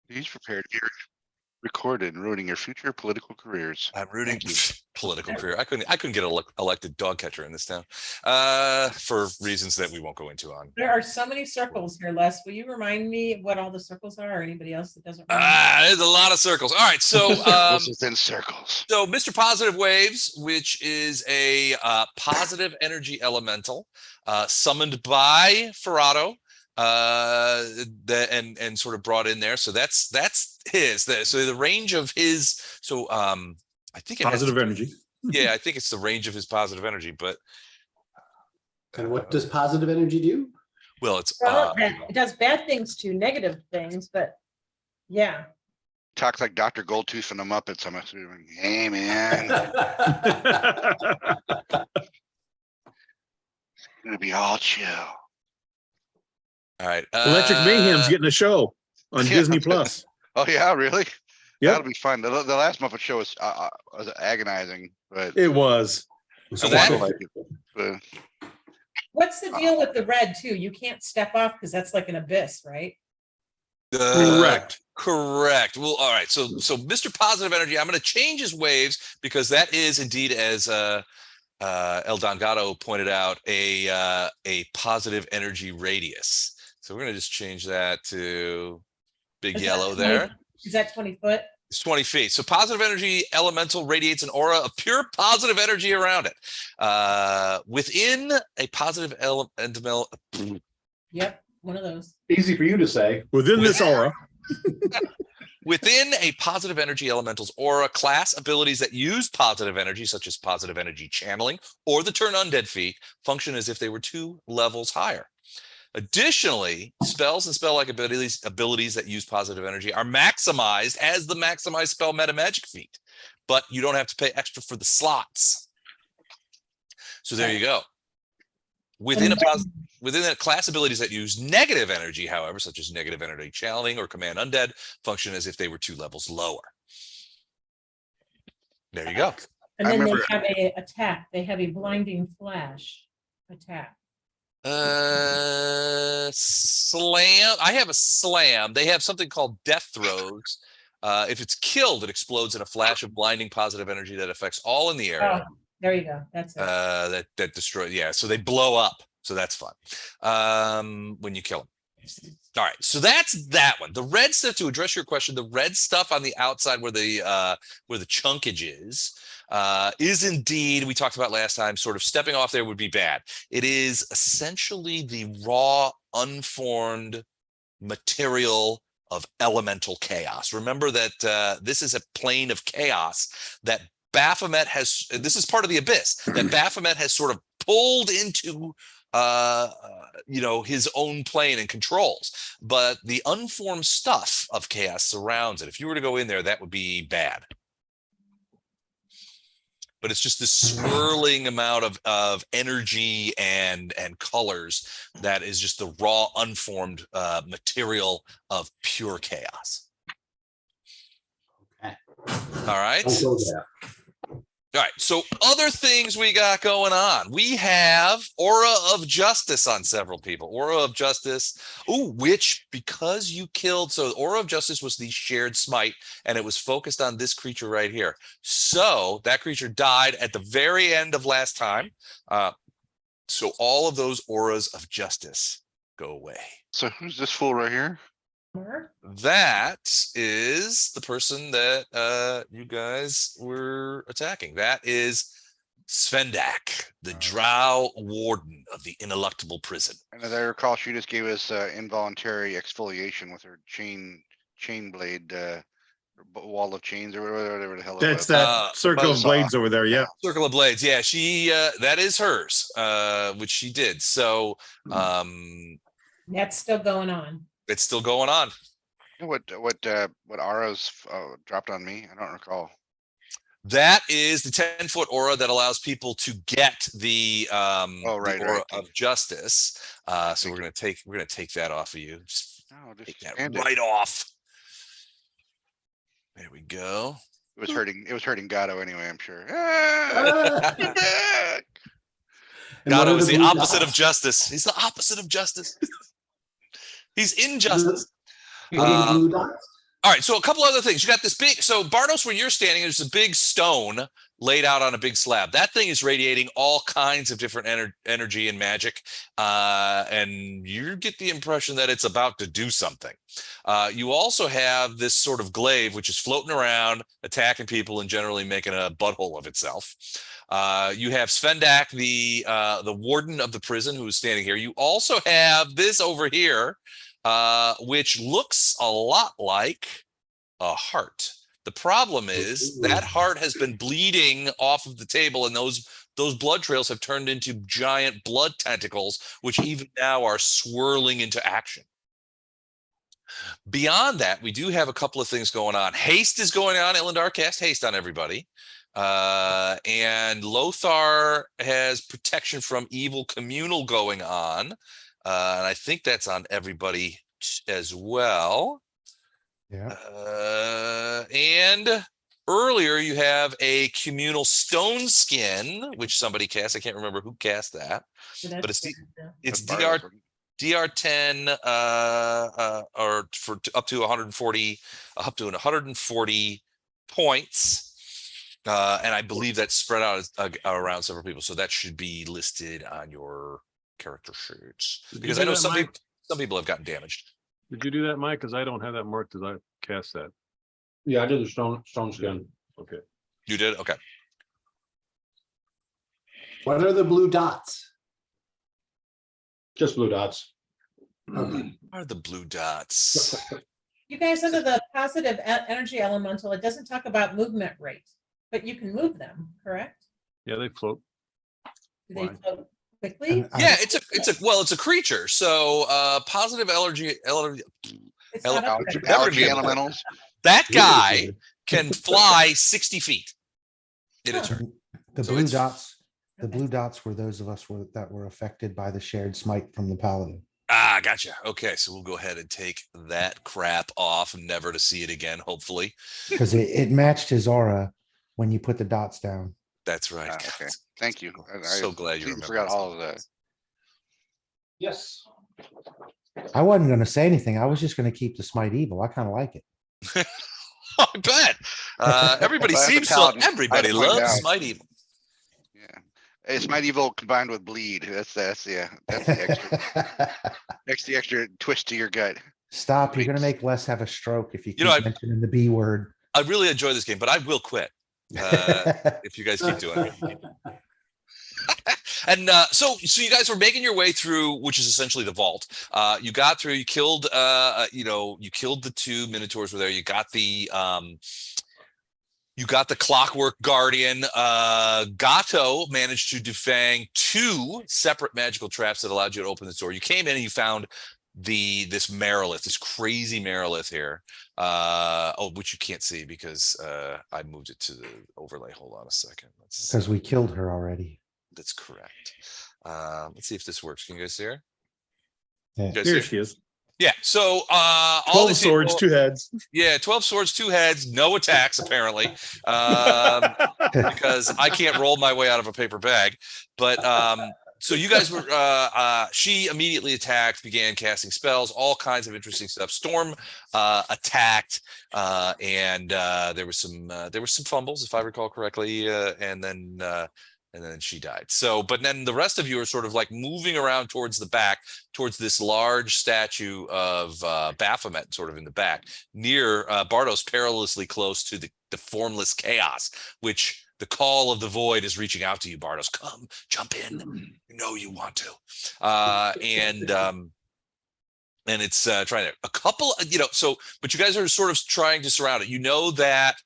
Please prepare to be recorded and ruining your future political careers. I'm rooting Thank you. political career. I couldn't get elected dog catcher in this town for reasons that we won't go into on. There are so many circles here, Les. Will you remind me what all the circles are, or anybody else that doesn't remember? There's a lot of circles. All right, so Circles within circles. So Mr. Positive Waves, which is a positive energy elemental summoned by Ferrado, and sort of brought in there. So that's his. So the range of his. So I think it positive energy. Yeah, I think it's the range of his positive energy. But and what does positive energy do? Well, it's it does bad things to negative things, but yeah. Talks like Dr. Goldtooth from the Muppets. I'm assuming, hey man, it's gonna be all chill. All right. Electric Mayhem's getting a show on Disney Plus. Oh yeah, really? Yep. That'll be fun. The last Muppet show was agonizing, but It was. So I that wanna like it, but What's the deal with the red too? You can't step off because that's like an abyss, right? Correct. Correct. Well, all right. So Mr. Positive Energy, I'm going to change his waves because that is indeed, as El Dongato pointed out, a positive energy radius. So we're going to just change that to big yellow there. Is that 20 foot? It's 20 feet. So positive energy elemental radiates an aura of pure positive energy around it. Within a positive elemental. Yep, one of those. Easy for you to say. Within this aura. Within a positive energy elemental's aura, class abilities that use positive energy, such as positive energy channeling or the turn undead feat, function as if they were 2 levels higher. Additionally, spells and spell-like abilities that use positive energy are maximized as the maximized spell meta magic feat, but you don't have to pay extra for the slots. So there you go. Within a class, abilities that use negative energy, however, such as negative energy channeling or command undead, function as if they were 2 levels lower. There you go. And then they have a attack. They have a blinding flash attack. Slam. I have a slam. They have something called death throws. If it's killed, it explodes in a flash of blinding positive energy that affects all in the area. Oh, there you go. That's it. That destroy. Yeah. So they blow up. So that's fun. When you kill them. All right. So that's that one. The red stuff, to address your question, the red stuff on the outside where the chunkage is indeed, we talked about last time, sort of stepping off there would be bad. It is essentially the raw, unformed material of elemental chaos. Remember that this is a plane of chaos that Baphomet has, this is part of the abyss, that Baphomet has sort of pulled into his own plane and controls. But the unformed stuff of chaos surrounds it. If you were to go in there, that would be bad. But it's just this swirling amount of energy and colors that is just the raw, unformed material of pure chaos. Okay. All right. Don't go there. All right. So other things we got going on. We have Aura of Justice on several people. Aura of Justice, which because you killed, so Aura of Justice was the shared smite, and it was focused on this creature right here. So that creature died at the very end of last time. So all of those Auras of Justice go away. so who's this fool right here? That is the person that you guys were attacking. That is Svendack, the drow warden of the Ineluctable Prison. And as I recall, she just gave us involuntary exfoliation with her chain blade wall of chains or whatever the hell it That's was. that circle of buzzsaw. blades over there. Yeah. Circle of Blades. Yeah, she that is hers, which she did. So That's still going on. it's still going on. You know what auras dropped on me? I don't recall. That is the 10-foot aura that allows people to get the right, aura right. of justice. So we're gonna take that off of you. Just Just take that stand it. right off. There we go. It was hurting Gato anyway, I'm sure. And what Gato are is the blue opposite of dots? justice. He's the opposite of justice. He's injustice. What are the blue dots? All right, so a couple other things. You got this big, so Bardos, where you're standing, there's a big stone laid out on a big slab. That thing is radiating all kinds of different energy and magic, and you get the impression that it's about to do something. You also have this sort of glaive, which is floating around, attacking people, and generally making a butthole of itself. You have Svendack, the warden of the prison, who is standing here. You also have this over here, which looks a lot like a heart. The problem is that heart has been bleeding off of the table, and those blood trails have turned into giant blood tentacles, which even now are swirling into action. Beyond that, we do have a couple of things going on. Haste is going on. Elendar cast haste on everybody. And Lothar has protection from evil communal going on. And I think that's on everybody as well. Yeah. And earlier you have a communal stone skin, which somebody cast. I can't remember who cast that, So but that's it's Bardos. DR10 or for up to 140 points. And I believe that's spread out around several people. So that should be listed on your character sheets, because I know some people have gotten damaged. Did you do that, Mike? Because I don't have that marked as I cast that. Yeah, I did the stone skin. Okay. You did? Okay. What are the blue dots? Just blue dots. Okay. What are the blue dots? You guys, under the positive energy elemental, it doesn't talk about movement rate, but you can move them, correct? Yeah, they float. Do they Why? float quickly? Yeah, it's a creature. So positive It's not up Algae, there. algae elementals. that guy can fly 60 feet in a Huh. turn. The So blue it's- dots, the Okay. blue dots were those of us that were affected by the shared smite from the paladin. Ah, gotcha. Okay, so we'll go ahead and take that crap off, never to see it again, hopefully. Because it matched his aura when you put the dots down. That's right. Ah, okay. Thank you. I So glad you completely remember. forgot all of that. Yes. I wasn't gonna say anything. I was just gonna keep the smite evil. I kind of like it. I bet. Everybody Well, as a seems to, paladin, I everybody had to point loves out. Smite Evil. Yeah. It's medieval combined with bleed. That's the extra twist to your gut. Stop. You're gonna Bleeds. make Les have a stroke if you You know, keep mentioning the B word. I really enjoy this game, but I will quit if you guys keep doing it. And so you guys were making your way through, which is essentially the vault. You got through. You killed. You killed the two minotaurs were there. You got the clockwork guardian. Gato managed to defang 2 separate magical traps that allowed you to open the door. You came in and you found this Marilith, this crazy Marilith here. Which you can't see because I moved it to the overlay. Hold on a second. Because we killed her already. That's correct. Let's see if this works. Can you guys see her? Yeah. You guys Here see her? she is. Yeah. So all 12 these swords, people- 2 heads. Yeah, 12 swords, 2 heads, no attacks apparently, because I can't roll my way out of a paper bag. But so you guys were. She immediately attacked, began casting spells, all kinds of interesting stuff. Storm attacked, and there was some fumbles, if I recall correctly, and then she died. So, but then the rest of you are sort of like moving around towards the back, towards this large statue of Baphomet, sort of in the back, near Bardos, perilously close to the formless chaos, which the call of the void is reaching out to you, Bardos. Come, jump in. You know you want to. And it's trying to, a couple, so, but you guys are sort of trying to surround it. You know that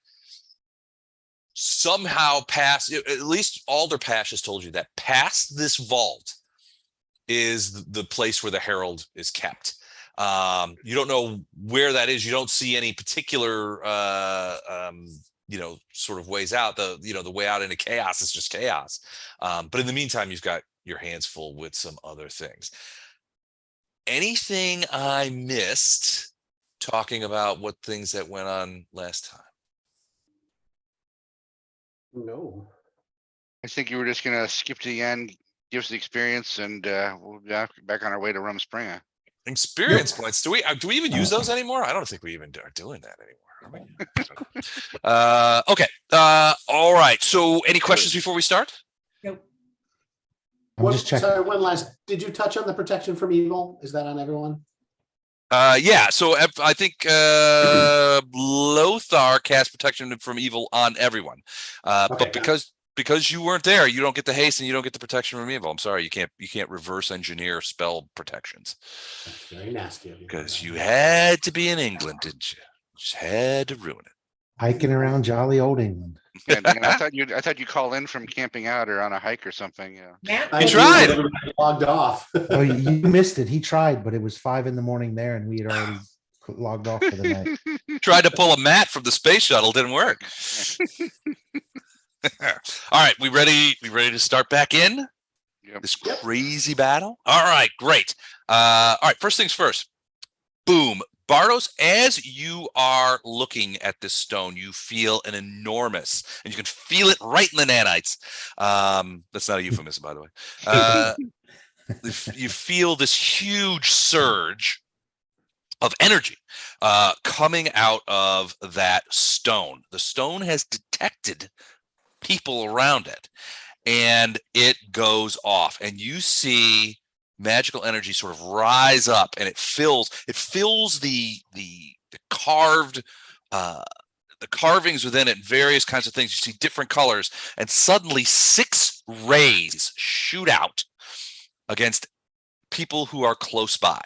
somehow past, at least Alder Pash has told you that past this vault is the place where the Herald is kept. You don't know where that is. You don't see any particular, sort of ways out. The way out into chaos is just chaos. But in the meantime, you've got your hands full with some other things. Anything I missed talking about what things that went on last time? No. I think you were just gonna skip to the end, give us the experience, and we'll be back on our way to Rum Springer. Experience points. Do we even use those anymore? I don't think we even are doing that anymore. Are we? Okay. All right. So any questions before we start? Nope. I'm just checking. Sorry, one last, did you touch on the protection from evil? Is that on everyone? Yeah, so I think Lothar cast protection from evil on everyone. But because you weren't there, you don't get the haste and you don't get the protection from evil. I'm sorry, you can't reverse engineer spell protections. That's very nasty of you. Because you had to be in England, didn't you? Just had to ruin it. Hiking around jolly old England. Yeah, Dan, I thought you call in from camping out or on a hike or something. Yeah. Matt, I You did, tried. but everybody logged off. Oh, you missed it. He tried, but it was 5 a.m. there and we had already logged off for the night. Tried to pull a mat from the space shuttle, didn't work. All right, we ready to start back in Yep. this crazy battle? All right, great. All right, first things first. Boom. Bardos, as you are looking at this stone, you feel an enormous, and you can feel it right in the nanites. That's not a euphemism, by the way. You feel this huge surge of energy coming out of that stone. The stone has detected people around it, and it goes off, and you see magical energy sort of rise up, and it fills the carved the carvings within it, various kinds of things. You see different colors, and suddenly 6 rays shoot out against people who are close by.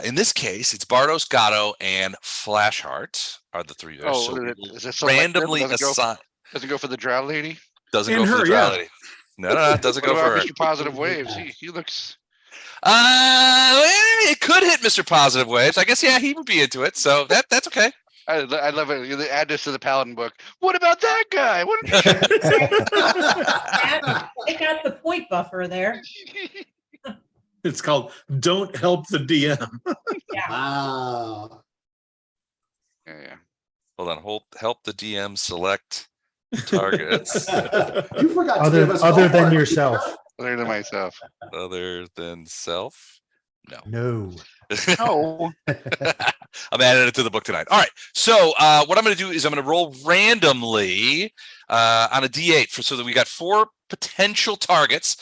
In this case, it's Bardos, Gatto, and Flashheart are the 3 there. Oh, So is it selective? randomly assigned. Doesn't go for the drow lady? Doesn't And go for her, the drow yeah. lady. No, it doesn't What go for about her. Mr. Positive Waves? He looks. It could hit Mr. Positive Waves. I guess, yeah, he would be into it. So that's okay. I love it. You add this to the Paladin book. What about that guy? What? Matt, take out the point buffer there. It's called Don't Help the DM. Wow. Yeah. Hold on. Help the DM select targets You forgot to give us Other than ballpark. yourself. Other than myself. other than self. No. No. Oh. I'm adding it to the book tonight. All right. So what I'm going to do is I'm going to roll randomly on a D8 so that we got 4 potential targets: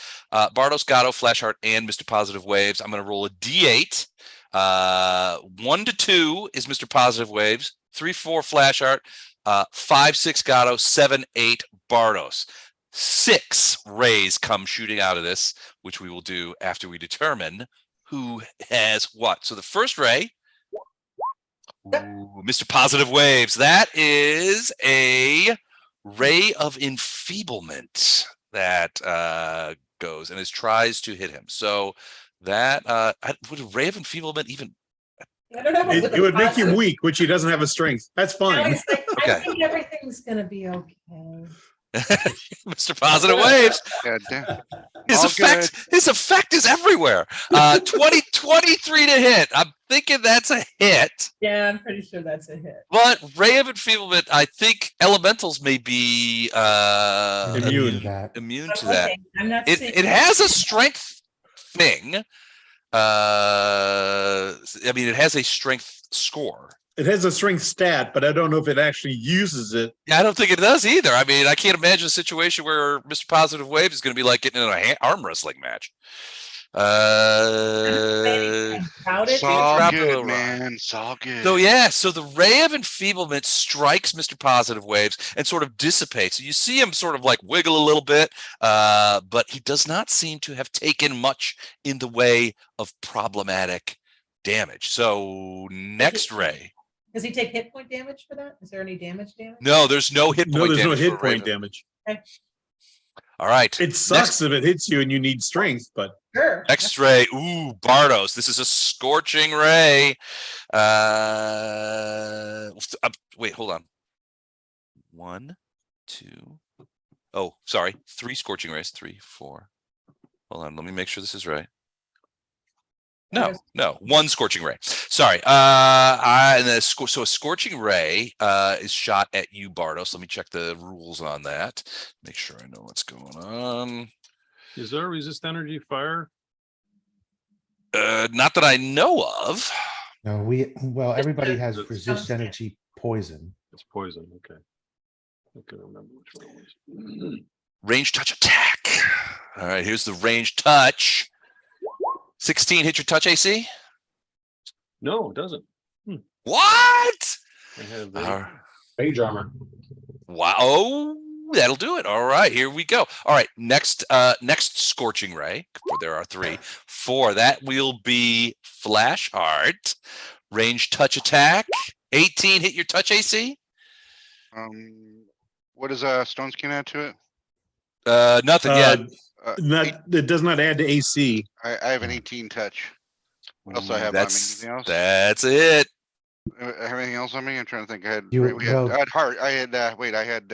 Bardos, Gatto, Flashheart, and Mr. Positive Waves. I'm going to roll a D8. 1 to 2 is Mr. Positive Waves. 3, 4 Flashheart. 5, 6 Gatto. 7, 8 Bardos. 6 rays come shooting out of this, which we will do after we determine who has what. So the first ray, Mr. Positive Waves, that is a ray of enfeeblement that goes and tries to hit him. So that would a ray of enfeeblement even? I don't know. It would make him weak, which he doesn't have a strength. That's Now fine. he's like, Okay. I think everything's gonna be okay. Mr. Positive Waves. Yeah, damn. His All effect is everywhere. 23 to hit. I'm thinking that's a hit. Yeah, I'm pretty sure that's a hit. But ray of enfeeblement, I think elementals may be Immune. to that. immune to that. Okay, I'm not seeing. It has a strength thing. I mean, it has a strength score. It has a strength stat, but I don't know if it actually uses it. Yeah, I don't think it does either. I mean, I can't imagine a situation where Mr. Positive Wave is going to be like getting in an arm wrestling match. About it. It's all Drop it good, around. man. It's all good. So yeah, so the ray of enfeeblement strikes Mr. Positive Waves and sort of dissipates. So you see him sort of like wiggle a little bit, but he does not seem to have taken much in the way of problematic damage. So next ray. Does he take hit point damage for that? Is there any damage? No, there's no hit point No, there's no damage. hit for a point Raven. damage. All right. It sucks if it hits you and you need strength, but Sure. Next ray. Ooh, Bardos. This is a scorching ray. Wait, hold on. 1, 2. Oh, sorry. 3 scorching rays. 3, 4. Hold on. Let me make sure this is right. No, 1 scorching ray. Sorry. So a scorching ray is shot at you, Bardos. Let me check the rules on that. Make sure I know what's going on. Is there resist energy fire? Not that I know of. No, well, everybody has It's- resist energy poison. It's poison. Okay. I can remember which one it was. Range touch attack. All right, here's the range touch. 16 hit your touch AC. No, it doesn't. What? I have Page armor. Wow. Oh, that'll do it. All right, here we go. All right, next scorching ray. There are 3. 4. That will be flash heart. Range touch attack. 18 hit your touch AC. What does Stone Skin add to it? Nothing yet. It does not add to AC. I have an 18 touch. What else do I have on me? Anything else? That's it. I have anything else on me? I'm trying to think. I had, You- we had, well- I had heart. I had, wait, I had,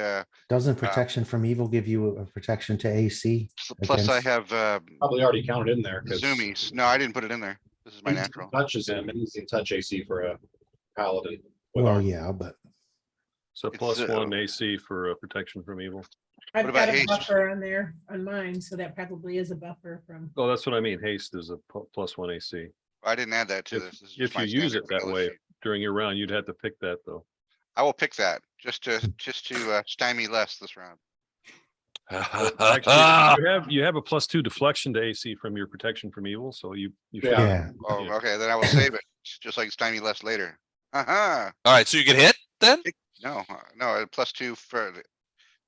Doesn't protection from evil give you a protection to AC? plus I Against- have, Probably already counted in there. 'cause zoomies. No, I didn't put it in there. This is my 18 natural. Touches him, and he's in touch AC for a paladin. with Well, armor. yeah, but So It's, +1 AC for protection from evil. I've about got a haste? buffer on there on mine, so that probably is a buffer from. Oh, that's what I mean. Haste is a +1 AC. I didn't add that to If- this. This is if just my you use standard it that vanilla way. sheet. During your round, you'd have to pick that though. I will pick that just to stymie less this round. Actually, you have a +2 deflection to AC from your protection from evil, so you should. Yeah. yeah, Oh, Yeah. okay, then I will save it, just like stymie less later. Uh-huh. All right, so you get hit then? No, no, a +2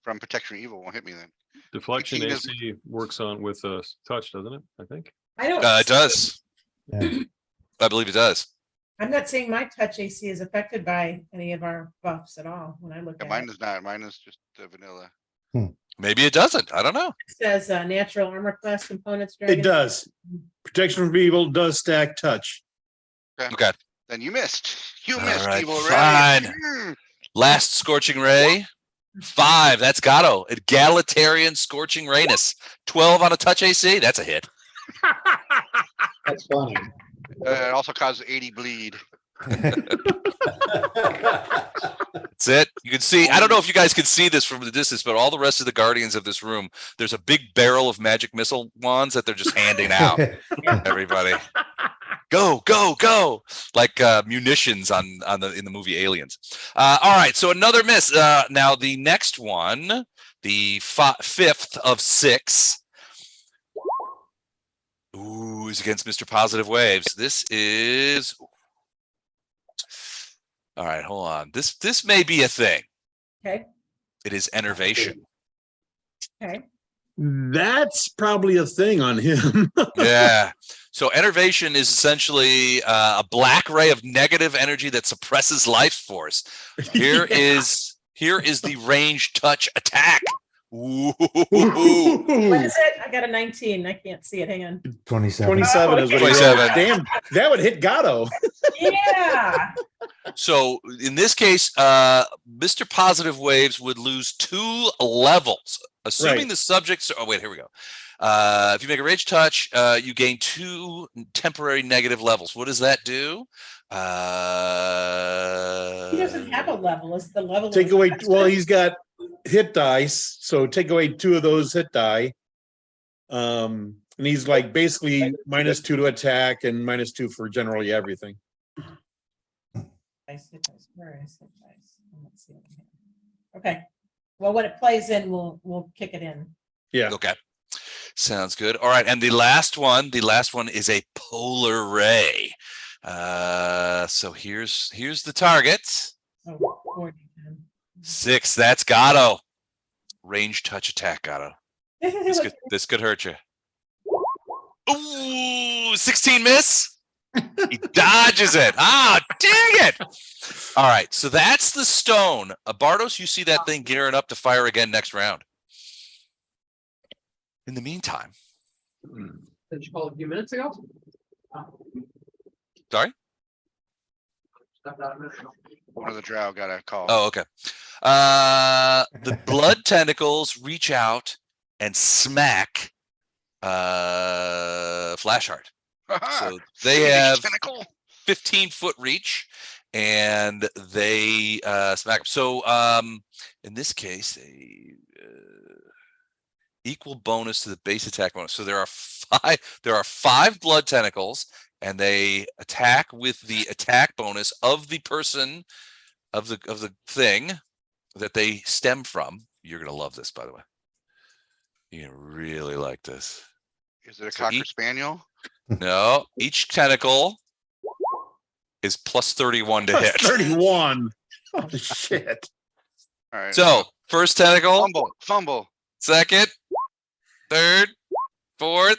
from protection from evil won't hit me then. Deflection 18 is- AC works on with touch, doesn't it? I think. I don't. It does. yeah. I believe it does. I'm not saying my touch AC is affected by any of our buffs at all when I look Yeah, at mine it. is not, mine is just vanilla. Maybe it doesn't. I don't know. It says natural armor class components. It dragon- does. Protection from evil does stack touch. Okay. Then you missed. You All missed, right, evil Ray. fine. Mm. Last scorching ray. 5. That's Gatto. Egalitarian scorching rayness. 12 on a touch AC. That's a hit. That's funny. It also causes 80 bleed. That's it. You can see, I don't know if you guys can see this from the distance, but all the rest of the guardians of this room, there's a big barrel of magic missile wands that they're just handing out. Everybody. Go, go, go. Like munitions in the movie Aliens. All right, so another miss. Now the next one, the 5th of 6. Ooh, is against Mr. Positive Waves. This is. All right, hold on. This may be a thing. Okay, It is enervation. okay. That's probably a thing on him. Yeah. So enervation is essentially a black ray of negative energy that suppresses life force. Here is the range touch attack. Ooh. What is it? I got a 19. I can't see it. Hang on. 27. 27 is what he 27. rolled. Damn, that would hit Gatto. Yeah. So in this case, Mr. Positive Waves would lose 2 levels, assuming Right. the subjects. Oh wait, here we go. If you make a rage touch, you gain 2 temporary negative levels. What does that do? He doesn't have a level. Is the level? Take of away, his well, master? he's got hit dice, so take away 2 of those hit die. And he's like basically -2 to attack and -2 for generally everything. Dice, hit dice. Where is it? Dice? Let's see what we have. Okay. Well, when it plays in, we'll kick it in. Yeah. Okay. Sounds good. All right. And the last one is a polar ray. So here's the target. Oh, 40 then. 6. That's Gatto. Range touch attack, Gatto. This could hurt you. Ooh, 16 miss. He dodges it. Ah, dang it. All right. So that's the stone. Bardos, you see that thing gearing up to fire again next round. In the meantime. Did you call it a few minutes ago? Sorry? One of the drow got a call. Oh, okay. The blood tentacles reach out and smack Flashheart. So they have 15-foot reach, and they smack him. So in this case, they equal bonus to the base attack bonus. So there are There are 5 blood tentacles, and they attack with the attack bonus of the person of the thing that they stem from. You're gonna love this, by the way. You're gonna really like this. Is it a So Cocker Spaniel? No, each tentacle is plus 31 to Plus hit. 31. Oh, shit. All right. So first tentacle, Fumble. second, third, fourth,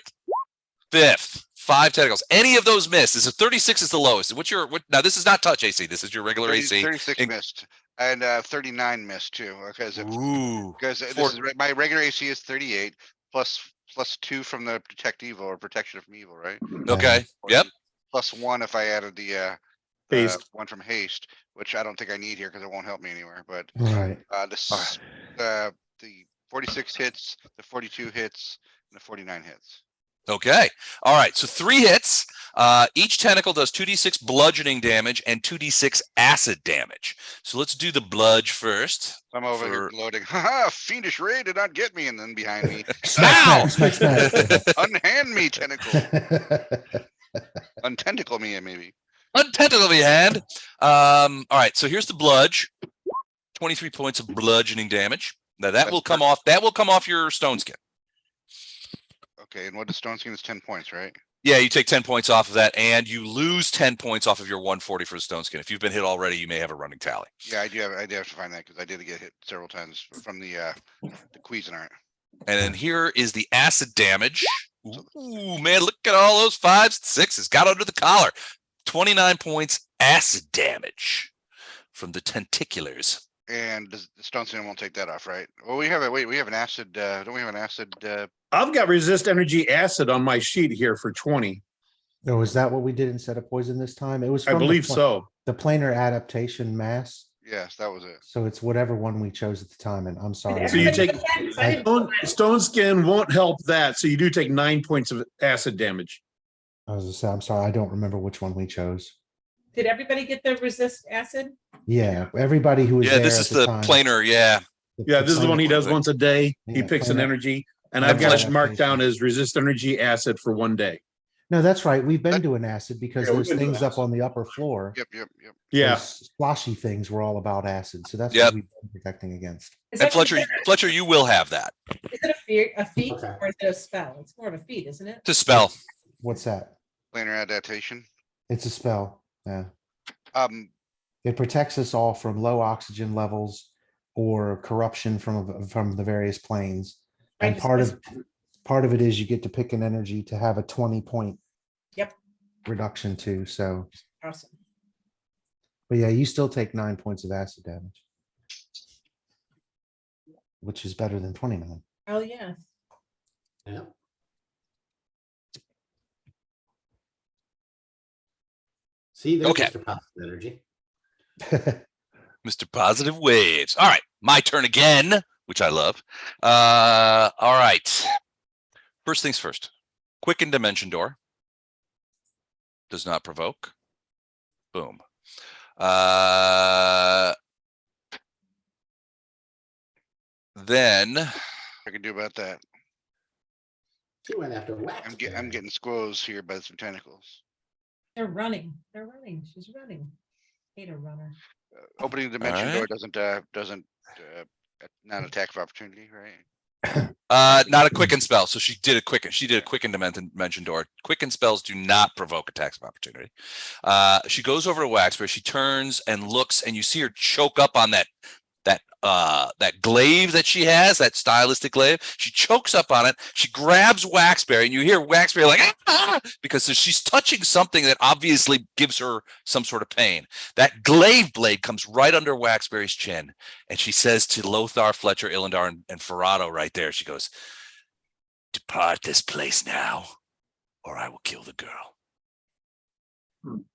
fifth. 5 tentacles. Any of those miss. Is a 36 is the lowest. What's your now? This is not touch AC. This is your regular 30, AC. 36 missed. And 39 missed too. Because Ooh. this is my regular AC is 38 plus 2 from the protect evil or protection from evil, right? Okay. Yep. Plus 1 if I added the Haste. 1 from haste, which I don't think I need here because it won't help me anywhere. But Right. the 46 hits, the 42 hits, and the 49 hits. Okay. All right. So 3 hits. Each tentacle does 2d6 bludgeoning damage and 2d6 acid damage. So let's do the bludge first. I'm over here gloating. Haha, fiendish ray did not get me. And then behind me, Now! Smack, smack, smack. unhand me, tentacle. Untentacle me, maybe. Untentacle me hand. All right. So here's the bludge. 23 points of bludgeoning damage. Now that will come off. That will come off your stone skin. Okay, and what does stone skin is 10 points, right? Yeah, you take 10 points off of that, and you lose 10 points off of your 140 for the stone skin. If you've been hit already, you may have a running tally. Yeah, I do have to find that because I did get hit several times from the Cuisinart. And then here is the acid damage. Ooh, man, look at all those 5s, 6s. Got under the collar. 29 points acid damage from the tentaculars. And the stone skin won't take that off, right? Well, we have an acid. Don't we have an acid? I've got resist energy acid on my sheet here for 20. Oh, is that what we did instead of poison this time? It was I from the believe so. The planar adaptation mass. Yes, that was it. So it's whatever one we chose at the time, and I'm sorry. So you take I didn't- stone skin won't help that. So you do take 9 points of acid damage. I was gonna say, I'm sorry, I don't remember which one we chose. Did everybody get the resist acid? Yeah, everybody who was Yeah, there this at is the time, planar. Yeah. Yeah, this is the one he planar- does once a day. He Yeah, picks an planar- energy, and Yeah, I've got it planar marked down adaptation. as resist energy acid for 1 day. No, that's right. We've been doing acid because Yeah, we've those been doing things up acid. on the upper floor. Yep. Yeah, those Splashy things were all about acid. So that's Yep. what we've been protecting against. Is And that Fletcher, considered- Fletcher, you will have that. Is it a feat Okay. or is it a spell? It's more of a feat, isn't it? To spell. What's that? Planar adaptation. It's a spell. Yeah. It It protects us all from low oxygen levels or corruption from the various planes. Right, And it's part of it is you get to pick an energy to have a 20-point Yep. reduction too. So, Awesome. but yeah, you still take 9 points of acid damage, which is better than 29. Oh, yes. Yeah. See, there's Okay. Mr. Positive Energy. Mr. Positive Waves. All right, my turn again, which I love. All right. First things first. Quicken Dimension Door. Does not provoke. Boom. Then I can do about that. She went after wax. I'm getting squoze here by some tentacles. They're running. They're running. She's running. Hate a runner. Opening the dimension door Alright. doesn't not an attack of opportunity, right? not a quicken spell. So she did a quicken dimension door. Quicken spells do not provoke attacks of opportunity. She goes over to Waxberry. She turns and looks, and you see her choke up on that glaive that she has, that stylistic glaive. She chokes up on it. She grabs Waxberry, and you hear Waxberry like, ah! Because she's touching something that obviously gives her some sort of pain. That glaive blade comes right under Waxberry's chin, and she says to Lothar, Fletcher, Illendar, and Ferrado right there, she goes, "Depart this place now, or I will kill the girl."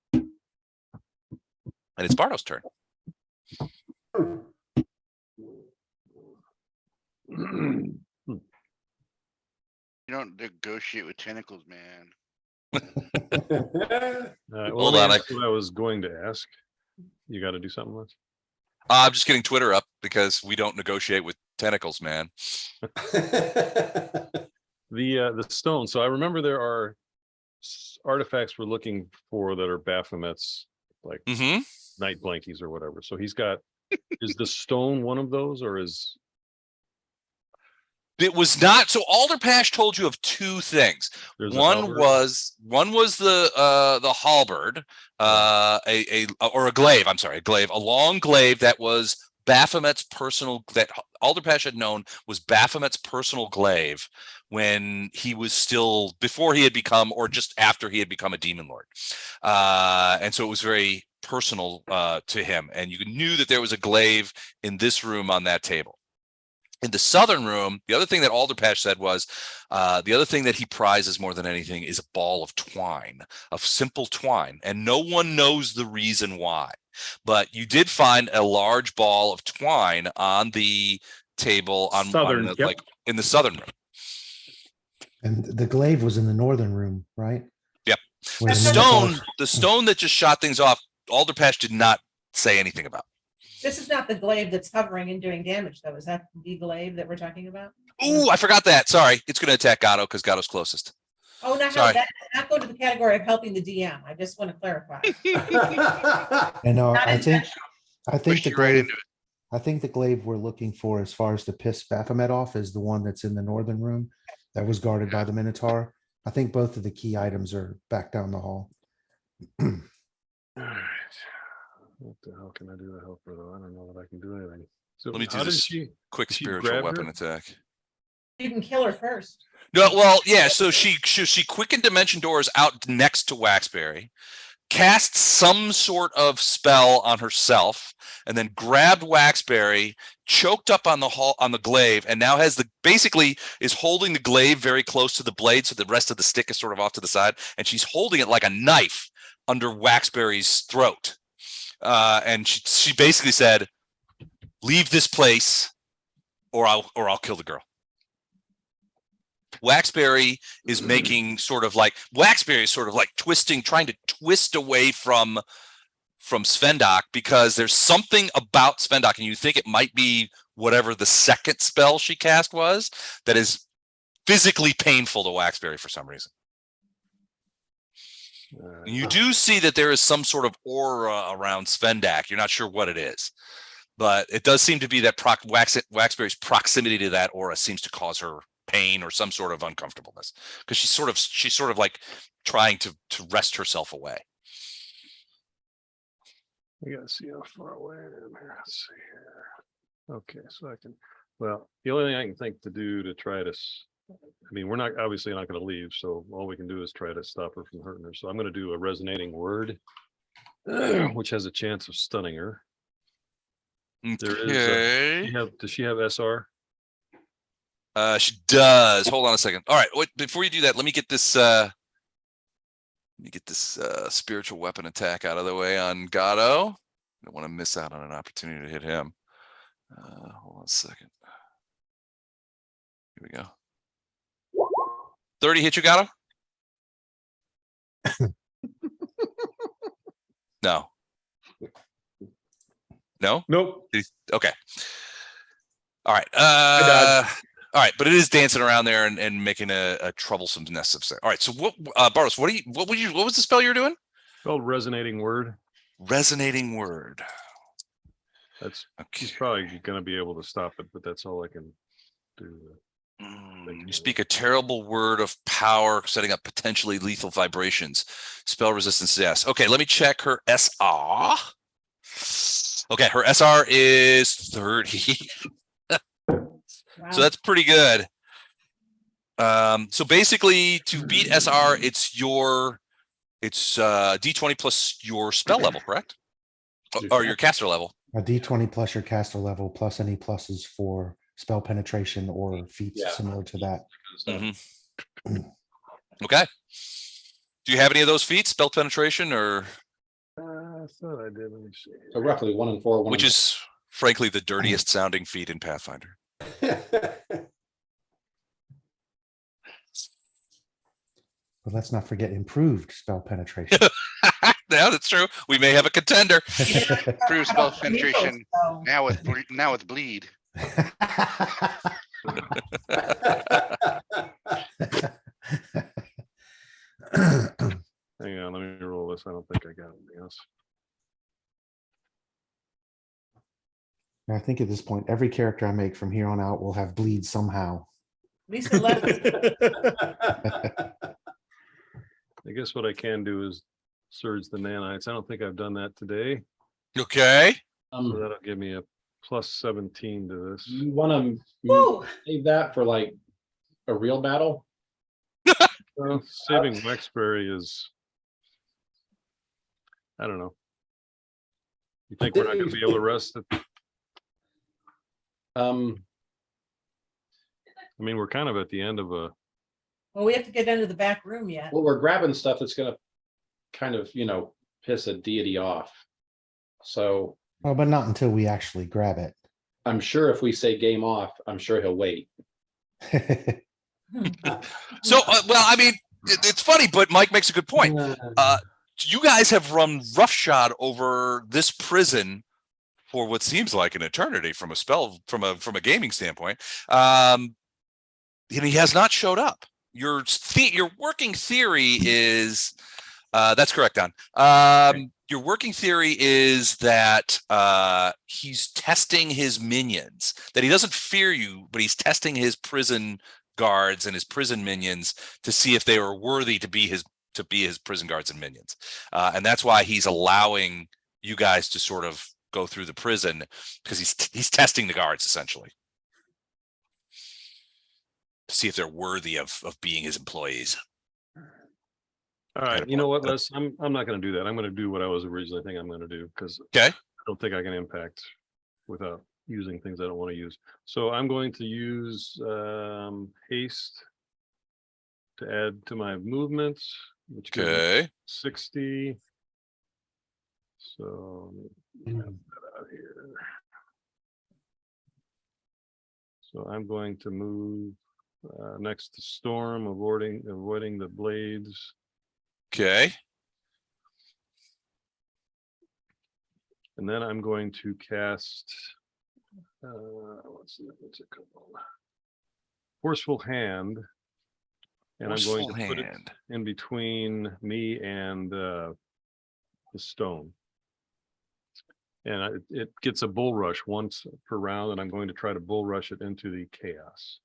And it's Bardo's turn. You don't negotiate with tentacles, man. Well, Hold let on, me I- ask what I was going to ask. You got to do something with. I'm just getting Twitter up because we don't negotiate with tentacles, man. The stone. So I remember there are artifacts we're looking for that are Baphomet's, like Mm-hmm. night blankies or whatever. So he's got. Is the stone one of those, or is? It was not. So Alderpash told you of two things. There's a One halberd? was the halberd, or a glaive. I'm sorry, a glaive, a long glaive that was Baphomet's personal, that Alderpash had known was Baphomet's personal glaive when he was still, before he had become, or just after he had become a demon lord. And so it was very personal to him. And you knew that there was a glaive in this room on that table. In the southern room, the other thing that Alderpash said was, the other thing that he prizes more than anything is a ball of twine, of simple twine, and no one knows the reason why. But you did find a large ball of twine on the table Southern, yep. like in the southern room. And the glaive was in the northern room, right? Yep. Where The Minotaurs- stone that just shot things off, Alderpash did not say anything about. This is not the glaive that's hovering and doing damage, though. Is that the glaive that we're talking about? Ooh, I forgot that. Sorry. It's going to attack Gatto because Gatto's closest. Oh, no, Sorry. that does not go to the category of helping the DM. I just want to clarify. And Not I think intentional. Pushed the you right glaive, into it. I think the glaive we're looking for as far as to piss Baphomet off is the one that's in the northern room that was guarded by the Minotaur. I think both of the key items are back down the hall. All right. What the hell can I do to help her though? I don't know that I can do anything. So Let me do how did this. she? Quick Did she spiritual grab weapon her? attack. You can kill her first. No, well, yeah. So she quickened dimension doors out next to Waxberry, cast some sort of spell on herself, and then grabbed Waxberry, choked up on the glaive, and now basically is holding the glaive very close to the blade, so the rest of the stick is sort of off to the side, and she's holding it like a knife under Waxberry's throat. And she basically said, "Leave this place, or I'll kill the girl." Waxberry is making Waxberry is sort of like trying to twist away from Svendack, because there's something about Svendack, and you think it might be whatever the second spell she cast was, that is physically painful to Waxberry for some reason. And you do see that there is some sort of aura around Svendack. You're not sure what it is, but it does seem to be that Waxberry's proximity to that aura seems to cause her pain or some sort of uncomfortableness, because she's sort of like trying to wrest herself away. I gotta see how far away I am here. Let's see here. Okay, so I can. Well, the only thing I can think to do to try to. I mean, we're not obviously not going to leave, so all we can do is try to stop her from hurting her. So I'm going to do a resonating word, which has a chance of stunning her. There is. Does she have SR? She does. Hold on a second. All right, wait, before you do that, let me get this spiritual weapon attack out of the way on Gatto. I don't want to miss out on an opportunity to hit him. Hold on a second. Here we go. 30 hit you, Gatto? No. No? Nope. Okay. All right. dodged. All right, but it is dancing around there and making a troublesome nest of stuff. All right, so what, Bartos, what was the spell you were doing? Called resonating word. Resonating word. That's Okay. He's probably going to be able to stop it, but that's all I can do. You speak a terrible word of power, setting up potentially lethal vibrations. Spell resistance, yes. Okay, let me check her SR. Okay, her SR is 30. Wow. So that's pretty good. So basically, to beat SR, it's D20 plus your spell level, correct? Or your caster level. A D20 plus your caster level plus any pluses for spell penetration or feats similar to that. Okay. Do you have any of those feats, spell penetration, or? I thought I did. Let me see. So roughly 1 in 4. Which is, frankly, the dirtiest sounding feat in Pathfinder. But let's not forget improved spell penetration. Yeah, that's true. We may have a contender. Improve spell penetration So, now with bleed. Hang on, let me roll this. I don't think I got anything else. I think at this point, every character I make from here on out will have bleed somehow. At least 11. I guess what I can do is surge the nanites. I don't think I've done that today. Okay. So that'll give me a plus 17 to this. You want to Woo! save that for like a real battle? Well, saving Wexbury is, I don't know. You think we're not going to be able to rest it? I mean, we're kind of at the end of a. Well, we have to get into the back room yet. Well, we're grabbing stuff that's gonna kind of, piss a deity off. So Oh, but not until we actually grab it. I'm sure if we say game off, I'm sure he'll wait. So, well, I mean, it's funny, but Mike makes a good point. You guys have run roughshod over this prison for what seems like an eternity from a spell, from a gaming standpoint. And he has not showed up. Your working theory is that's correct, Don. Your working theory is that he's testing his minions, that he doesn't fear you, but he's testing his prison guards and his prison minions to see if they are worthy to be his prison guards and minions. And that's why he's allowing you guys to sort of go through the prison, because he's testing the guards essentially to see if they're worthy of being his employees. All right, you know what, Les? I'm not going to do that. I'm going to do what I was originally thinking I'm going to do, because Okay. I don't think I can impact without using things I don't want to use. So I'm going to use haste to add to my movements, which gives me Okay. 60. So let me map that out here. So I'm going to move next to Storm, avoiding the blades. Okay. And then I'm going to cast what's it called? Forceful Hand. And I'm going to put it in between me and the stone. And it gets a bull rush once per round, and I'm going to try to bull rush it into the chaos.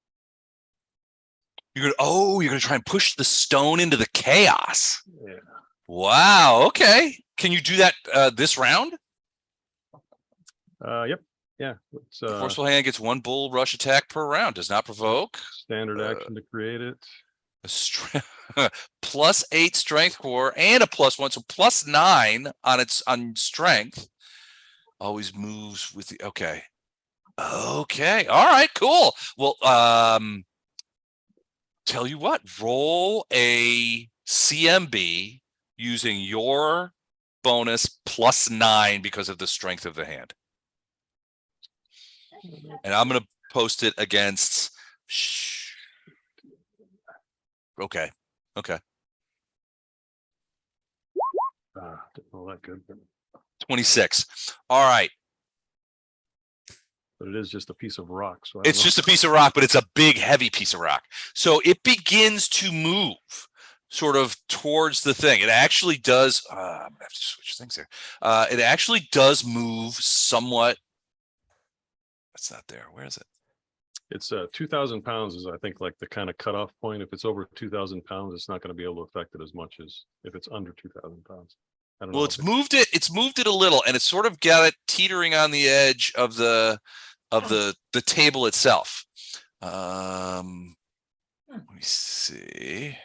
You're gonna try and push the stone into the chaos. Yeah. Wow. Okay. Can you do that this round? Yep. Yeah. It's Forceful Hand gets one bull rush attack per round. Does not provoke. standard action to create it. A +8 strength core and a +1, so +9 on strength. Always moves with the okay. All right, cool. Well, tell you what, roll a CMB using your bonus +9 because of the strength of the hand. And I'm going to post it against. Okay. Didn't roll that good, but 26. All right. it is just a piece of rock. So It's just a piece of rock, but it's a big, heavy piece of rock. So it begins to move sort of towards the thing. It actually does. I'm gonna have to switch things here. It actually does move somewhat. That's not there. Where is it? It's 2,000 pounds is, I think, like the kind of cutoff point. If it's over 2,000 pounds, it's not going to be able to affect it as much as if it's under 2,000 pounds. I don't know. Well, it's moved it a little, and it's sort of got it teetering on the edge of the table itself. Let me see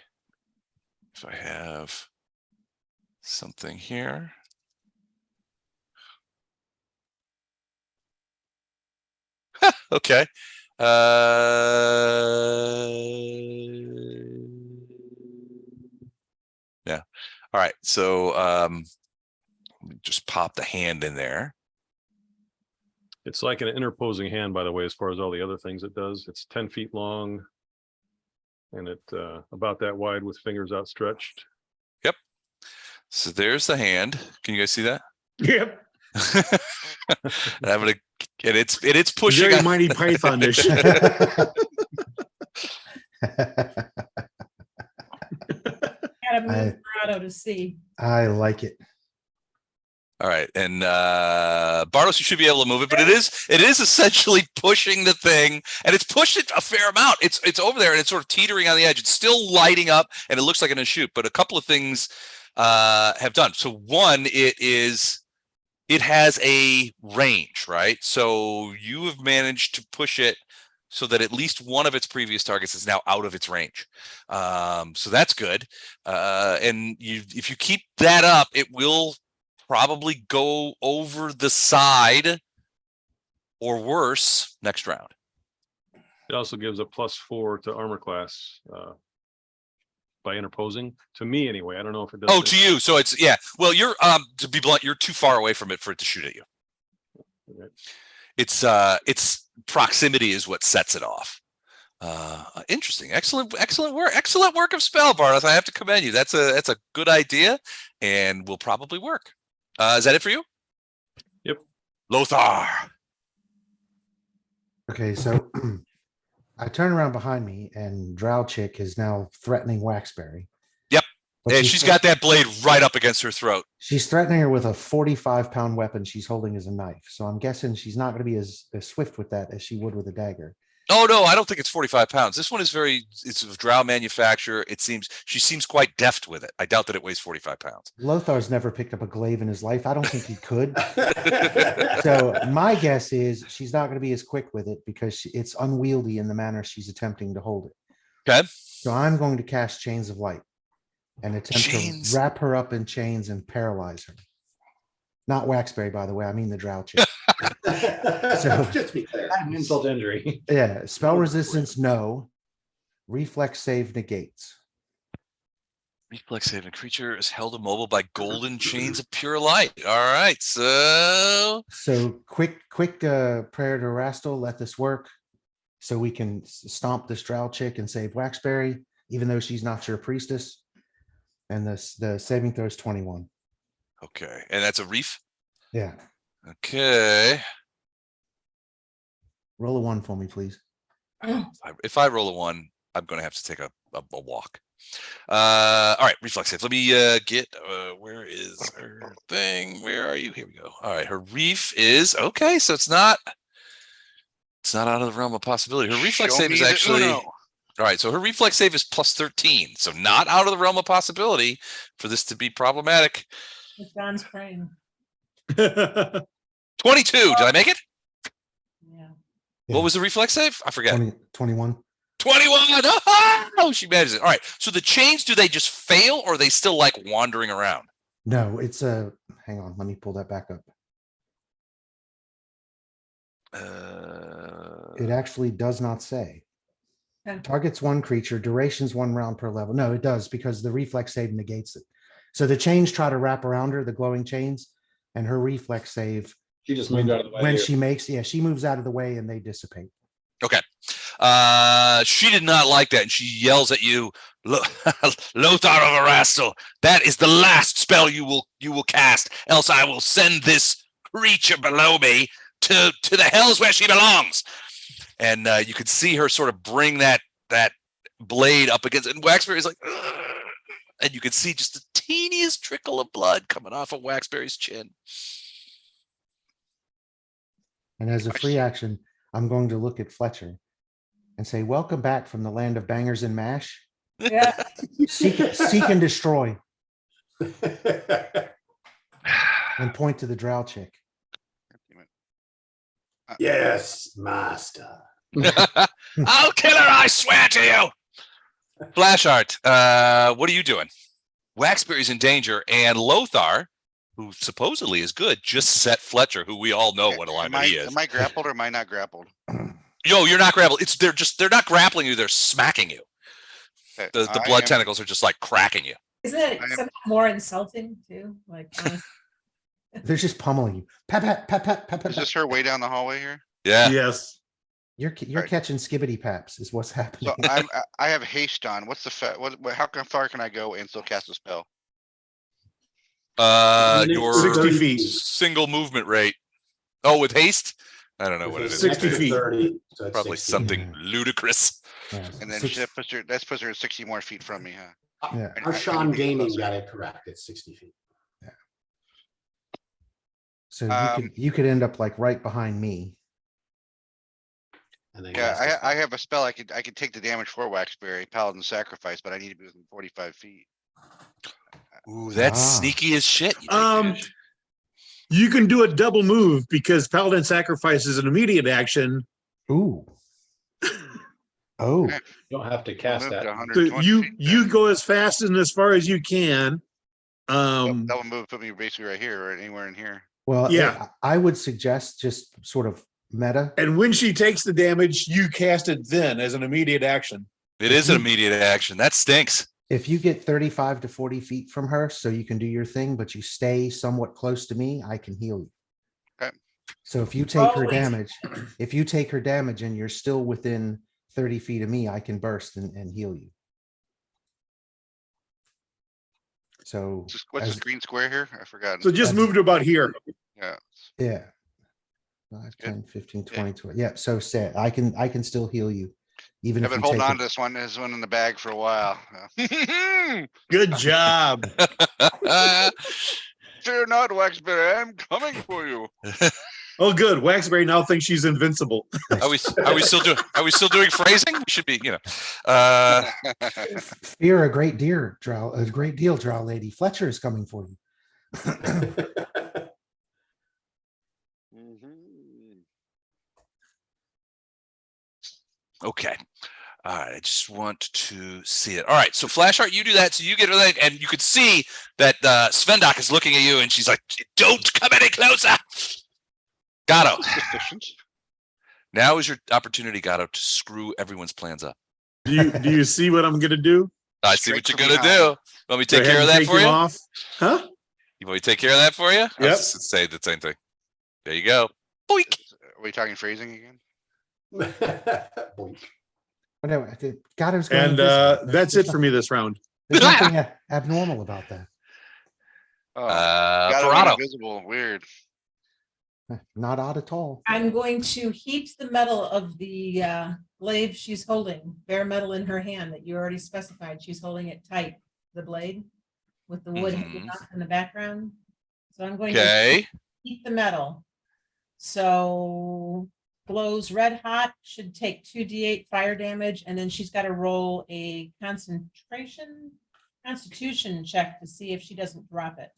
if I have something here. Okay. Yeah. All right. So just pop the hand in there. It's like an interposing hand, by the way, as far as all the other things it does. It's 10 feet long and it about that wide with fingers outstretched. Yep. So there's the hand. Can you guys see that? Yep. And I'm gonna, and it's pushing. Very mighty Python-ish. Gotta move Corrado to see. I like it. All right, and Bartos, you should be able to move it, but it is essentially pushing the thing, and it's pushed it a fair amount. It's over there, and it's sort of teetering on the edge. It's still lighting up, and it looks like it's gonna shoot. But a couple of things have done. So one, it has a range, right? So you have managed to push it so that at least one of its previous targets is now out of its range. So that's good. And if you keep that up, it will probably go over the side or worse next round. It also gives a +4 to armor class by interposing. To me, anyway. I don't know if it does. Oh, to you. So it's, yeah. Well, you're to be blunt, you're too far away from it for it to shoot at you. Okay. It's proximity is what sets it off. Interesting. Excellent work of spell, Bartos. I have to commend you. That's a good idea and will probably work. Is that it for you? Yep. Lothar. Okay, so I turn around behind me and Drow Chick is now threatening Waxberry. Yep. But And she's got that blade right up against her throat. She's threatening her with a 45-pound weapon she's holding as a knife. So I'm guessing she's not going to be as swift with that as she would with a dagger. Oh no, I don't think it's 45 pounds. This one is it's a drow manufacturer. She seems quite deft with it. I doubt that it weighs 45 pounds. Lothar's never picked up a glaive in his life. I don't think he could. So my guess is she's not going to be as quick with it because it's unwieldy in the manner she's attempting to hold it. Okay. So I'm going to cast Chains of Light and attempt Chains. to wrap her up in chains and paralyze her. Not Waxberry, by the way. I mean the Drow Chick. So Just to be clear. An insult to injury. yeah, spell resistance, no. Reflex save negates. Reflex saving creature is held immobile by golden chains of pure light. All right, so Quick prayer to Rastal, let this work. So we can stomp this Drow Chick and save Waxberry, even though she's not your priestess. And the saving throw is 21. okay, and that's a reef. Yeah. Okay, Roll a 1 for me, please. if I roll a 1, I'm going to have to take a walk. All right, reflex save. Let me get where is her thing? Where are you? Here we go. All right, her reef is okay, so it's not out of the realm of possibility. Her reflex Show save me is the actually Uno. all right. So her reflex save is +13, so not out of the realm of possibility for this to be problematic. John's praying. 22. Did I make it? Yeah. What was the reflex save? I forget. 21. 21. Oh, she manages it. All right. So the chains, do they just fail or are they still like wandering around? No, it's a, hang on, let me pull that back up. It actually does not say. Okay. Targets one creature, durations 1 round per level. No, it does because the reflex save negates it. So the chains try to wrap around her, the glowing chains, and her reflex save. She just moved out of the way. When here. she makes, yeah, she moves out of the way and they dissipate. Okay. She did not like that, and she yells at you, Lothar of Erastil, that is the last spell you will cast, else I will send this creature below me to the hells where she belongs. And you could see her sort of bring that blade up against it, and Waxberry's like, ugh, and you could see just the teeniest trickle of blood coming off of Waxberry's chin. And as a free action, I'm going to look at Fletcher and say, welcome back from the land of bangers and mash. Yeah. Seek and destroy. And point to the Drow Chick. Yes, master. I'll kill her, I swear to you. Flash art, what are you doing? Waxberry's in danger, and Lothar, who supposedly is good, just set Fletcher, who we all know what alignment he is. Am I grappled or am I not grappled? Yo, you're not grappled. They're not grappling you, they're smacking you. Okay, The I blood am- tentacles are just like cracking you. Isn't it I am- somehow more insulting too? Like, honestly. They're just pummeling you. Pat, pat, pat, pat, pat, pat, Is pat. this her way down the hallway here? Yeah. Yes. You're Right. catching skibbity paps is what's happening. So I have haste on. What's the how far can I go and still cast a spell? Your 60 feet. single movement rate. Oh, with haste? I don't know With what it a is. 60 extra feet. 30, so it's Probably 60. something Yeah. ludicrous. Yeah, And then six- that puts her 60 more feet from me, huh? Yeah. I Our need Sean to be Gaming closer. got it correct. It's 60 feet. So Um, you could end up like right behind me. And then Yeah, cast a spell. I have a spell. I could take the damage for Waxberry, Paladin Sacrifice, but I need to be within 45 feet. Ooh, that's Ah. sneaky as shit. You take You can do a double move because Paladin Sacrifice is an immediate action. Ooh. Oh, Okay. You don't have to I'll cast move that. to So 120 you feet you then. go as fast and as far as you can. Double move put me basically right here, or anywhere in here. well, Yeah. I would suggest just sort of meta. And when she takes the damage, you cast it then as an immediate action. It is an immediate action. That stinks. If you get 35 to 40 feet from her, so you can do your thing, but you stay somewhat close to me, I can heal you. Okay. So if you take her Always. damage and you're still within 30 feet of me, I can burst and heal you. So, What's as- this green square here? I forgot. So just As- move to about here. Yeah. yeah. 5, Good. 10, 15, 20, 20. Yeah, so say I can still heal you. Even I've if been you holding take on to this one. This one in the bag for a while. Good job. Fear not, Waxberry. I'm coming for you. Oh, good. Waxberry now thinks she's invincible. Are we still doing phrasing? We should be, fear a great deal, drow lady. Fletcher is coming for you. Mhm. okay. All right. I just want to see it. All right. So Flash Art, you do that. So you get it, and you could see that Svendack is looking at you, and she's like, "Don't come any closer." Gato. Sufficient. Now is your opportunity, Gato, to screw everyone's plans up. Do you see what I'm gonna do? I see Straight what you're from gonna behind. do. Want me to take Go ahead care of and that take for him you? off. Huh? You want me to take care of that for you? I was Yep. just gonna say the same thing. There you go. Boink. Are we talking phrasing again? Boink. Whatever. Gato's going And invisible. that's it for me this round. There's nothing abnormal about that. Oh, got Ferrado. invisible. Weird. Not odd at all. I'm going to heat the metal of the blade she's holding, bare metal in her hand that you already specified. She's holding it tight, the blade, with the wood hanging Mhm. off in the background. So I'm going to Okay. heat the metal. So glows red hot, should take 2d8 fire damage, and then she's got to roll a constitution check to see if she doesn't drop it.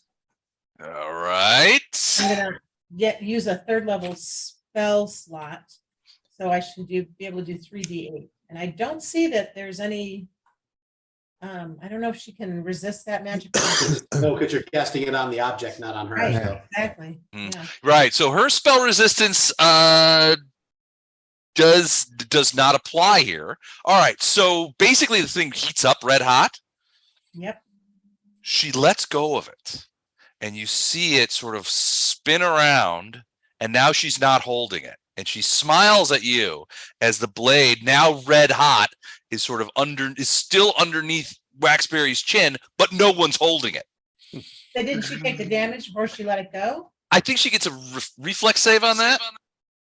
All right. I'm gonna use a third level spell slot. So I should be able to do 3d8. And I don't see that there's any. I don't know if she can resist that magic. No, because you're casting it on the object, not on her. Right, so. exactly. Mm. Yeah. Right. So her spell resistance does not apply here. All right. So basically the thing heats up red hot. Yep. She lets go of it. And you see it sort of spin around, and now she's not holding it. And she smiles at you as the blade, now red hot, is sort of still underneath Waxberry's chin, but no one's holding it. So did she take the damage before she let it go? I think she gets a reflex save on that.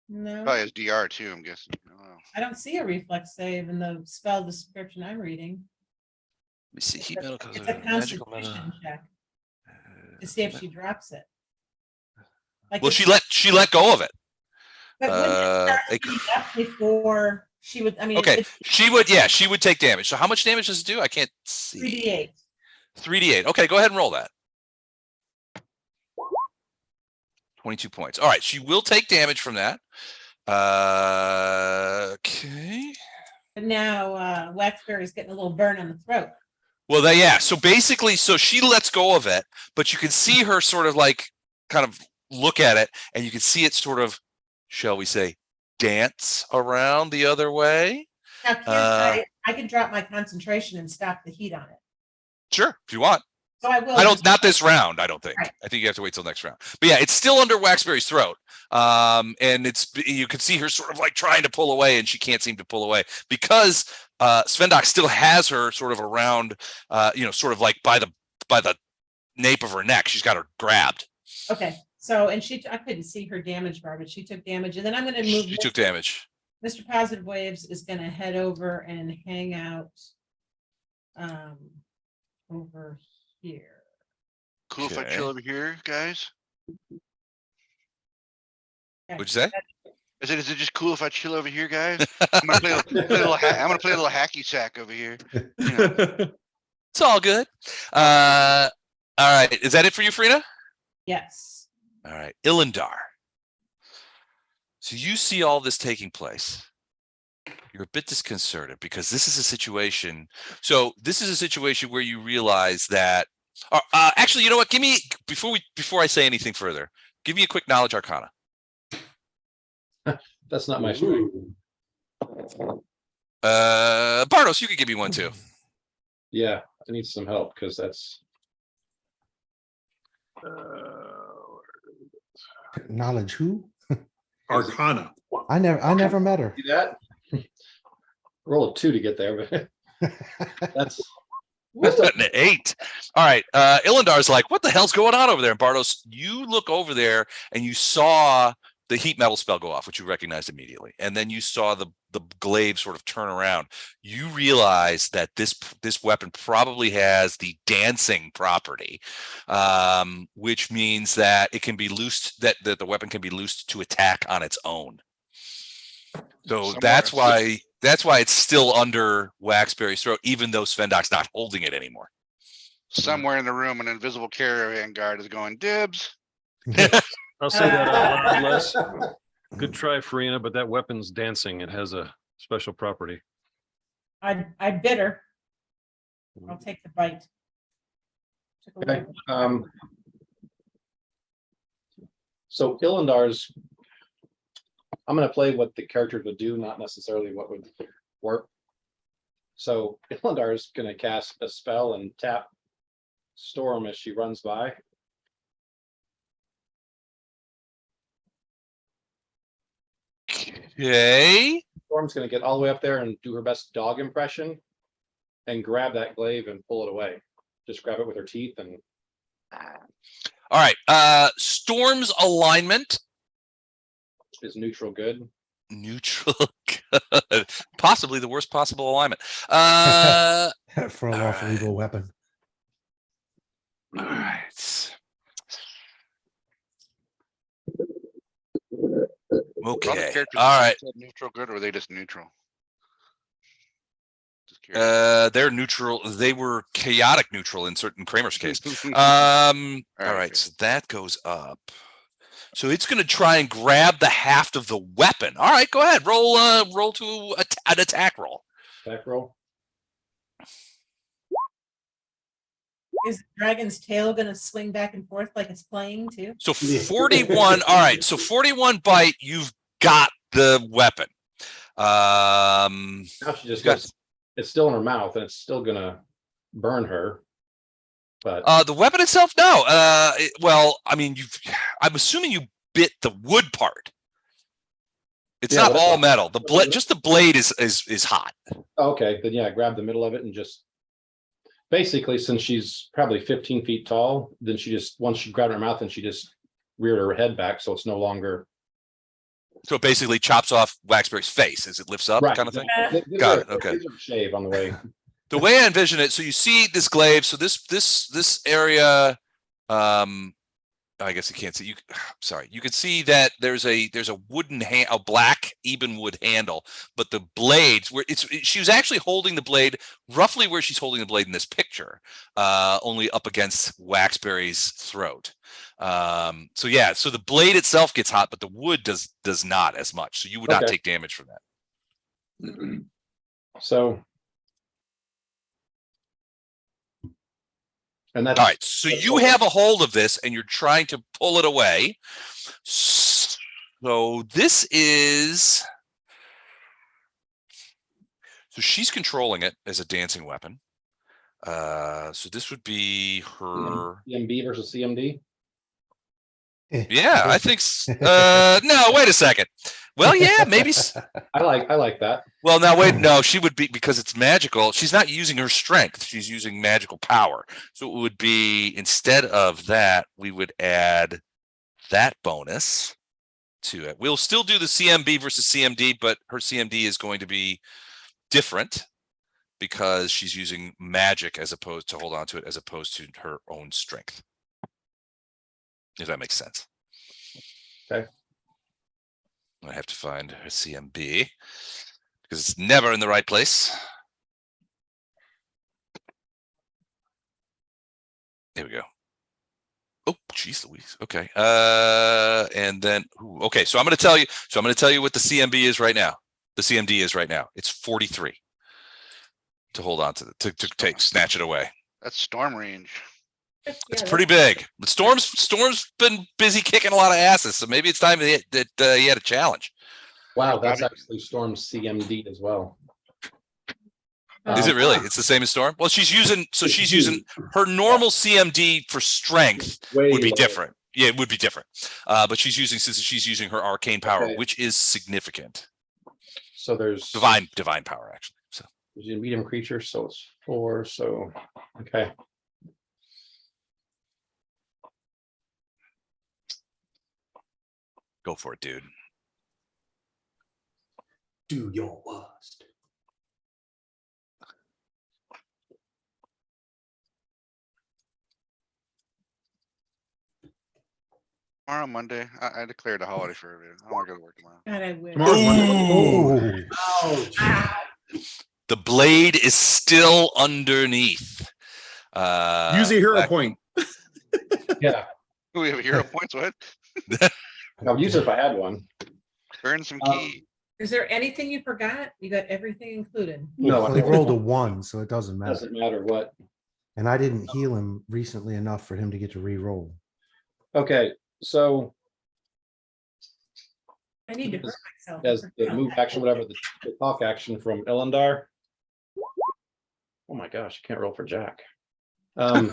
No, Probably has DR too, I'm guessing. I don't know. I don't see a reflex save in the spell description I'm reading. Let me see. Heat metal It's a magical metal. constitution check to see if she drops it. Like Well, it's- she let go of it. But wouldn't it start it- heating up before she would, I mean. Okay, it's she would take damage. So how much damage does it do? I can't see. 3d8. 3d8. Okay, go ahead and roll that. 22 points. All right, she will take damage from that. Okay. But now Waxberry's getting a little burn on the throat. Well, yeah. So basically, so she lets go of it, but you can see her sort of like kind of look at it, and you can see it sort of, shall we say, dance around the other way. Now, I could drop my concentration and stop the heat on it. Sure, if you want. So I will. I don't. just- Not this round. I don't think. Right. I think you have to wait till next round. But yeah, it's still under Waxberry's throat. And you can see her sort of like trying to pull away, and she can't seem to pull away because Svendack still has her sort of around, sort of like by the nape of her neck. She's got her grabbed. Okay, So, and I couldn't see her damage bar, but she took damage, and then I'm gonna move. You took damage. Mr. Positive Waves is gonna head over and hang out over here. Cool if I Okay. chill over here, guys? What'd you say? I said, is it just cool if I chill over here, guys? I'm gonna play I'm gonna play a little hacky sack over here. You know. It's all good. All right. Is that it for you, Frina? Yes. All right. Ilindar. So you see all this taking place. You're a bit disconcerted because this is a situation. So this is a situation where you realize that. Actually, you know what? Give me before I say anything further. Give me a quick knowledge arcana. That's not my strength. Bartos, you could give me one too. Yeah, I need some help because that's Knowledge who? Arcana. I never met her. see that. Roll a 2 to get there, but that's That's an 8. All right. Ilindar's like, what the hell's going on over there? And Bartos, you look over there and you saw the heat metal spell go off, which you recognized immediately. And then you saw the glaive sort of turn around. You realize that this weapon probably has the dancing property, which means that it can be loosed, that the weapon can be loosed to attack on its own. So that's why it's still under Waxberry's throat, even though Svendack's not holding it anymore. Somewhere in the room, an invisible caravan guard is going dibs. I'll say that out loud, Les. Good try, Farina, but that weapon's dancing. It has a special property. I bit her. I'll take the bite. Took a okay. little- So Ilindar's. I'm going to play what the characters would do, not necessarily what would work. So Ilindar's going to cast a spell and tap Storm as she runs by. Okay. Storm's going to get all the way up there and do her best dog impression and grab that glaive and pull it away. Just grab it with her teeth and. All right. Storm's alignment. Is neutral good? Neutral good. Possibly the worst possible alignment. For a lawful Alright. evil weapon. All right. All the Okay. characters All right. said neutral good, or are they just neutral? Just curious. They're neutral. They were chaotic neutral in certain Kramer's case. All Alright, right. good. So that goes up. So it's going to try and grab the haft of the weapon. All right. Go ahead. Roll to an attack roll. Back roll. Is the dragon's tail gonna swing back and forth like it's playing too? So 41. All right. So 41 bite. You've got the weapon. Now she just got- gets, it's still in her mouth and it's still gonna burn her. But The weapon itself, no. Well, I mean, I'm assuming you bit the wood part. It's Yeah, not but- all metal. The blade, just the blade is hot. okay, then yeah, grab the middle of it and just basically, since she's probably 15 feet tall, then she just once she grabbed her mouth and she just reared her head back, so it's no longer So it basically chops off Waxberry's face as it lifts up, kind of thing. Got it, okay. Shave on the way. The way I envision it, so you see this glaive. So this area, I guess you can't see. Sorry, you can see that there's a wooden a black even wood handle, but the blades where she was actually holding the blade roughly where she's holding the blade in this picture, only up against Waxberry's throat. So yeah, so the blade itself gets hot, but the wood does not as much. So you would not Okay. take damage from that. So. And that's All right, so you have a hold of this and you're trying to pull it away. So this is, so she's controlling it as a dancing weapon. So this would be her. CMB versus CMD. Yeah, I think. No, wait a second. Well, yeah, maybe. I like that. Well, now wait, no, she would be, because it's magical. She's not using her strength. She's using magical power. So it would be, instead of that, we would add that bonus to it. We'll still do the CMB versus CMD, but her CMD is going to be different because she's using magic as opposed to hold on to it, as opposed to her own strength. If that makes sense. Okay. I have to find her CMB because it's never in the right place. There we go. Oh, geez, Louise. Okay. And then, okay. So I'm going to tell you. So I'm going to tell you what the CMB is right now. The CMD is right now. It's 43 to hold on to the, to snatch it away. That's storm range. It's pretty big. But Storm's been busy kicking a lot of asses, so maybe it's time that he had a challenge. Wow, that's actually Storm's CMD as well. Is it really? It's the same as Storm? Well, she's using her normal CMD for strength Way would be lower. different. Yeah, it would be different. But she's using her arcane power, Okay. which is significant. So there's Divine power, actually. So a medium creature, so it's 4. So okay. go for it, dude. Do your worst. Tomorrow, Monday, I declared a holiday for everybody. I don't want to go to work tomorrow. God, I wish. Tomorrow's Monday. Oh, Ouch. The blade is still underneath. Use a hero Black- point. Yeah, We have hero points. What? I'll use it if I had one. Burn some Um, key. Is there anything you forgot? You got everything included. No, well, he rolled a 1, so it doesn't matter. doesn't matter what. And I didn't heal him recently enough for him to get to re-roll. Okay, so I need to hurt myself. as the move action, whatever, the talk action from Elendar. Oh my gosh, I can't roll for Jack. Who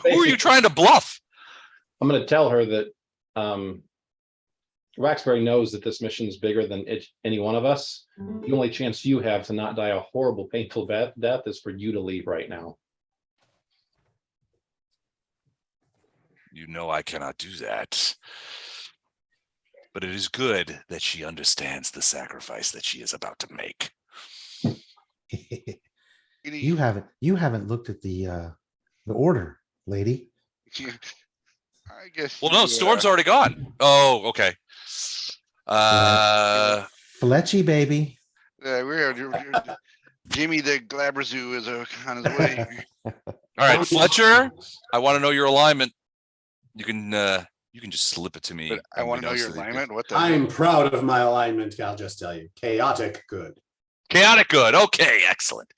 are you trying to bluff? I'm going to tell her that Waxberry knows that this mission is bigger than any one of us. The only chance you have to not die a horrible, painful death is for you to leave right now. You know I cannot do that. But it is good that she understands the sacrifice that she is about to make. You haven't looked at the order, lady. I guess. Well, no, you, Storm's already gone. Oh, okay. Fletchy, baby. Jimmy the Glabrazoo is on his way. All right, Fletcher, I want to know your alignment. You can just slip it to me. But I want to know your unbeknownst to the- alignment. What the? I'm proud of my alignment, I'll just tell you. Chaotic good. Chaotic good. Okay, excellent.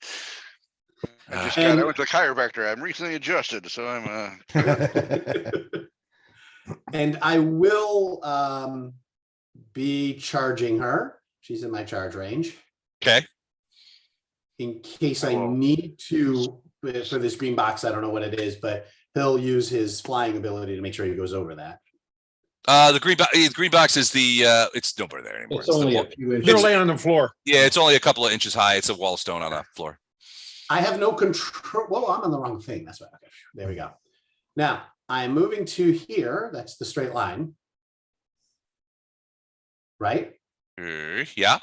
I went to the chiropractor. I'm recently adjusted, so I'm And I will be charging her. She's in my charge range. Okay. In case I need to, for this green box, I don't know what it is, but he'll use his flying ability to make sure he goes over that. The green box is the it's nowhere there anymore. It's only the a wall. few inches. They're laying on the floor. Yeah, it's only a couple of inches high. It's a wall of stone on the floor. I have no control. Whoa, I'm on the wrong thing. That's right. Okay, there we go. Now I'm moving to here. That's the straight line. Right? Yeah.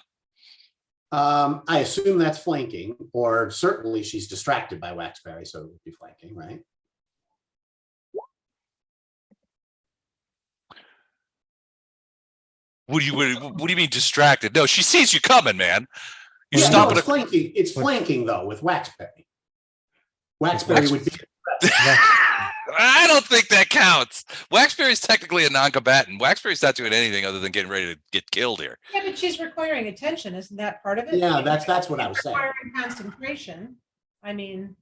I assume that's flanking, or certainly she's distracted by Waxberry, so it would be flanking, right? What do you mean distracted? No, she sees you coming, man. You Yeah, stop no, at it's flanking. It's flanking though with Waxberry. Waxberry would be. I don't think that counts. Waxberry's technically a non-combatant. Waxberry's not doing anything other than getting ready to get killed here. Yeah, but she's requiring attention. Isn't that part of it? Yeah, that's what I was saying. Requiring concentration. I mean.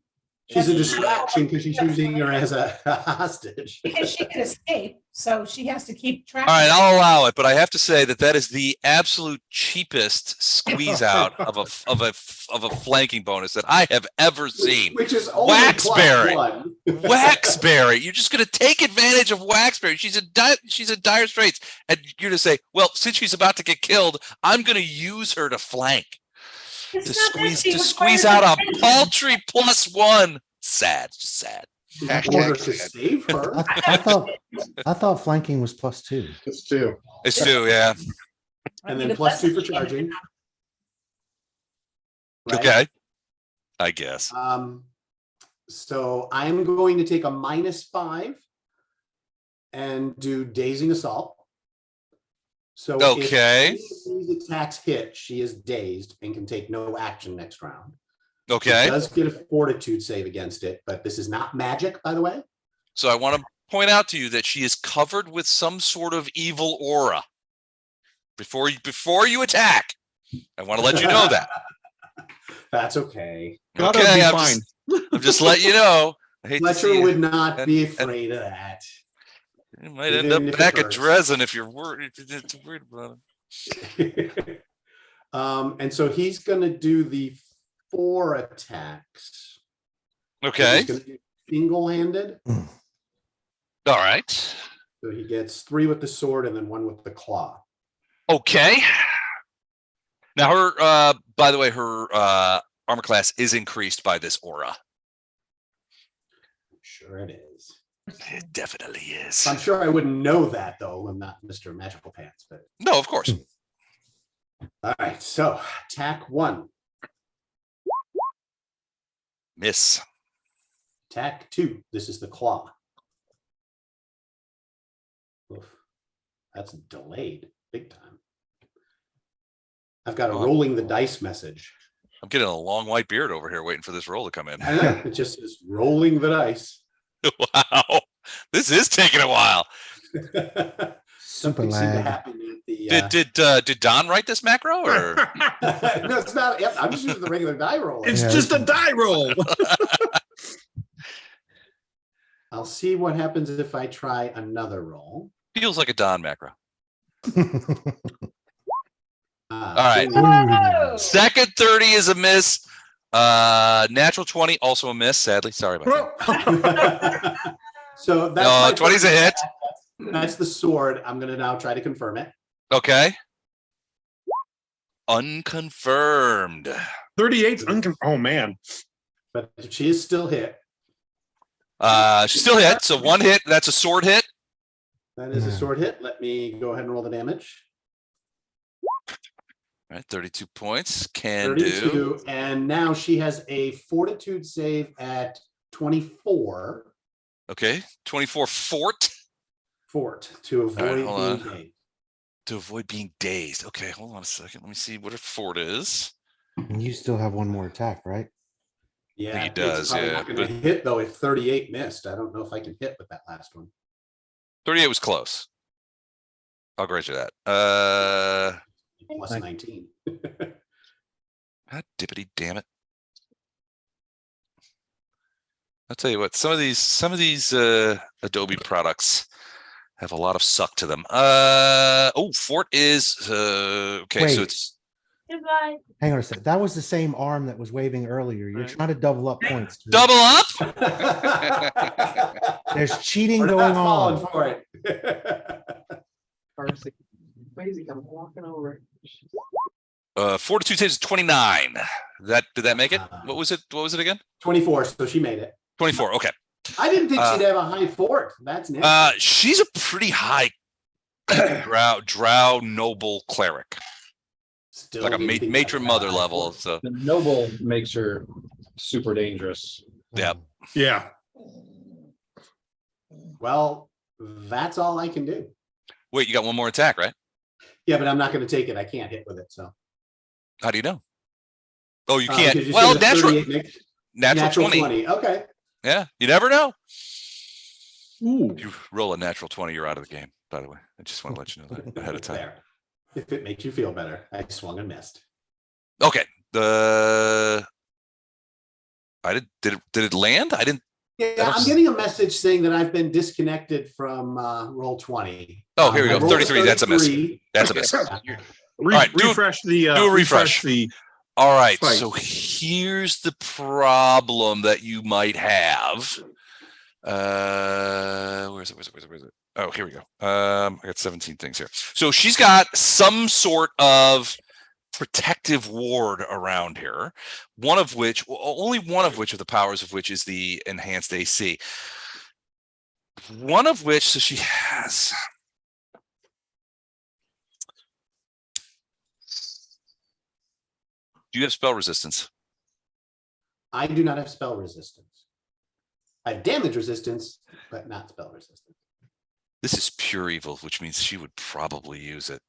She's a that's- distraction because she's using her as a hostage. Because she can escape, so she has to keep track. All right, of it. I'll allow it, but I have to say that is the absolute cheapest squeeze out of a flanking bonus that I have ever seen. Which is only Waxberry. +1. Waxberry, you're just going to take advantage of Waxberry. She's in dire straits, and you're going to say, "Well, since she's about to get killed, I'm going to use her to flank It's to not that squeeze she to squeeze requires out a attention. paltry +1." Sad, just sad. in Hashtag order to sad. save her. I thought flanking was +2. It's two. It's two, yeah. And then +2 for charging. Right? Okay. I guess. So I'm going to take a -5 and do dazing assault. So Okay. if these attacks hit, she is dazed and can take no action next round. She Okay. does get a fortitude save against it, but this is not magic, by the way. So I want to point out to you that she is covered with some sort of evil aura. Before you attack, I want to let you know that. That's okay. Gotta Okay, be I'm fine. I'm just letting you know. I hate to see Fletcher it. would not be afraid of that. You might end even up if it back at hurts. Dresden if you're worried about it. And so he's gonna do the 4 attacks. Okay. He's gonna do single-handed. All right. So he gets 3 with the sword and then 1 with the claw. Okay. Now her by the way, her armor class is increased by this aura. Sure it is. It definitely is. I'm sure I wouldn't know that though. I'm not Mr. Magical Pants, but No, of course. all right. So attack 1, Miss. attack 2. This is the claw. Oof. That's delayed big time. I've got a rolling the dice message. I'm getting a long white beard over here waiting for this roll to come in. I know, it just is rolling the dice. Wow. This is taking a while. Super Something seemed to lag. happen at the. Did Don write this macro or No, it's not. Yep, I'm just using the regular die roll. It's Yeah, just a die roll. I'll see what happens if I try another roll. feels like a Don macro? All right. Whoa! Second 30 is a miss. Natural 20 also a miss. Sadly, sorry about that. So that's No, my 20 is a first hit. attack. That's the sword. I'm gonna now try to confirm it. Okay. Unconfirmed. 38's oh man. But she is still hit. She still hit. So 1 hit. That's a sword hit. That is a Yeah. sword hit. Let me go ahead and roll the damage. All right, 32 points. Can do. 32. And now she has a fortitude save at 24 Okay. 24 fort fort to avoid hold being on. dazed. to avoid being dazed. Okay, hold on a second. Let me see what her fort is. And you still have one more attack, right? Yeah, he it's does, probably yeah, not gonna but- hit though if 38 missed. I don't know if I can hit with that last one. 38 was close. I'll grant you that. Plus Thank- 19. God dippity damn it. I'll tell you what, some of these Adobe products have a lot of suck to them. Fort is okay, so Wait. it's Goodbye. Hang on a sec. That was the same arm that was waving earlier. You're Right. trying to double up points. double up. There's cheating We're going not falling on. for it. Crazy, I'm walking over. Fortitude saves 29. Did that make it? What was it? What was it again? 24, so she made it. 24. Okay. I didn't think she'd have a high fort. That's next. She's a pretty high drow noble cleric, Still like a didn't think matron that was mother high level. fort. So The noble makes her super dangerous. yeah. Yeah. Well, that's all I can do. Wait, you got one more attack, right? Yeah, but I'm not going to take it. I can't hit with it. So How do you know? Oh, you because can't. you Well, said a natural 38 natural 20. Okay. Yeah, you never know. Ooh. You roll a natural 20, you're out of the game. By the way, I just want to let you know that ahead of time. There. If it makes you feel better, I swung and missed. Okay. Did it land? I didn't. Yeah, That'll I'm s- getting a message saying that I've been disconnected from roll 20. Oh, here we I go. rolled 33. That's a miss. 33. That's a miss. Right, do a- refresh the do a refresh. the All right. Fight. So here's the problem that you might have. Where is it? Oh, here we go. I got 17 things here. So she's got some sort of protective ward around here, only one of which of the powers of which is the enhanced AC. One of which, so she has. Do you have spell resistance? I do not have spell resistance. I have damage resistance, but not spell resistance. This is pure evil, which means she would probably use it.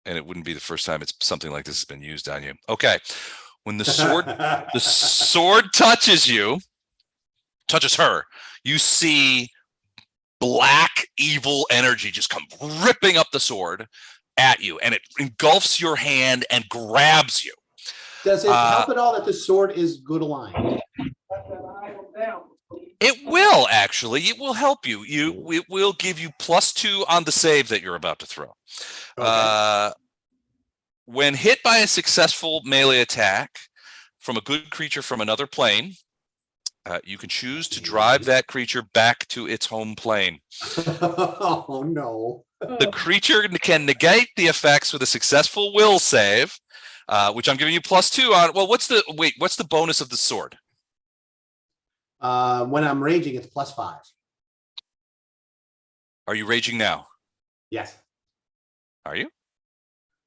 And it wouldn't be the first time it's something like this has been used on you. Okay. When the sword touches her, you see black evil energy just come ripping up the sword at you, and it engulfs your hand and grabs you. Does it help at all that the sword is good aligned? It will actually. It will help you. It will give you +2 on the save that you're about to throw. Okay. When hit by a successful melee attack from a good creature from another plane, you can choose to drive that creature back to its home plane. Oh no. The creature can negate the effects with a successful will save, which I'm giving you +2 on. Well, what's the bonus of the sword? When I'm raging, it's +5. Are you raging now? Yes. Are you?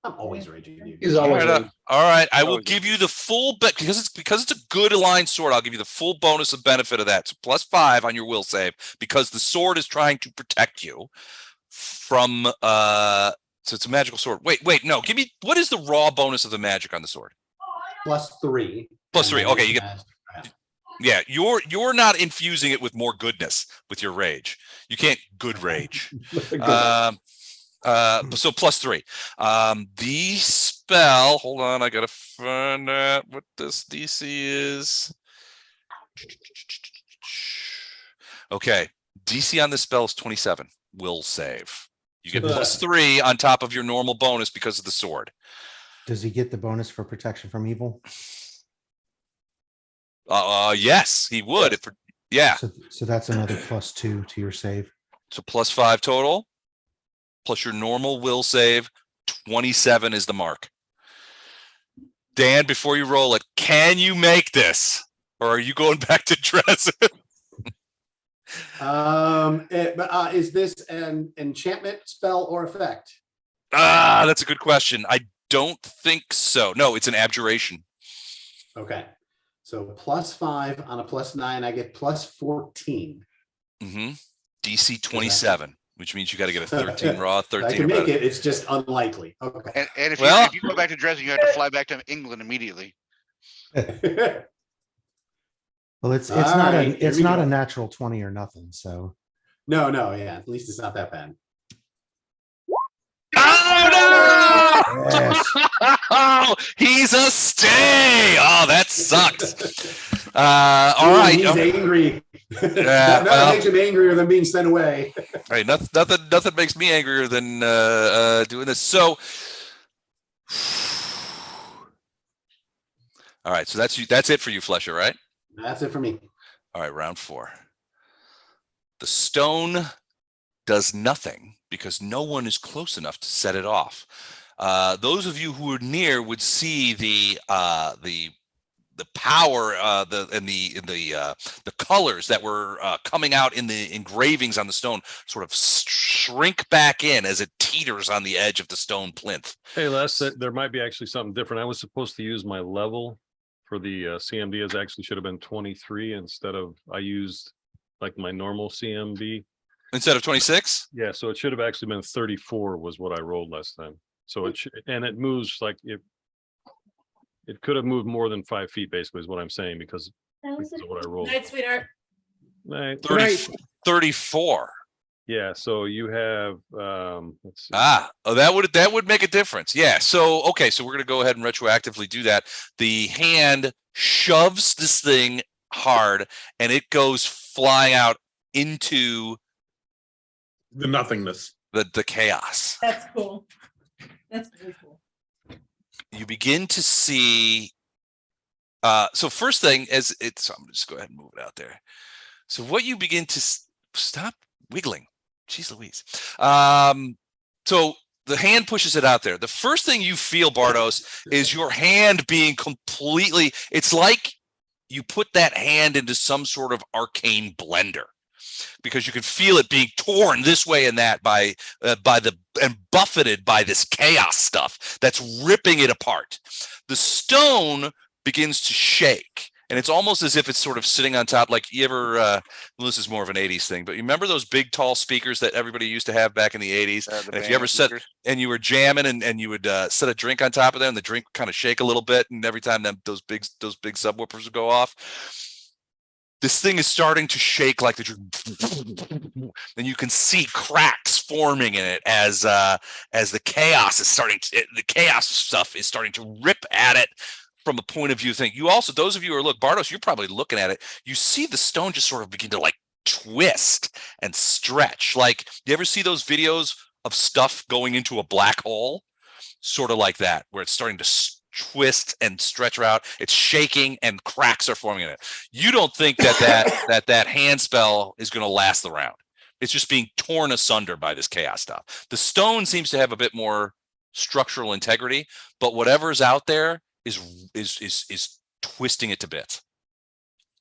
I'm always raging. He's always raging. All right. I will give you the full because it's a good aligned sword. I'll give you the full bonus of benefit of that. So +5 on your will save because the sword is trying to protect you from so it's a magical sword. Wait, no. Give me what is the raw bonus of the magic on the sword? +3. +3. Okay, you get. Yeah, you're not infusing it with more goodness with your rage. You can't good rage. So +3. The spell, hold on, I gotta find out what this DC is. Okay, DC on this spell is 27. Will save. You get +3 on top of your normal bonus because of the sword. Does he get the bonus for protection from evil? Yes, he would. Yes. Yeah. So that's another +2 to your save. So +5 total, plus your normal will save. 27 is the mark. Dan, before you roll it, can you make this, or are you going back to Dresden? Is this an enchantment, spell, or effect? That's a good question. I don't think so. No, it's an abjuration. Okay. So +5 on a +9, I get +14. DC 27, which means you got to get a 13 raw, 13 I can or make better. it. It's just unlikely. Okay. And if you go back to Dresden, you have to fly back to England immediately. Well, it's All not right, here it's we not go. a natural 20 or nothing. So No, yeah. At least it's not that bad. Oh no! yes. Oh, he's a stay. Oh, that sucks. All right. He's angry. Yeah, Nothing makes him angrier than being sent away. Hey, nothing makes me angrier than doing this. So, all right. So that's it for you, Flesher, right? That's it for me. All right, round 4. The stone does nothing because no one is close enough to set it off. Those of you who are near would see the power, the colors that were coming out in the engravings on the stone sort of shrink back in as it teeters on the edge of the stone plinth. Hey, Les, there might be actually something different. I was supposed to use my level for the CMD as actually should have been 23 instead of I used like my normal CMB. Instead of 26? Yeah, so it should have actually been 34 was what I rolled last time. So it moves like it could have moved more than 5 feet basically is what I'm saying because of what I rolled. Night, sweetheart. Right. 34. Yeah, so you have let's see. That would make a difference. Yeah. So okay, so we're gonna go ahead and retroactively do that. The hand shoves this thing hard and it goes flying out into The nothingness. the chaos. That's cool. That's very cool. You begin to see so first thing as it's I'm gonna just go ahead and move it out there. So what you begin to stop wiggling. Jeez Louise. So the hand pushes it out there. The first thing you feel, Bardos, is your hand being completely, it's like you put that hand into some sort of arcane blender, because you can feel it being torn this way and that by and buffeted by this chaos stuff that's ripping it apart. The stone begins to shake, and it's almost as if it's sort of sitting on top. Like, you ever, well, this is more of an 80s thing, but you remember those big tall speakers that everybody used to have back in the 80s? And if you ever set, and you were jamming and you would set a drink on top of them, and the drink would kind of shake a little bit, and every time those big subwoofers would go off, this thing is starting to shake like the, and you can see cracks forming in it as the chaos is starting to, the chaos stuff is starting to rip at it from a point of view thing. You also, those of you who are, look, Bardos, you're probably looking at it, you see the stone just sort of begin to like twist and stretch. Like, you ever see those videos of stuff going into a black hole? Sort of like that, where it's starting to twist and stretch out. It's shaking and cracks are forming in it. You don't think that hand spell is going to last the round. It's just being torn asunder by this chaos stuff. The stone seems to have a bit more structural integrity, but whatever's out there is twisting it to bits.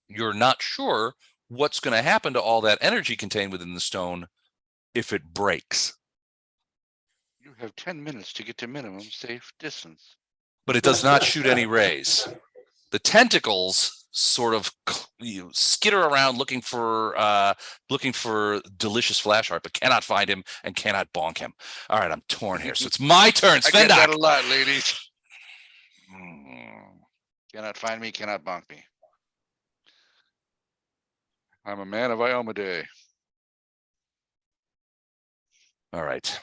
You're not sure what's going to happen to all that energy contained within the stone if it breaks. You have 10 minutes to get to minimum safe distance. But it does not shoot any rays. The tentacles sort of skitter around looking for delicious Flashheart, but cannot find him and cannot bonk him. All right, I'm torn here, so it's my turn. I get that Svendack. a lot, ladies. Cannot find me, cannot bonk me. I'm a man of Iomedae. All right.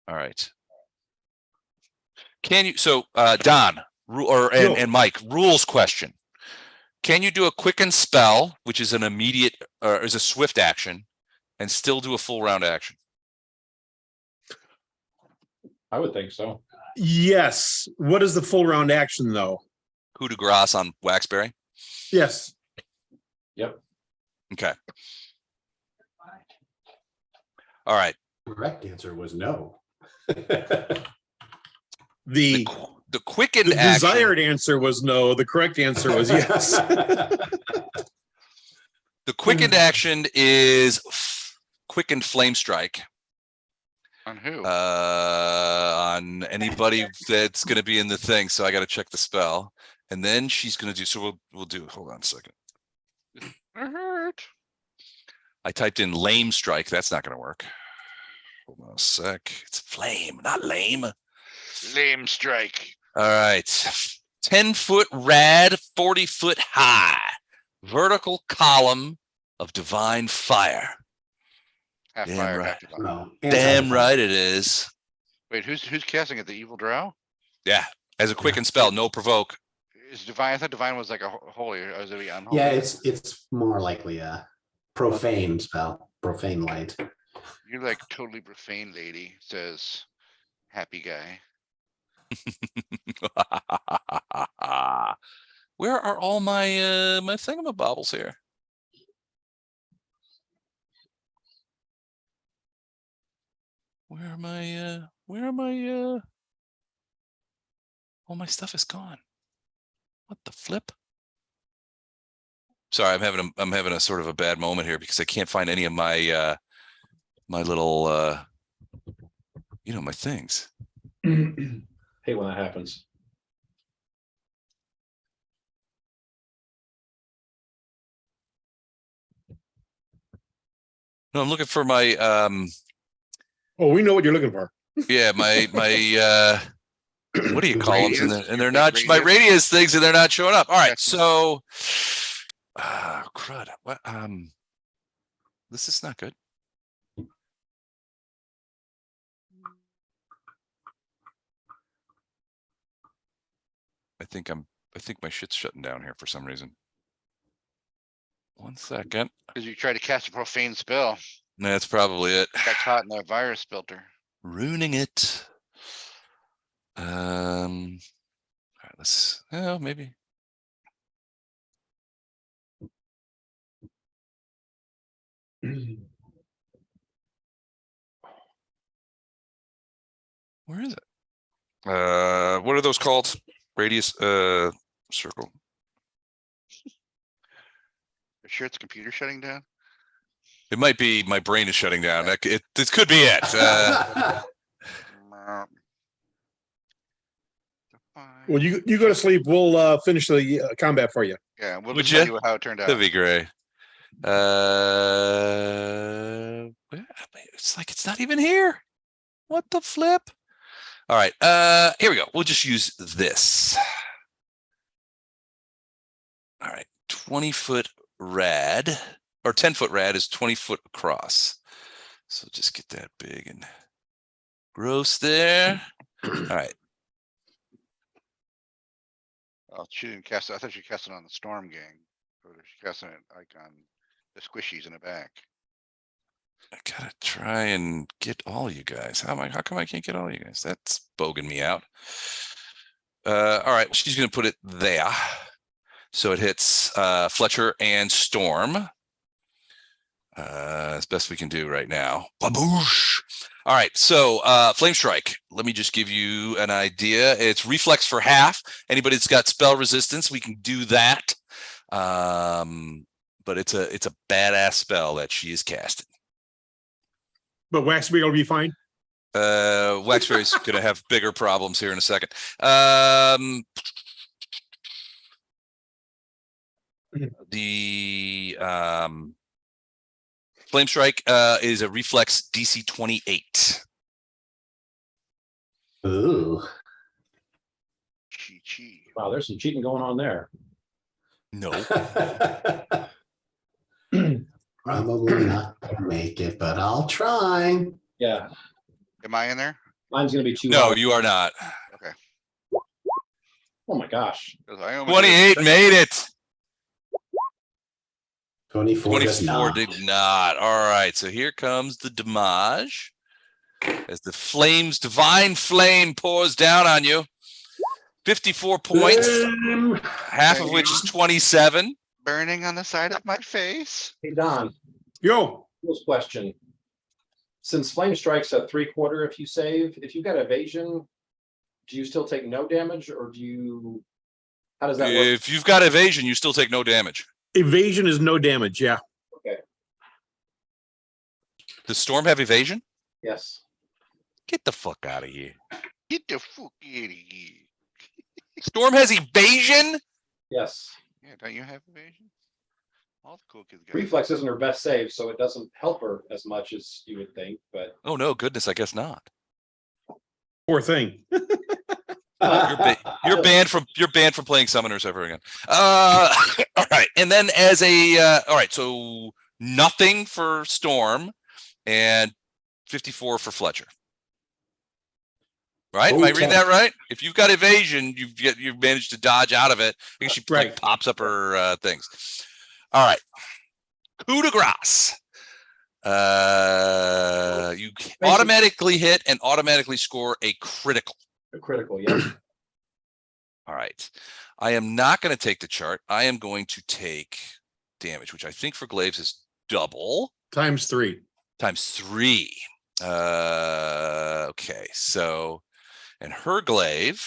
All right. Can you, so Don and Mike, rules question. Can you do a quicken spell, which is an immediate or is a swift action, and still do a full round action? I would think so. Yes. What is the full round action though? Coup de grace on Waxberry? Yes. Yep. Okay. All right. Correct answer was no. The quickened the action. desired answer was no. The correct answer was yes. The quickened action is quickened flame strike. On who? On anybody that's going to be in the thing. So I got to check the spell, and then she's going to do. So we'll do. Hold on a second. I typed in lame strike. That's not going to work. Hold on a sec. It's flame, not lame. Lame strike. All right. 10-foot rad, 40-foot high, vertical column of divine fire. Half Damn fire, right. half divine. No, Damn right it is. Wait, who's casting it? The evil drow? Yeah. As a quicken spell, no provoke. Is divine? I thought divine was like a holy, or is it unholy? Yeah, it's more likely a profane spell, profane light. You're like totally profane, lady. Says happy guy. Where are all my my thingamabobbles here? Where are my all my stuff is gone. What the flip? Sorry, I'm having a sort of a bad moment here because I can't find any of my my little my things. Hate when that happens. No, I'm looking for my Oh, we know what you're looking for. yeah, my what do you call them? Radius? And they're not my Radius? radius things, and they're not showing up. All right, Gotcha. so crud. What this is not good. I think my shit's shutting down here for some reason. 1 second. Because you tried to cast a profane spell. That's probably it. Got caught in the virus filter. Ruining it. All right, let's maybe. Where is it? What are those called? Radius, circle. You sure it's computer shutting down? It might be my brain is shutting down. This could be it. Well, you go to sleep. We'll finish the combat for you. Yeah, we'll Would just tell ya? you how it turned out. That'd be great. It's like it's not even here. What the flip? All right. Here we go. We'll just use this. All right. 20-foot rad or 10-foot rad is 20 foot across. So just get that big and gross there. All right. Oh, she didn't cast it. I thought she cast it on the Storm Gang. Or she casting it like on the squishies in the back. I gotta try and get all you guys. How come I can't get all you guys? That's bogging me out. All right, she's gonna put it there. So it hits Fletcher and Storm. As best we can do right now. Baboosh. All right, so Flame Strike. Let me just give you an idea. It's reflex for half. Anybody that's got spell resistance, we can do that. But it's a badass spell that she is casting. But Waxby will be fine. Waxberry's gonna have bigger problems here in a second. The Flame Strike is a reflex DC 28. Ooh. Chi. Wow, there's some cheating going on there. No. Probably not gonna make it, but I'll try. Yeah, Am I in there? mine's gonna be too. No, low. you are not. Okay. Oh my gosh. 'Cause I only 28 made it. 24 does 24 not. did not. All right, so here comes the damage as the flames, divine flame pours down on you. 54 points, half of which is 27. burning on the side of my face. Hey, Don, Yo, this question. Since Flame Strike's a 3/4 if you save, if you got evasion, do you still take no damage or do you, how does that work? If you've got evasion, you still take no damage. evasion is no damage. Yeah. Okay, Does Storm have evasion? yes. Get the fuck out of here. Get the fuck out of here. Storm has evasion? Yes. Yeah, don't you have evasion? All the cool kids got Reflex isn't her best save, so it doesn't help her as much as you would think, but Oh no, goodness, I guess not. Poor thing. You're banned from playing summoners ever again. All right, and then as a all right, so nothing for Storm and 54 for Fletcher. Right? Am I reading that right? If you've got evasion, you've managed to dodge out of it. I think she Right. like pops up her things. All right. Coup de grace. You automatically hit and automatically score a critical. a critical, yes. All right. I am not going to take the chart. I am going to take damage, which I think for glaives is double Times 3. times 3. Okay, so and her glaive.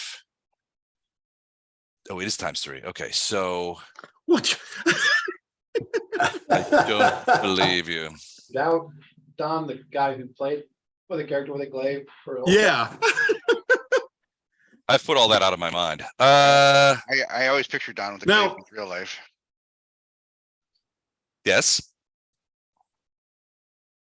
Oh, it is times 3. Okay, so What? I don't believe you. Now, Don, the guy who played with a character with a glaive for a Yeah. I've put all that out of my mind. I always picture Don with a Now- glaive in real life. Yes.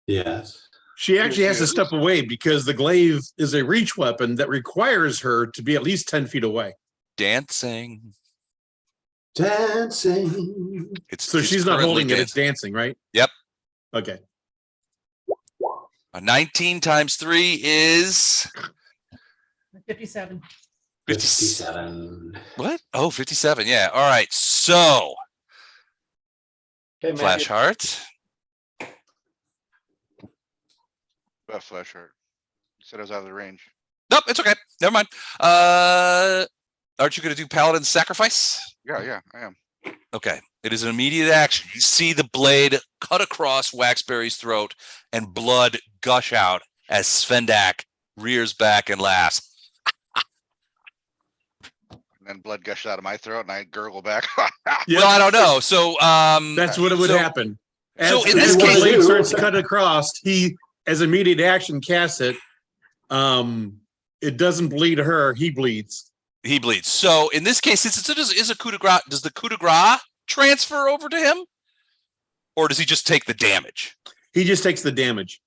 Yes. She actually has to step away because the glaive is a reach weapon that requires her to be at least 10 feet away. Dancing. Dancing. So It's she's not currently holding it, it's dancing, right? Yep. Okay. A 19 times 3 is 57. 57. what? Oh, 57. Yeah. All right. So Okay, Matt, Flash Heart. About flash heart. You said I was out of the range. Nope, it's okay. Never mind. Aren't you gonna do Paladin Sacrifice? Yeah, I am. Okay. It is an immediate action. You see the blade cut across Waxberry's throat and blood gush out as Svendack rears back and laughs. And then blood gushed out of my throat and I gurgle back. Yeah. Well, I don't know. So That's what it would so- happen. so As in this the case- blade starts to cut across, he, as immediate action, casts it. It doesn't bleed her, he bleeds. he bleeds. So in this case, since it is a coup de grace, does the coup de grace transfer over to him? Or does he just take the damage? He just takes the damage.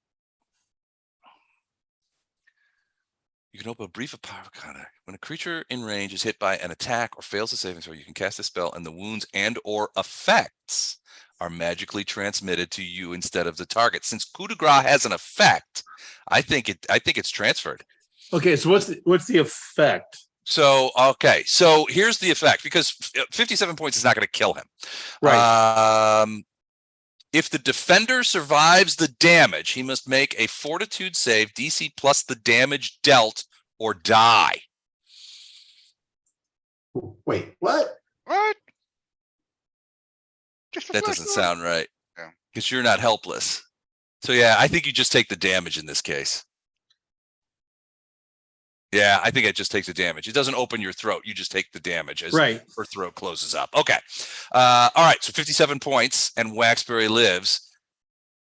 You can open a brief of power contact. When a creature in range is hit by an attack or fails a saving throw, you can cast a spell and the wounds and or effects are magically transmitted to you instead of the target. Since coup de grace has an effect, I think it's transferred. Okay, so what's the effect? So, okay. So here's the effect, because 57 points is not going to kill him. Right. If the defender survives the damage, he must make a fortitude save, DC plus the damage dealt, or die. Wait, what? What? Just That refresh doesn't the- sound right. Yeah. Because you're not helpless. So yeah, I think you just take the damage in this case. Yeah, I think it just takes the damage. It doesn't open your throat. You just take the damage as Right. her throat closes up. Okay. All right. So 57 points and Waxberry lives.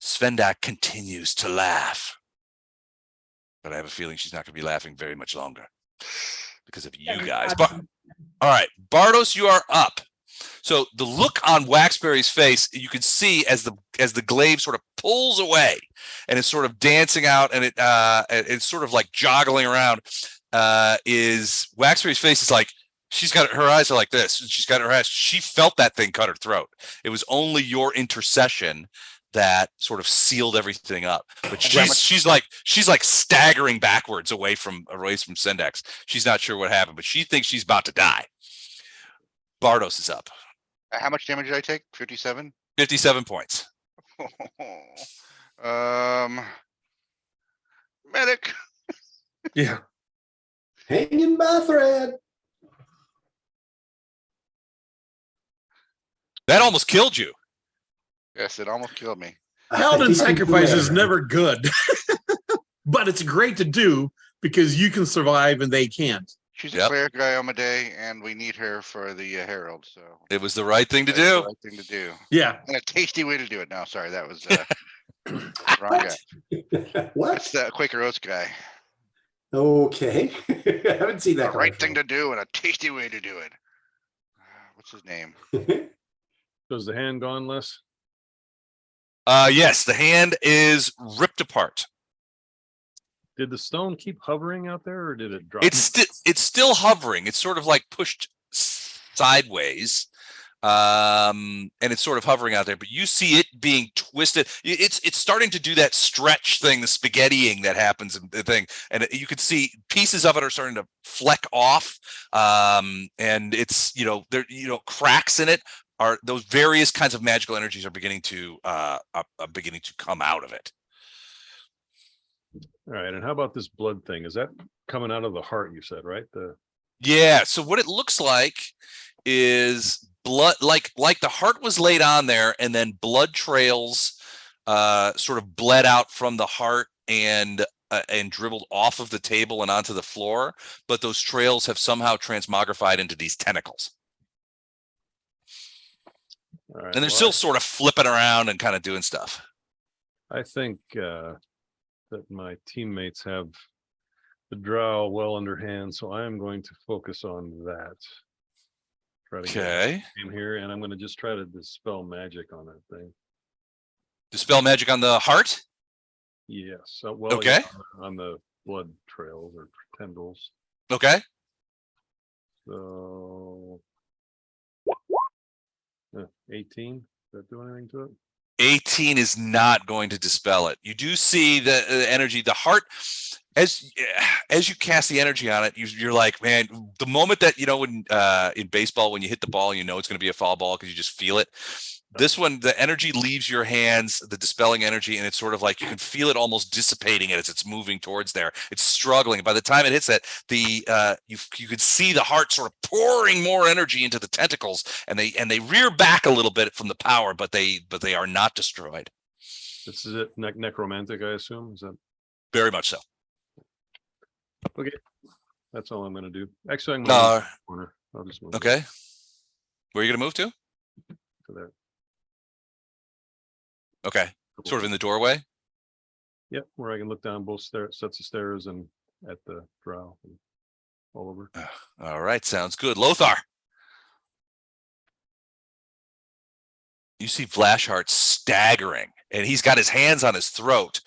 Svendack continues to laugh. But I have a feeling she's not going to be laughing very much longer because of you guys. All right. Bardos, you are up. So the look on Waxberry's face, you can see as the glaive sort of pulls away and it's sort of dancing out and it's sort of like joggling around. Is Waxberry's face is like she's got her eyes are like this and she's got her eyes. She felt that thing cut her throat. It was only your intercession that sort of sealed everything up. But she's like staggering backwards away from Svendack. She's not sure what happened, but she thinks she's about to die. Bardos is up. How much damage did I take? 57? 57 points. Medic. Yeah. Hanging by a thread. That almost killed you. Yes, it almost killed me. Paladin Decent sacrifice is commander. never good. But it's great to do because you can survive and they can't. She's a Yep. cleric of Iomedae, and we need her for the Herald, so. It was the right thing to that's the do. right thing to do. Yeah. And a tasty way to do it. No, sorry, that was wrong guy. What? That's the Quaker Oats guy. Okay. I haven't seen The that. right thing to do and a tasty way to do it. What's his name? do. Does the hand gone, Les? Yes, the hand is ripped apart. Did the stone keep hovering out there or did it drop? It's still hovering. It's sort of like pushed sideways. And it's sort of hovering out there, but you see it being twisted. It's starting to do that stretch thing, the spaghettiing that happens in the thing. And you can see pieces of it are starting to fleck off. And it's, there, cracks in it are those various kinds of magical energies are beginning to come out of it. All right. And how about this blood thing? Is that coming out of the heart, you said, right? Yeah. So what it looks like is blood, like the heart was laid on there and then blood trails sort of bled out from the heart and dribbled off of the table and onto the floor. But those trails have somehow transmogrified into these tentacles. All right. And they're still sort of flipping around and kind of doing stuff. I think that my teammates have the drow well underhand, so I am going to focus on that. Try to Okay. get in here, and I'm going to just try to dispel magic on that thing. Dispel magic on the heart. Yes. So, well, Okay. yeah, on the blood trails or tendrils. Okay. So 18. Does that do anything to it? 18 is not going to dispel it. You do see the energy, the heart, as you cast the energy on it, you're like, man, the moment that, when in baseball, when you hit the ball, it's going to be a foul ball because you just feel it. This one, the energy leaves your hands, the dispelling energy, and it's sort of like you can feel it almost dissipating as it's moving towards there. It's struggling. By the time it hits that, you could see the heart sort of pouring more energy into the tentacles, and they rear back a little bit from the power, but they are not destroyed. This is it, necromantic, I assume, is that, Very much so. that's all I'm gonna do. Actually, I'm gonna move Uh, to the corner. I'll just move it okay. Where are you gonna move to? to there. Okay. Couple Sort of in feet. the doorway. Yep, where I can look down both sets of stairs and at the drow and all over. All right. Sounds good. Lothar. You see Flashheart staggering, and he's got his hands on his throat.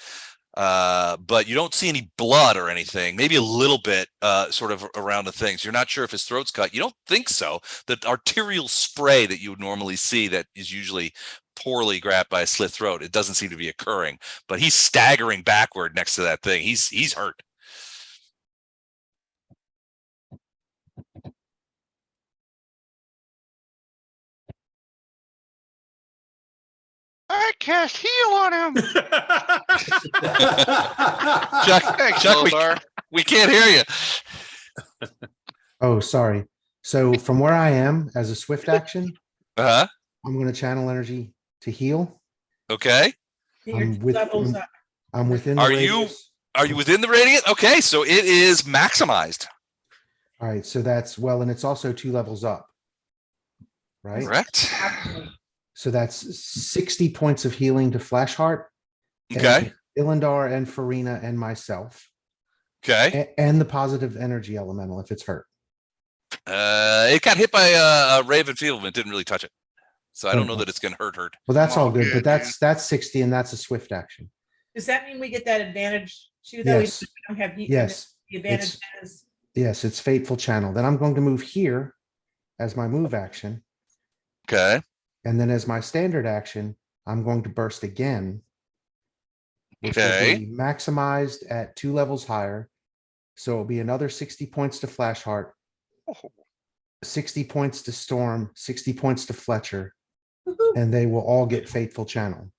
But you don't see any blood or anything, maybe a little bit sort of around the things. You're not sure if his throat's cut. You don't think so. The arterial spray that you would normally see that is usually poorly grabbed by a slit throat, it doesn't seem to be occurring, but he's staggering backward next to that thing. He's hurt. I cast heal on him. Thanks, Chuck, Lothar. we can't hear you. Oh, sorry. So from where I am as a swift action, Uh-huh. I'm going to channel energy to heal. Okay. Your I'm with- levels up. I'm within the Are you- radius. Are you within the radius? Okay, so it is maximized. All right, so that's well, and it's also 2 levels up. Right? Correct. So that's 60 points of healing to Flashheart. and Okay. Ilindar and Farina and myself. Okay. And the positive energy elemental if it's hurt. It got hit by a Raven field and didn't really touch it. So I don't know Okay. that it's gonna hurt. Well, that's Come all on, good, good, but that's 60 and that's a swift action. Does that mean we get that advantage too, though? Yes. We don't have heat. Yes. The advantage It's- is, Yes, it's Fateful Channel. Then I'm going to move here as my move action. Okay. And then as my standard action, I'm going to burst again. Which will Okay. be maximized at 2 levels higher. So it'll be another 60 points to Flashheart, Oh, 60 points to Storm, 60 points to Fletcher, woohoo, and they will all get Fateful Channel.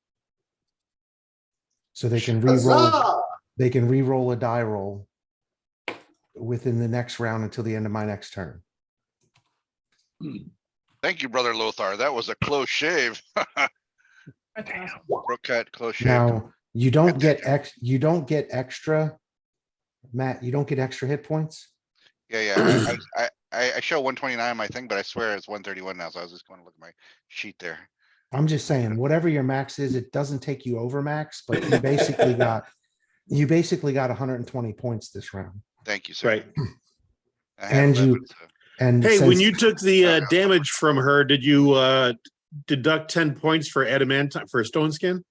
So they can re-roll, Huzzah! they can re-roll a die roll within the next round until the end of my next turn. thank you, brother Lothar. That was a close shave. that's awesome. Broke cut, close shave. Now, you don't Good get you don't get extra, Matt, you don't get extra hit points. Yeah. I show 129 on my thing, but I swear it's 131 now. So I was just going to look at my sheet there. I'm just saying, whatever your max is, it doesn't take you over max, but you basically got 120 points this round. Thank you, sir. Right. I have And you- 11, so- And Hey, when since- you took the damage from her, did you deduct 10 points for adamantine for stone skin?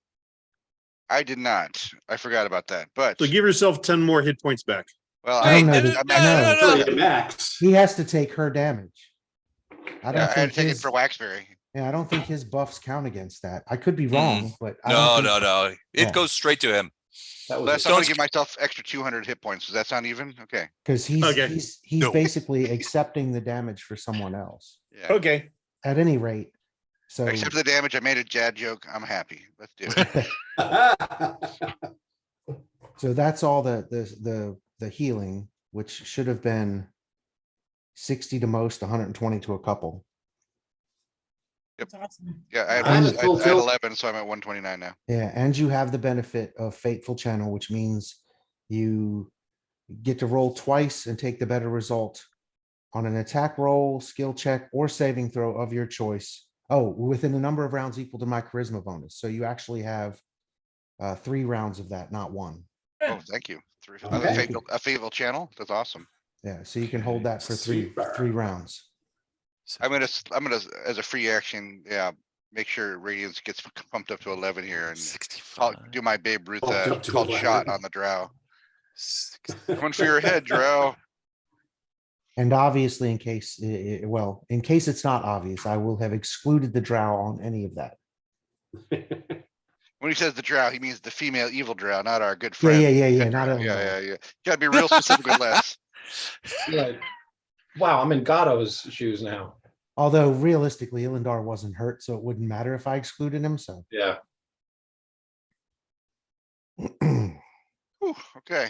I did not. I forgot about that. But So give yourself 10 more hit points back. well, I don't know I, that- I'm I know. at- Really max. he has to take her damage. I yeah, don't I had think to take it his, for Waxberry. yeah, I don't think his buffs count against that. I could be wrong, but I No, don't think- no. It Yeah. goes straight to him. That was That's a- I'm gonna give myself extra 200 hit points. Does that sound even? Okay. Cause he's, Okay. he's No. basically accepting the damage for someone else Yeah. Okay. at any rate. So, Except for the damage, I made a Jad joke. I'm happy. Let's do it. so that's all the healing, which should have been 60 to most, 120 to a couple. That's awesome. Yeah, I had, And I full had tilt. 11, so I'm at 129 now. Yeah, and you have the benefit of Fateful Channel, which means you get to roll twice and take the better result on an attack roll, skill check, or saving throw of your choice. Oh, within a number of rounds equal to my charisma bonus. So you actually have 3 rounds of that, not 1. Oh, thank you. Okay. A fatal channel. That's awesome. Yeah, so you can hold that for three Super. rounds. I'm gonna as a free action, yeah, make sure Radiance gets pumped up to 11 here and 65. do my Babe Ruth Pumped up to called 11. shot on the drow. Coming for your head, drow. And obviously, in case, in case it's not obvious, I will have excluded the drow on any of that. When he says the drow, he means the female evil drow, not our good Yeah, friend. yeah. Pet Not drow. a, Yeah. Gotta be real specific with less. Like, wow, I'm in Gatto's shoes now. Although realistically, Ilindar wasn't hurt, so it wouldn't matter if I excluded him, so. Yeah. Whew, okay.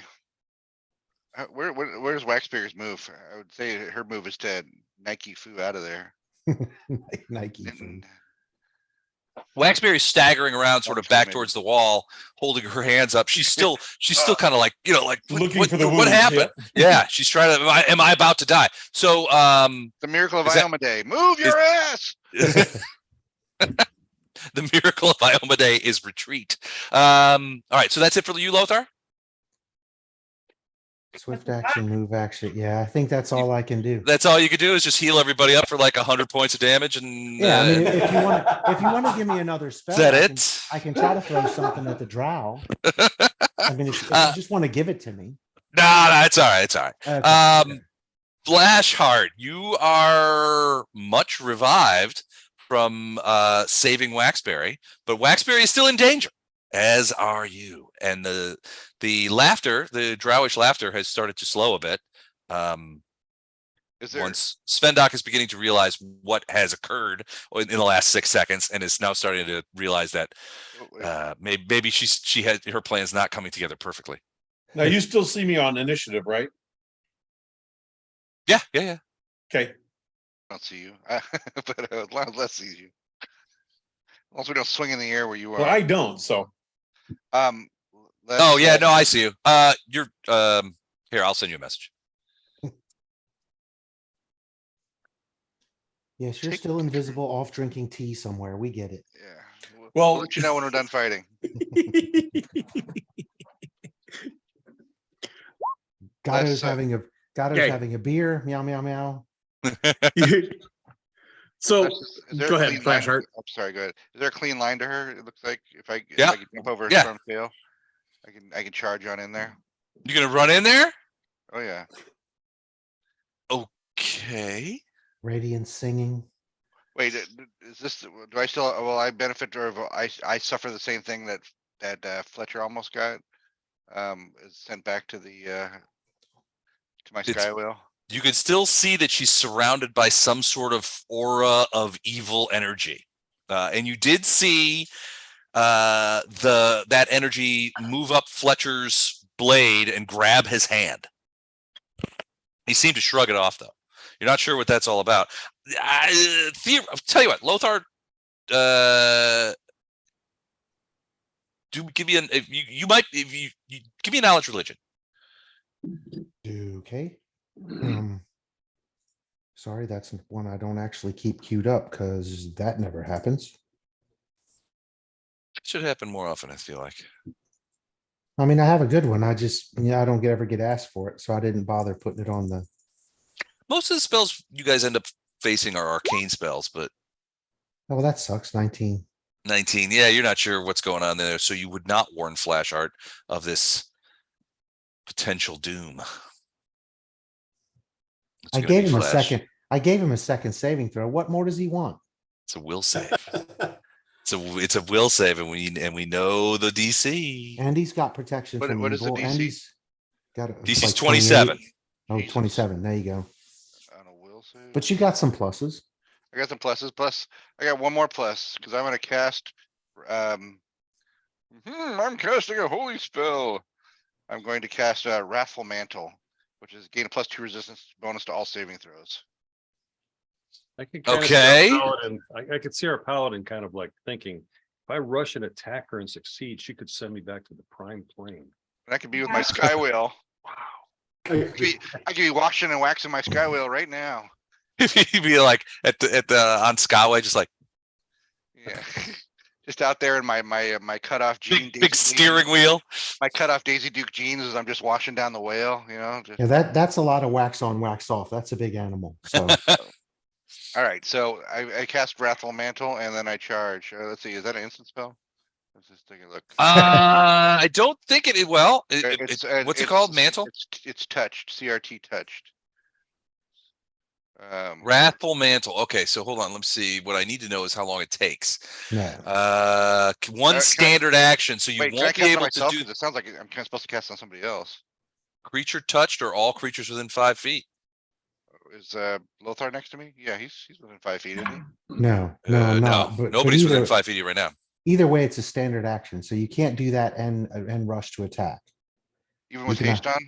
Where's Waxberry's move? I would say her move is to Nike Foo out of there. Like Nike. food. And Waxberry's staggering around sort of Actually, back maybe. towards the wall, holding her hands up. She's still kind of like, like Looking for the what wounds, happened? Yeah, she's trying to, am I about to die? So, the Miracle of Is that- Iomedae. Move your ass. the miracle of Iomedae is retreat. All right, so that's it for you, Lothar? Swift action, move action. Yeah, I think that's all I can do. That's all you could do is just heal everybody up for like 100 points of damage and Yeah, I mean, if you want to give me another spell, is that I it? can try to throw something at the drow. I mean, if you just want to give it to me. No, it's all right. It's all right. Okay. Flashheart, you are much revived from saving Waxberry, but Waxberry is still in danger, as are you. And the laughter, the drowish laughter, has started to slow a bit. Is there? Once Svendack is beginning to realize what has occurred in the last 6 seconds, and is now starting to realize that maybe she had her plans not coming together perfectly. Now you still see me on initiative, right? Yeah. Okay. I don't see you, but as long as Les sees you. Also, we don't swing in the air where you are. Well, I don't, so. Les, Oh yeah, no, I see you. You're here. I'll send you a message. Yes, you're still invisible, off drinking tea somewhere. We get it. Yeah. Well- We'll let you know when we're done fighting. Gatto's uh, Okay. having a beer. Meow meow meow. So, Les, is there go a ahead, clean Flash line- Heart. I'm sorry, go ahead. Is there a clean line to her? It looks like if I Yeah. can jump over a Yeah. storm tail, I can charge on in there. You gonna run in there? Oh yeah. Okay. Radiant singing. Wait, is this? Do I still? Will I benefit or will I suffer the same thing that Fletcher almost got? Is sent back to the to my It's- sky wheel. You could still see that she's surrounded by some sort of aura of evil energy, and you did see that energy move up Fletcher's blade and grab his hand. He seemed to shrug it off, though. You're not sure what that's all about. I'll tell you what, Lothar. Do give me an if you might if you give me a knowledge religion. Okay. Sorry, that's one I don't actually keep queued up because that never happens. It should happen more often, I feel like. I mean, I have a good one. I just, I don't ever get asked for it, so I didn't bother putting it on the. Most of the spells you guys end up facing are arcane spells, but Oh, well, that sucks. 19. 19, yeah, you're not sure what's going on there, so you would not warn Flashheart of this potential doom. It's I gonna gave be him a Flash. second. I gave him a second saving throw. What more does he want? It's a will save. It's a will save, and we know the DC. And he's got protection What- from what is the evil, and DC? he's got DC's like 27. 28. Oh, Jesus. 27. There you go. On a will save. But you got some pluses. I got some pluses. Plus, I got one more plus because I'm gonna cast. I'm casting a holy spell. I'm going to cast Wrathful Mantle, which is gain a +2 resistance bonus to all saving throws. I could kind Okay. of see our paladin, I could see our paladin kind of like thinking, if I rush and attack her and succeed, she could send me back to the prime plane. And I could be with my sky whale. I could be washing and waxing my sky whale right now. You'd be like at the on Skyway, just like Yeah. Just out there in my cutoff jean. big steering wheel. My cutoff Daisy Duke jeans as I'm just washing down the whale, just. Yeah, that's a lot of wax on, wax off. That's a big animal. So All right, so I cast Wrathful Mantle and then I charge. Let's see, is that an instant spell? Let's just take a look. I don't think it. Well, what's it called? Mantle. It's touched. CRT touched. Wrathful Mantle. Okay, so hold on. Let me see. What I need to know is how long it takes. no. One can I- standard action, so you Wait, can I won't be cast on able to myself? do 'Cause it sounds like I'm kind of supposed to cast on somebody else. creature touched or all creatures within 5 feet. is Lothar next to me? Yeah, he's within 5 feet, isn't he? No, no, I'm not. But Nobody's within either, 5 feet of you right now. either way, it's a standard action, so you can't do that and rush to attack. Even You with cannot- haste on?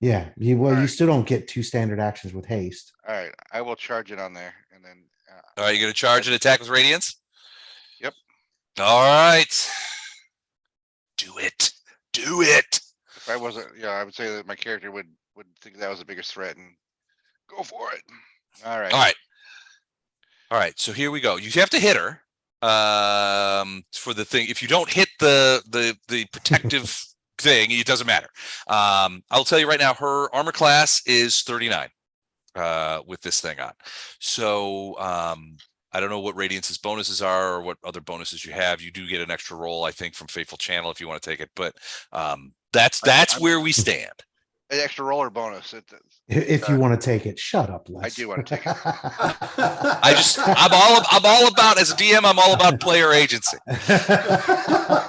Yeah, you you Alright. still don't get 2 standard actions with haste. Alright, I will charge it on there and then. All right, you're gonna charge and attack with radiance? Yep. All right. Do it. Do it. If I wasn't, yeah, I would say that my character would think that was the biggest threat and go for it. Alright. All right. All right, so here we go. You have to hit her for the thing. If you don't hit the protective thing, it doesn't matter. I'll tell you right now, her armor class is 39 with this thing on. So I don't know what Radiance's bonuses are or what other bonuses you have. You do get an extra roll, I think, from Faithful Channel if you want to take it. But that's where we stand. An extra roller bonus. If you want to take it, shut up, Les. I do want to take it. I'm all about, as a DM, I'm all about player agency.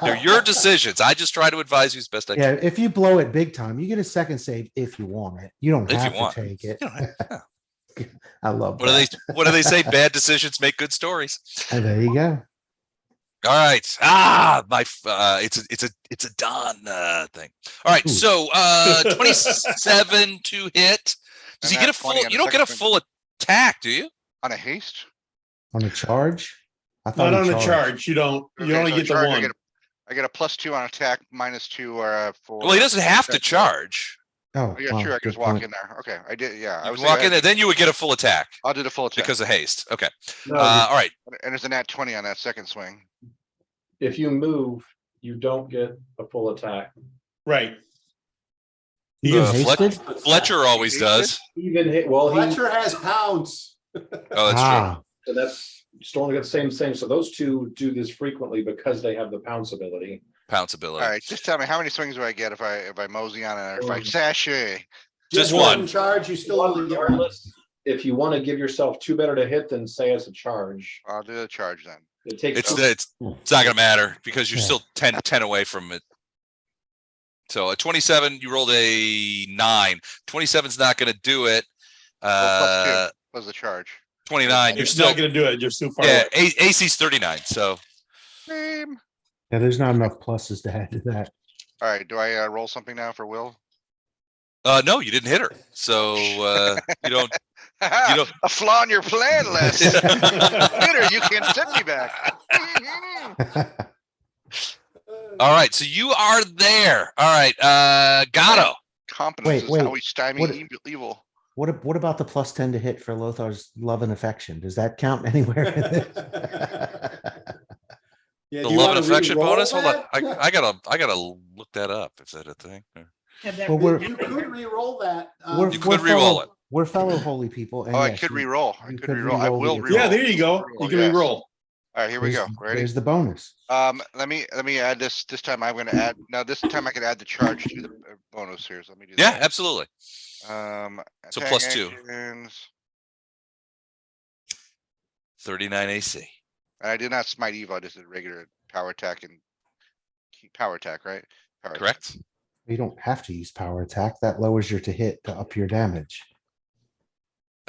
They're your decisions. I just try to advise you as best I Yeah, can. if you blow it big time, you get a second save if you want it. You don't If you have want. to take it. You know, I love What do that. what do they say? Bad decisions make good stories. And there you go. All right. It's a done thing. All right. Ooh. So 27 to hit. Does he And get a that's 20 full? on You the don't get a second full attack, do you? On a haste? On a charge? I thought Not he on the charge. You don't, you Okay, only so get the charge, one. I get a +2 on attack, -2 for. Well, he doesn't have to attack. charge. Oh, Oh, yeah, well, sure, I can good just walk point. in there. Okay, I did, yeah. I You was can walk thinking in there, then you would get a full attack I'll do the full attack. because of haste. Okay. No, All right. And there's a nat 20 on that second swing. if you move, you don't get a full attack. Right. You Uh, get Fletch- hasted? Fletcher always does. Even hit, well, he, Fletcher has pounce. Oh, that's Ah, so that's still only got the same thing. So those two do this frequently because they have the pounce ability. true. Pounce ability. Alright, just tell me, how many swings do I get if I mosey on it or if I Um, sashay? Just one one. charge, you still only get one. Regardless, if you want to give yourself 2 better to hit, then say it's a charge. I'll do the charge then. It takes. It's not gonna matter because you're Yeah. still 10 away from it. So a 27, you rolled a 9. 27's not gonna do it. Well, +2 was the charge. 29, you're It's still not gonna do it. You're too far. yeah. away. AC's 39. So Same. yeah, there's not enough pluses to add to that. Alright, do I roll something now for Will? no, you didn't hit her. So you don't. don't- A flaw in your plan, Les. Peter, you can send me back. All right, so you are there. All right, Gatto. Competence is wait, how we stymie what- evil. What about the +10 to hit for Lothar's love and affection? Does that count anywhere? in this? Yeah, The do you love wanna and affection re-roll bonus. Hold on, that? I gotta look that up. Is that a thing? Have that Well, we're- You could re-roll that. We're- You we're could re-roll fellow- it. We're fellow holy people. and Oh, I yes, could you- re-roll. I you could could re-roll. I re-roll will the- re-roll. Yeah, there you go. Re-roll, You can yes. re-roll. Alright, here we go. There's- Ready? There's the bonus. Let me add this time. I'm gonna add, now this time I can add the charge to the bonus here. So let me do Yeah, that. absolutely. So Attack +2. actions. 39 AC. And I did not smite evil. I just did regular power attack and power attack, right? Power attack. Correct. You don't have to use power attack. That lowers your to hit to up your damage.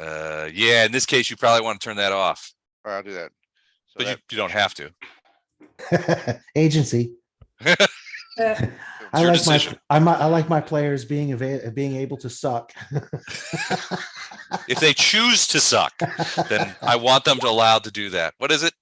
Yeah, in this case, you probably want to turn that off, Alright, I'll do that. So but that- you don't have to. Agency. Uh, I your like decision. I like my players being able to suck. If they choose to suck, then I want them to allowed to do that. What is it?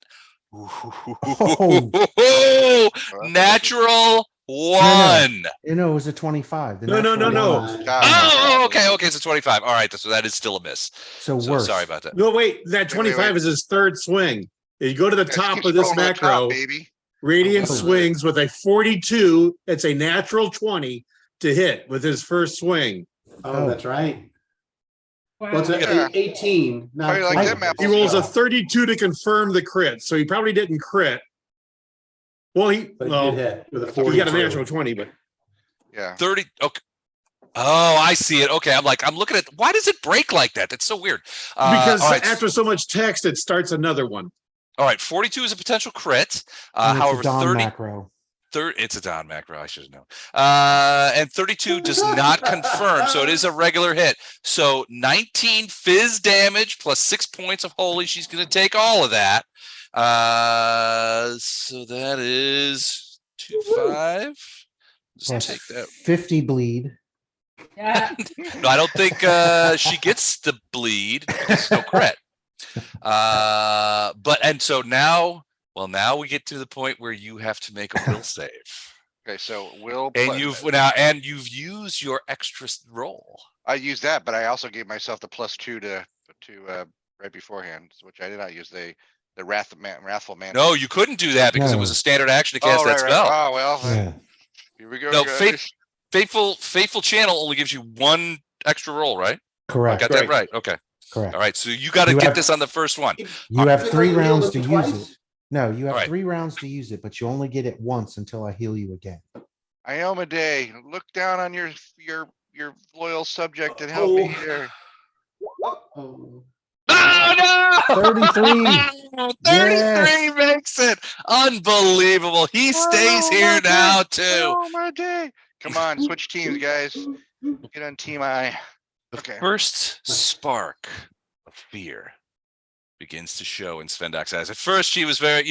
Natural one. You know, it was a 25. The No, no, natural no. one. Oh, okay. It's a 25. All right, so that is still a miss. So So worse. sorry about that. No, wait, that wait, 25 wait. is his third swing. You go to the Just top keep of this scrolling to the top, macro, Baby. Radiant Oh. swings with a 42. It's a natural 20 to hit with his first swing. Oh, that's right. wow. Well, it's Yeah. a 18. How Not you like 20. them apples? He rolls a Yeah. 32 to confirm the crit, so he probably didn't crit. Well, But he did hit with a he 42. got a natural 20, but Yeah. 30. Okay. Oh, I see it. Okay, I'm looking at, why does it break like that? That's so weird. because all right, after so much text, it starts another one. all right, 42 is a potential crit. And it's a However, Dawn 30, macro. It's a Don macro. I should know. And 32 does not confirm, so it is a regular hit. So 19 fizz damage plus 6 points of holy. She's going to take all of that. So that is 2-5. Just Plus take that. 50 bleed. Yeah. No, I don't think she gets the bleed. There's no crit. So now we get to the point where you have to make a will save. Okay, so will And you've used your extra roll. I used that, but I also gave myself the +2 to right beforehand, which I did not use the wrathful man. No, you couldn't do that because it was a standard action to cast that spell. Oh well, then Yeah. here we go. No, guys. Faithful channel only gives you 1 extra roll, right? Correct. Got that right. Okay. Correct. All right. So you got to You get have- this on the first one. You have 3 Heal rounds it to use twice? it. No, you have Alright. 3 rounds to use it, but you only get it once until I heal you again. Iomedae, look down on your loyal subject and help me here. Oh. Oh no! 33. 33 makes it unbelievable. He stays here now too. Oh my day. Come on, switch teams, guys. Get on team I. Okay. First spark of fear begins to show in Svendack's eyes. At first, she was very,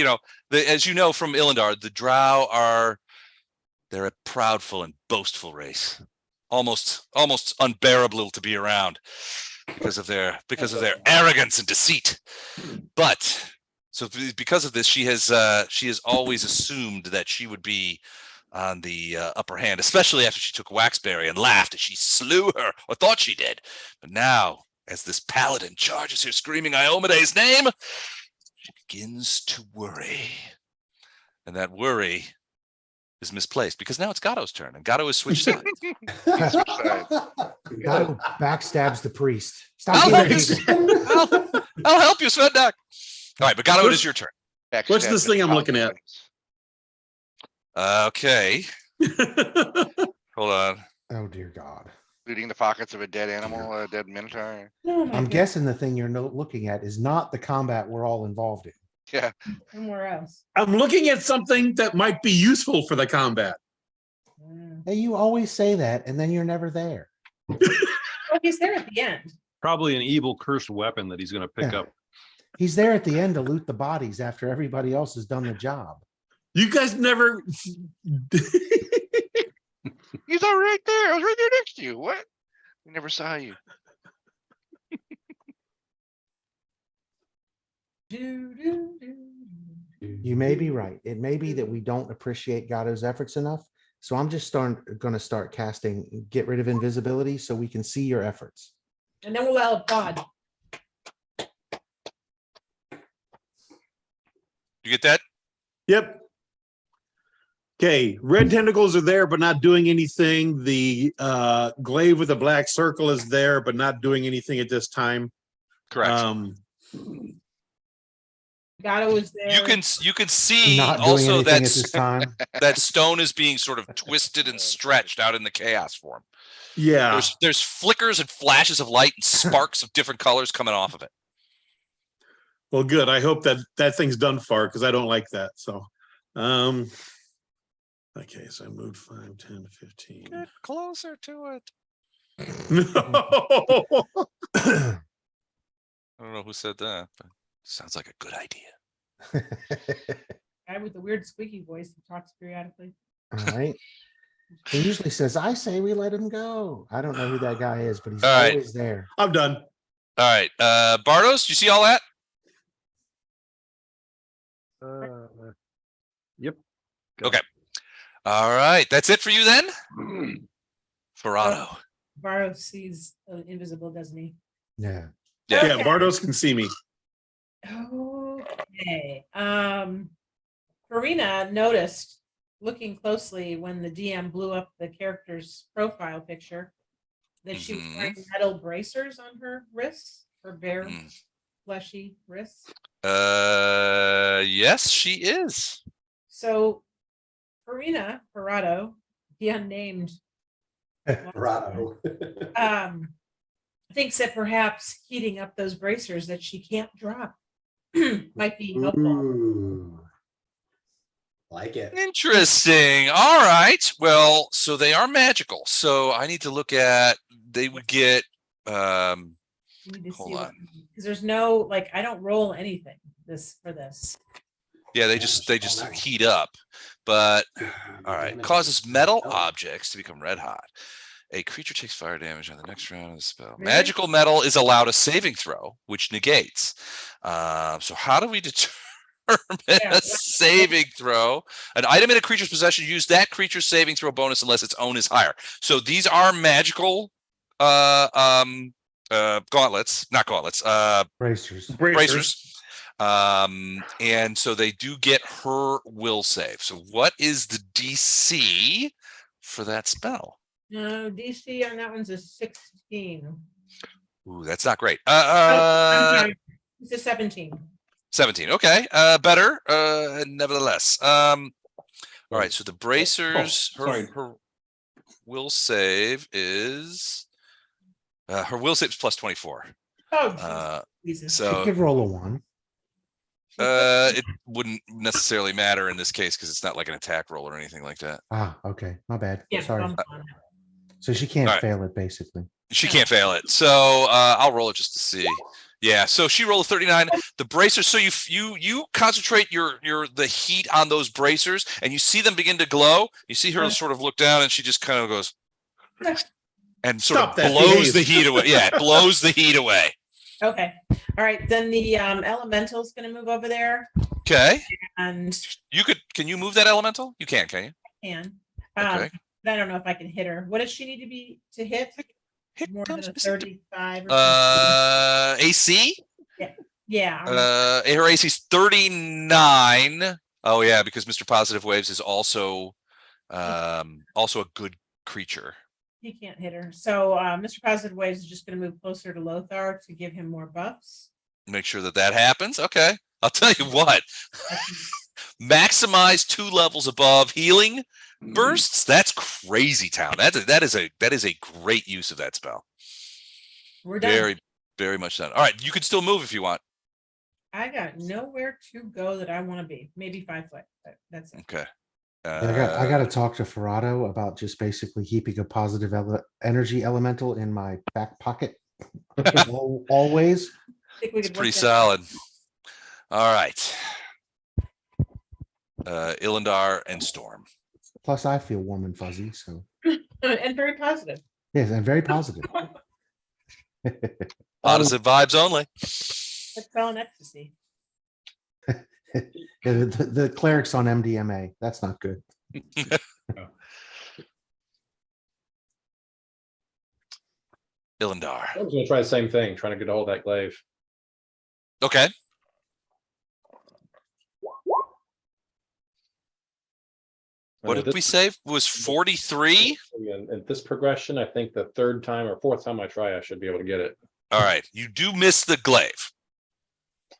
as you know from Ilindar, the drow they're a proudful and boastful race, almost unbearable to be around because of their arrogance and deceit. But so because of this, she has always assumed that she would be on the upper hand, especially after she took Waxberry and laughed as she slew her, or thought she did. But now, as this paladin charges her screaming Iomedae's name, she begins to worry. And that worry is misplaced because now it's Gatto's turn, and Gatto has switched sides. Gatto backstabs the priest. I'll Stop help doing you. it. I'll help you, Svendack. All right, but Gatto, it is your turn. What's this thing I'm looking at? Okay. Hold on. Oh dear God. Looting the pockets of a dead animal, a dead minotaur. Oh my I'm God. guessing the thing you're looking at is not the combat we're all involved in. Yeah. Somewhere else. I'm looking at something that might be useful for the combat. Hey, you always say that, and then you're never there. Oh, he's there at the end. Probably an evil cursed weapon that he's going to pick Yeah. up. He's there at the end to loot the bodies after everybody else has done the job. You guys never. He's all right there. I was right there next to you. What? We never saw you. You may be right. It may be that we don't appreciate Gatto's efforts enough. So I'm just going to start casting, get rid of invisibility so we can see your efforts. And then we'll help God. You get that? Yep. Okay, red tentacles are there, but not doing anything. The glaive with a black circle is there, but not doing anything at this time. Correct. Gatto was there. You can see Not doing also anything that at this time. that stone is being sort of twisted and stretched out in the chaos form. Yeah. There's flickers and flashes of light and sparks of different colors coming off of it. Well, good. I hope that thing's done far because I don't like that. So, okay, so I moved 5, 10, 15. Get closer to it. No. I don't know who said that, but sounds like a good idea. Guy with the weird squeaky voice that talks periodically. All right. He usually says, I say we let him go. I don't know who that guy is, but he's All right. always there. I'm done. All right, Bardos, you see all that? Yep. Okay. All right, that's it for you then, Ferrado. Varro sees invisible, doesn't he? Yeah. Yeah. Yeah, Bardos can see me. Okay. Farina noticed, looking closely when the DM blew up the character's profile picture, that she was wearing metal bracers on her wrists, her bare, fleshy wrists. Yes, she is. So Farina, Parado, the unnamed, Rado. thinks that perhaps heating up those bracers that she can't drop might be helpful. Ooh. Like it. Interesting. All right. Well, so they are magical. So I need to look at. They would get. You need to Hold see on. because there's no like I don't roll anything for this. Yeah, they just heat up. But all right, causes metal objects to become red hot. A creature takes fire damage on the next round of the spell. Really? Magical metal is allowed a saving throw, which negates. So how do we determine Yeah. a saving throw? An item in a creature's possession, use that creature's saving throw bonus unless its own is higher. So these are magical gauntlets, not gauntlets, Bracers. bracers. And so they do get her will save. So what is the DC for that spell? No, DC on that one's a 16. Ooh, that's not great. I'm sorry. It's a 17. 17. Okay. Better. Nevertheless. All right. So the bracers, her will save is her will save is plus 24. Oh, Jesus. She So could roll a 1. it wouldn't necessarily matter in this case because it's not like an attack roll or anything like that. Ah, okay. My bad. Yeah, Sorry. bump on it. So she can't All right. fail it, basically. She can't fail it. So I'll roll it just to see. Yeah. So she rolled a 39. The bracers. So you concentrate the heat on those bracers, and you see them begin to glow. You see her sort of look down, and she just kind of goes and sort Stop of that, blows the behave. heat away. Yeah, it blows the heat away. Okay. All right. Then the elemental's going to move over there, Okay. and Can you move that elemental? You can you? and Okay. I don't know if I can hit her. What does she need to hit? Here More comes than a Mr. 35 or something? AC. Yeah. Her AC's 39. Oh yeah, because Mr. Positive Waves is also a good creature. He can't hit her. So Mr. Positive Waves is just going to move closer to Lothar to give him more buffs. Make sure that happens. Okay. I'll tell you what. Maximize 2 levels above healing bursts. That's crazy town. That is a great use of that spell. We're done. Very, very much done. All right. You can still move if you want. I got nowhere to go that I want to be. Maybe 5 foot. But that's it. Okay. I got to talk to Ferrado about just basically keeping a positive energy elemental in my back pocket. Always. I think we It's could pretty work that solid. All right. Ilindar and Storm. Plus, I feel warm and fuzzy. So, out. And very positive. yes, I'm very positive. Opposite vibes only. It's all an ecstasy. Yeah, the clerics on MDMA. That's not good. Ilindar. I was gonna try the same thing, trying to get a hold of that glaive. Okay. What did we say? Was 43? And this progression, I think the 3rd time or 4th time I try, I should be able to get it. All right. You do miss the glaive.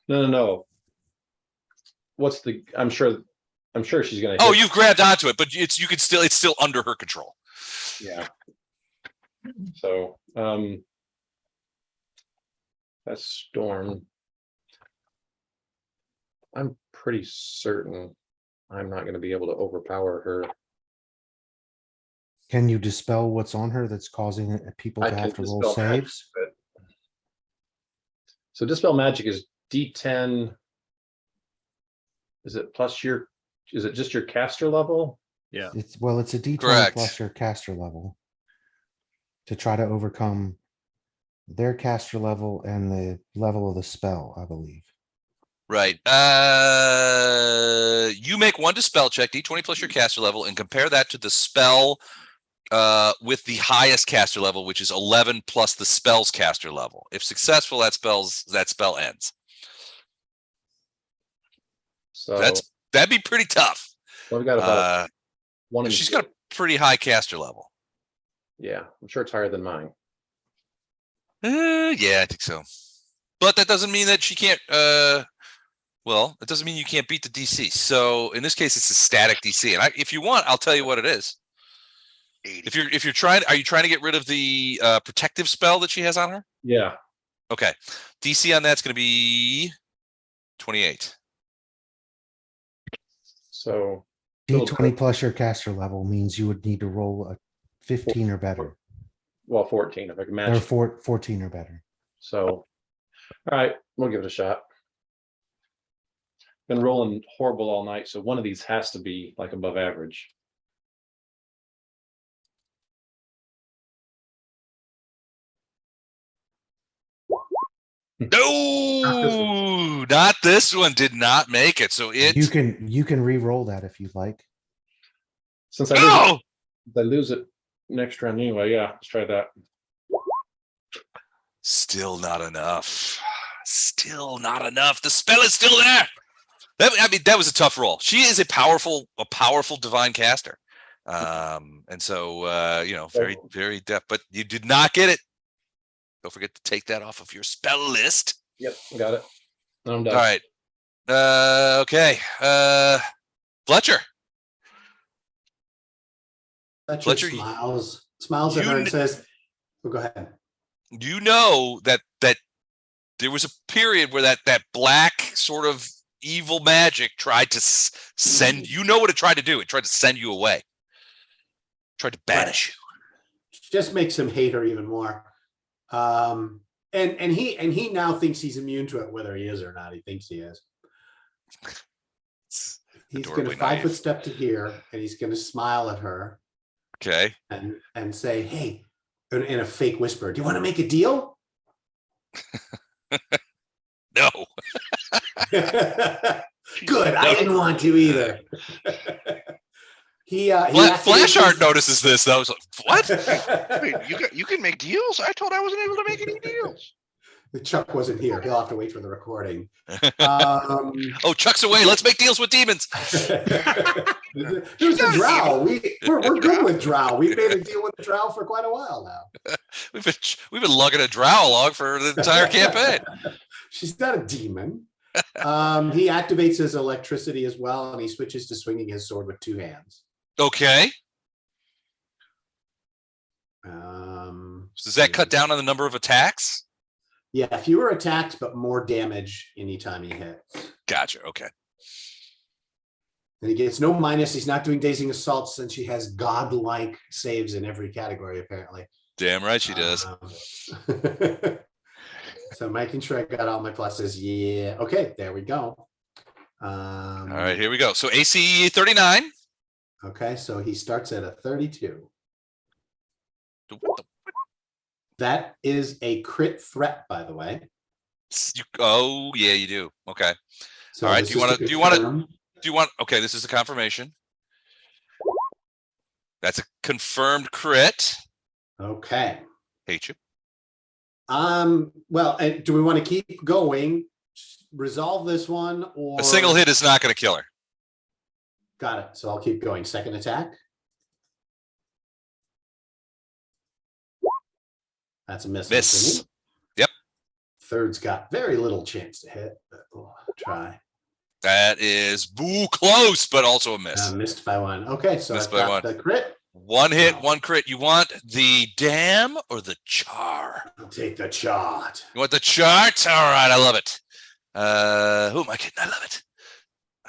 No. What's the? I'm sure she's gonna. Oh, hit. you've grabbed onto it, but it's still under her control. Yeah. So, that's Storm. I'm pretty certain I'm not going to be able to overpower her. Can you dispel what's on her that's causing people I to can have to roll dispel magic, saves? So dispel magic is D10. Is it just your caster level? Yeah. It's a D20 Correct. plus your caster level to try to overcome their caster level and the level of the spell, I believe. Right. You make 1 dispel check, D20 plus your caster level, and compare that to the spell with the highest caster level, which is 11 plus the spell's caster level. If successful, that spell ends. So That'd be pretty tough. well, we got about one. She's got a pretty high caster level. Yeah, I'm sure it's higher than mine. Yeah, I think so. But that doesn't mean that she can't. Well, it doesn't mean you can't beat the DC. So in this case, it's a static DC. And if you want, I'll tell you what it is. 80. If you're trying, are you trying to get rid of the protective spell that she has on her? Yeah. Okay, DC on that's going to be 28. So D20 plus your caster level means you would need to roll a 15 or better, Well, 14 if I can or match. 14 or better. So, all right, we'll give it a shot. Been rolling horrible all night, so one of these has to be like above average. No, not this one. Did not make it. So it. You can re-roll that if you'd like. Since I No. lose it next round anyway, yeah, let's try that. Still not enough. Still not enough. The spell is still there. That was a tough roll. She is a powerful divine caster. And so very, very deft, but you did not get it. Don't forget to take that off of your spell list. Yep, got it. I'm done. All right. Okay. Fletcher. Fletcher Fletcher, smiles at you her and kn- says, oh, go ahead. You know that there was a period where that black sort of evil magic tried to send. You know what it tried to do? It tried to send you away. Tried to banish you. Just makes him hate her even more. And he now thinks he's immune to it, whether he is or not. He thinks he is. He's going to 5-foot step to here, and he's going to smile at her. Okay. And say, hey, in a fake whisper, do you want to make a deal? No. Good. I didn't want to either. Flash Art notices this though. So, what? Wait, you can make deals? I told I wasn't able to make any deals. Chuck wasn't here. He'll have to wait for the recording. Oh, Chuck's away. Let's make deals with demons. There's a drow. We're good with drow. We've made a deal with the drow for quite a while now. We've been lugging a drow along for the entire campaign. She's not a demon. He activates his electricity as well, and he switches to swinging his sword with 2 hands. Okay. Does that cut down on the number of attacks? Yeah, fewer attacks, but more damage anytime he hits. Gotcha. Okay. And he gets no minus. He's not doing dazing assaults since she has godlike saves in every category, apparently. Damn right she does. So making sure I got all my pluses. Yeah. Okay, there we go. All right, here we go. So AC 39. Okay, so he starts at a 32. That is a crit threat, by the way. Oh, yeah, you do. Okay. So all right. this Do is you want? Okay, this is a confirmation. That's a confirmed crit. Okay. Hate you. Well, do we want to keep going? Resolve this one, or A single hit is not going to kill her. Got it. So I'll keep going. Second attack. That's a miss. Miss. Yep. Third's got very little chance to hit, but we'll try. That is close, but also a miss. Missed by 1. Okay, so Missed I've by got 1. the crit. 1 hit, 1 crit. You want the dam or the char? I'll take the chart. You want the chart? All right, I love it. Who am I kidding? I love it.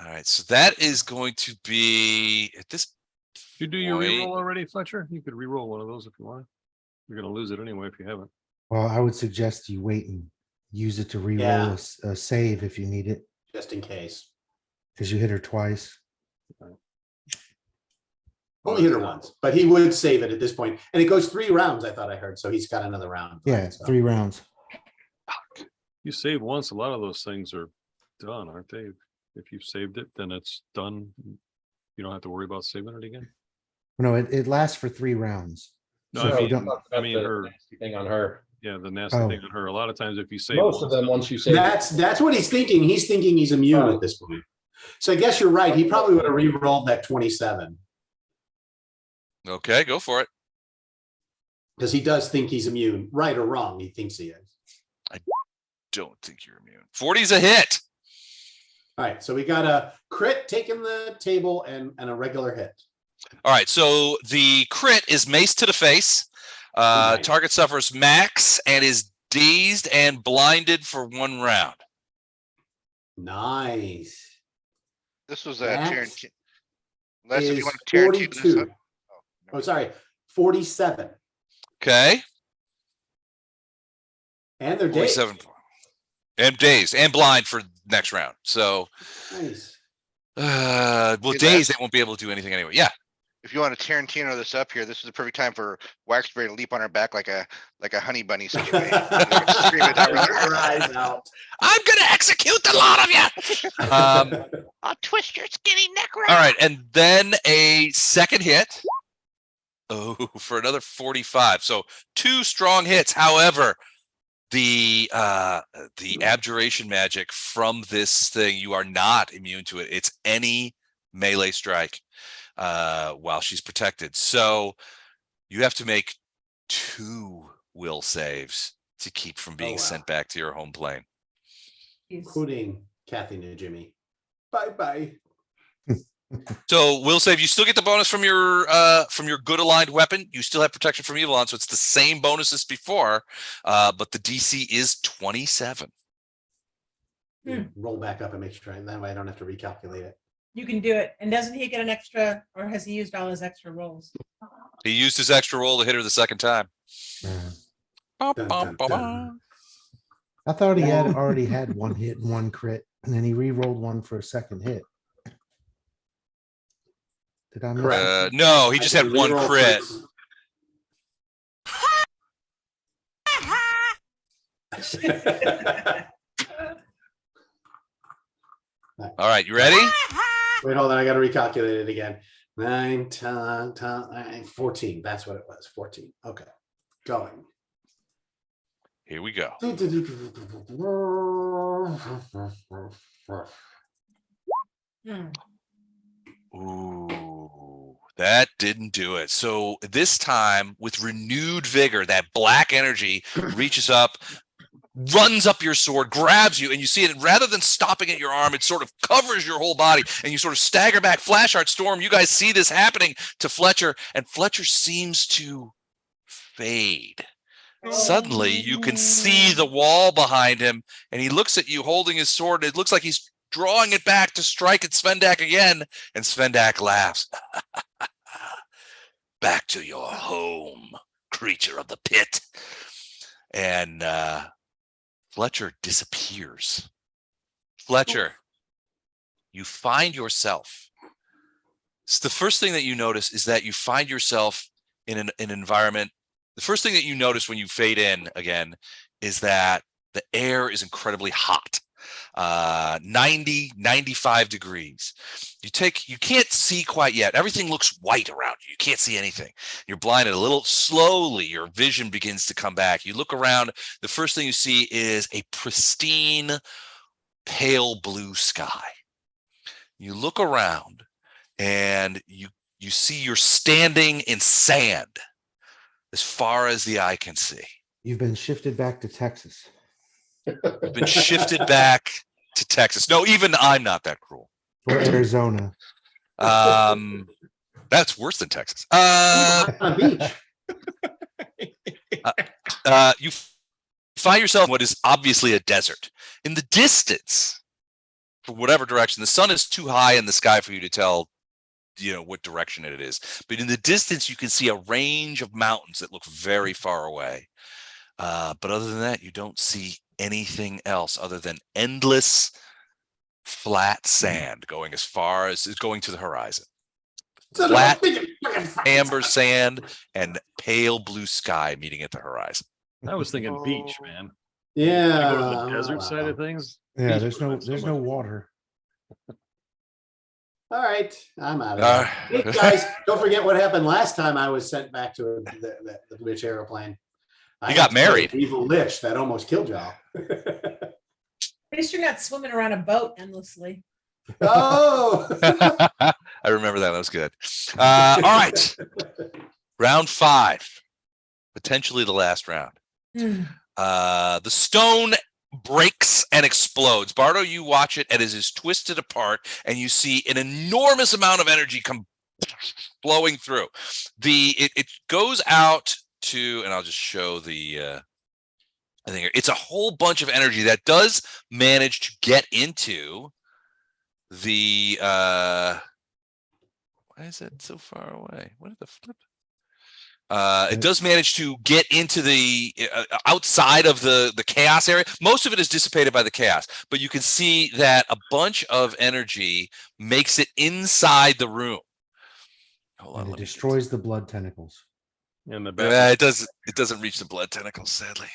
All right, so that is going to be at this. You do your point- reroll already, Fletcher? You could reroll one of those if you want. You're gonna lose it anyway if you haven't. Well, I would suggest you wait and use it to re-roll Yeah. a save if you need it, Just in case. because you hit her twice. Only hit her once, but he would save it at this point. And it goes 3 rounds, I thought I heard. So he's got another round. Yeah, So- 3 rounds. You save once, a lot of those things are done, aren't they? If you've saved it, then it's done. You don't have to worry about saving it again. No, it lasts for 3 rounds. No, So if I you mean, don't, I mean the her. nasty thing on her. Yeah, the nasty Oh. thing on her. A lot of times, if you save Most of them, once you save. That's what he's thinking. He's thinking he's immune at this point. So I guess you're right. He probably would have re-rolled that 27 Okay, go for it. because he does think he's immune, right or wrong. He thinks he is. Don't think you're immune. 40's a hit. All right, so we got a crit taking the table and a regular hit. All right, so the crit is mace to the face. Right. Target suffers max and is dazed and blinded for 1 round. Nice. This was That's- Unless if you is want to Tarantino this 42. up. Oh, sorry, 47. Okay. And they're dazed. 47. And dazed and blind for next round. So, Nice. well, Hey, dazed, Les. they won't be able to do anything anyway. Yeah. If you want to Tarantino this up here, this is the perfect time for Waxberry to leap on her back like a honey bunny situation. Scream at her. Her eyes out. I'm going to execute the lot of you. I'll twist your skinny neck right. All right. And then a second hit. Oh, for another 45. So 2 strong hits. However, the abjuration magic from this thing, you are not immune to it. It's any melee strike while she's protected. So you have to make 2 will saves to keep from being wow. sent back to your home plane. Including Kathy and Jimmy. Bye-bye. So will save, you still get the bonus from your good aligned weapon. You still have protection from evil on, so it's the same bonus as before, but the DC is 27. Roll back up and make sure, and that way I don't have to recalculate it. You can do it. And doesn't he get an extra, or has he used all his extra rolls? He used his extra roll to hit her the second time. Dun, dun, dun. I thought he had already had 1 hit and 1 crit, and then he re-rolled 1 for a second hit. Did I miss Correct. it? No, he just I had did 1 reroll crit. crits. All right, you ready? Wait, hold on. I got to recalculate it again. 9, 10, 14. That's what it was. 14. Okay. Going. Here we go. Hmm. Ooh, that didn't do it. So this time, with renewed vigor, that black energy reaches up, runs up your sword, grabs you, and you see it. Rather than stopping at your arm, it sort of covers your whole body, and you sort of stagger back. Flash Art Storm, you guys see this happening to Fletcher, and Fletcher seems to fade. Suddenly, you can see the wall behind him, and he looks at you holding his sword. It looks like he's drawing it back to strike at Svendack again, and Svendack laughs. Back to your home, creature of the pit. And Fletcher disappears. Fletcher, you find yourself. It's the first thing that you notice is that you find yourself in an environment. The first thing that you notice when you fade in again is that the air is incredibly hot. 90, 95 degrees. You can't see quite yet. Everything looks white around you. You can't see anything. You're blinded a little. Slowly, your vision begins to come back. You look around. The first thing you see is a pristine, pale blue sky. You look around and you see you're standing in sand as far as the eye can see. You've been shifted back to Texas. You've been shifted back to Texas. No, even I'm not that cruel. Or Arizona. That's worse than Texas. On a beach. You find yourself in what is obviously a desert. In the distance, for whatever direction, the sun is too high in the sky for you to tell, what direction it is. But in the distance, you can see a range of mountains that look very far away. But other than that, you don't see anything else other than endless flat sand going as far as it's going to the horizon. Flat amber sand and pale blue sky meeting at the horizon. I was thinking beach, man. Yeah. You go to the desert side of things. Yeah, beach there's no water. All right, I'm out of here. Hey guys, don't forget what happened last time I was sent back to the Lich aeroplane. You got married. Evil Lich that almost killed y'all. At least you're not swimming around a boat endlessly. Oh. I remember that. That was good. All right. Round 5. Potentially the last round. The stone breaks and explodes. Bardo, you watch it and it is twisted apart, and you see an enormous amount of energy come flowing through. It goes out to, and I'll just show the I think it's a whole bunch of energy that does manage to get into the Why is that so far away? What the flip? It does manage to get into the outside of the chaos area. Most of it is dissipated by the chaos, but you can see that a bunch of energy makes it inside the room. Hold on, And it let me destroys the blood tentacles. And the Yeah, back. it does. It doesn't reach the blood tentacles, sadly.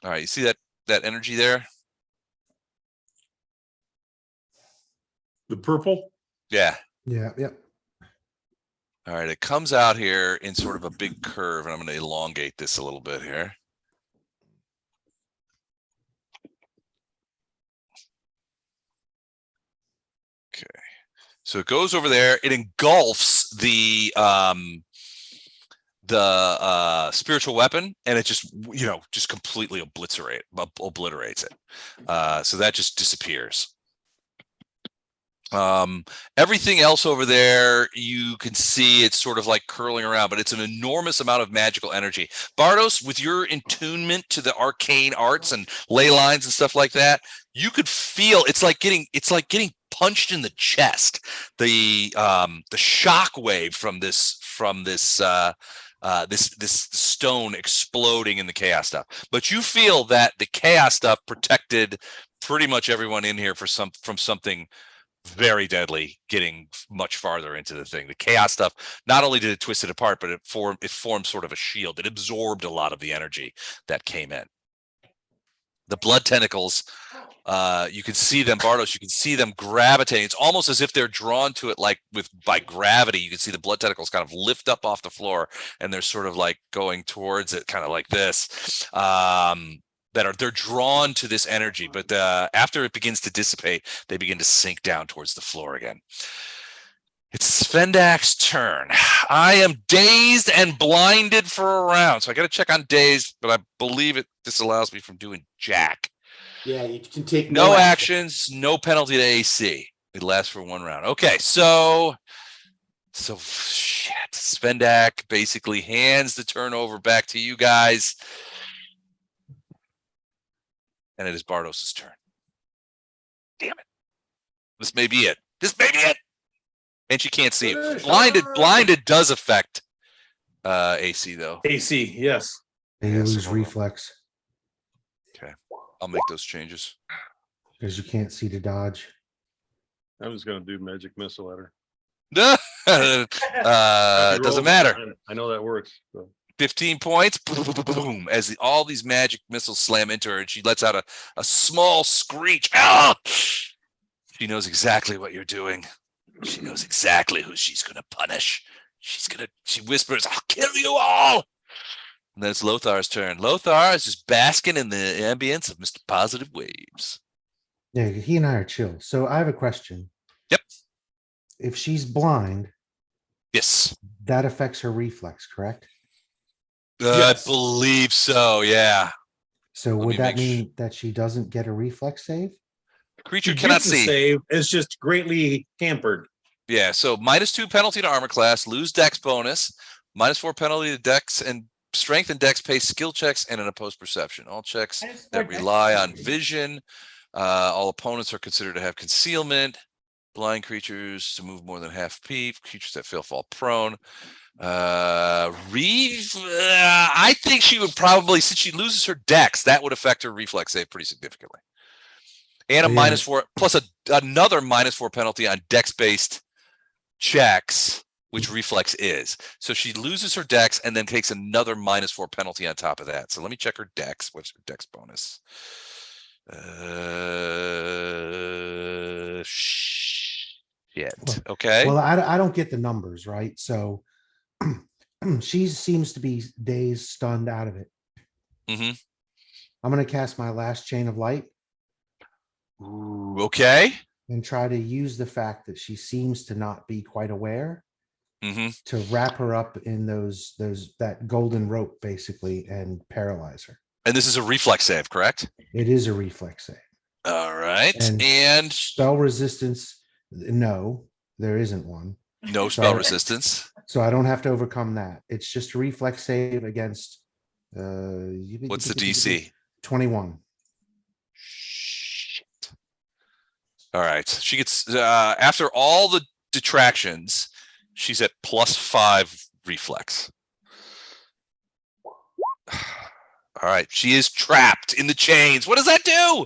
All right, you see that energy there? The purple? Yeah. Yeah, yep. All right, it comes out here in sort of a big curve, and I'm going to elongate this a little bit here. Okay, so it goes over there. It engulfs the spiritual weapon, and it just just completely obliterates it. So that just disappears. Everything else over there, you can see it's sort of like curling around, but it's an enormous amount of magical energy. Bardos, with your attunement to the arcane arts and ley lines and stuff like that, you could feel it's like getting punched in the chest. The shock wave from this this stone exploding in the chaos stuff. But you feel that the chaos stuff protected pretty much everyone in here from something very deadly getting much farther into the thing. The chaos stuff, not only did it twist it apart, but it formed sort of a shield. It absorbed a lot of the energy that came in. The blood tentacles, you can see them, Bardos, you can see them gravitating. It's almost as if they're drawn to it by gravity. You can see the blood tentacles kind of lift up off the floor, and they're sort of like going towards it, kind of like this. They're drawn to this energy, but after it begins to dissipate, they begin to sink down towards the floor again. It's Svendack's turn. I am dazed and blinded for a round, so I got to check on dazed, but I believe this allows me from doing jack. Yeah, you can take No actions, no penalty to AC. It lasts for 1 round. Okay, so shit. Svendack basically hands the turnover back to you guys. And it is Bardos's turn. Damn it. This may be it. And she can't see him. Blinded does affect AC though. AC, yes. And you lose reflex Okay. I'll make those changes. because you can't see to dodge. I was gonna do magic missile at her. Doesn't matter. I know that works. So. 15 points, boom, as all these magic missiles slam into her, and she lets out a small screech. Ah! She knows exactly what you're doing. She knows exactly who she's going to punish. She whispers, "I'll kill you all." And then it's Lothar's turn. Lothar is just basking in the ambience of Mr. Positive Waves. Yeah, he and I are chill. So I have a question. Yep. If she's blind, Yes. that affects her reflex, correct? Yes. I believe so, yeah. So Let would me that make mean that she doesn't get a reflex save? Creature She cannot gets a see. save. It's just greatly hampered. Yeah, so -2 penalty to armor class, lose dex bonus, -4 penalty to dex and strength and dex pace skill checks and an opposed perception. All checks I just that scored rely dex. on vision. All opponents are considered to have concealment. Blind creatures to move more than half peep. Creatures that fail fall prone. I think she would probably, since she loses her dex, that would affect her reflex save pretty significantly. And a Yeah. -4 plus another -4 penalty on dex based checks, which reflex is. So she loses her dex and then takes another -4 penalty on top of that. So let me check her dex. What's her dex bonus? Shit. Okay. Well, I don't get the numbers, right? So she seems to be dazed, stunned out of it. Mhm. I'm going to cast my last chain of light Ooh, okay. and try to use the fact that she seems to not be quite aware Mhm. to wrap her up in that golden rope basically and paralyze her. And this is a reflex save, correct? It is a reflex save. All right. And And spell resistance, no, there isn't one. no spell Sorry. resistance. So I don't have to overcome that. It's just a reflex save against What's the DC? 21. Shit. All right. She gets after all the detractions, she's at +5 reflex. All right. She is trapped in the chains. What does that do?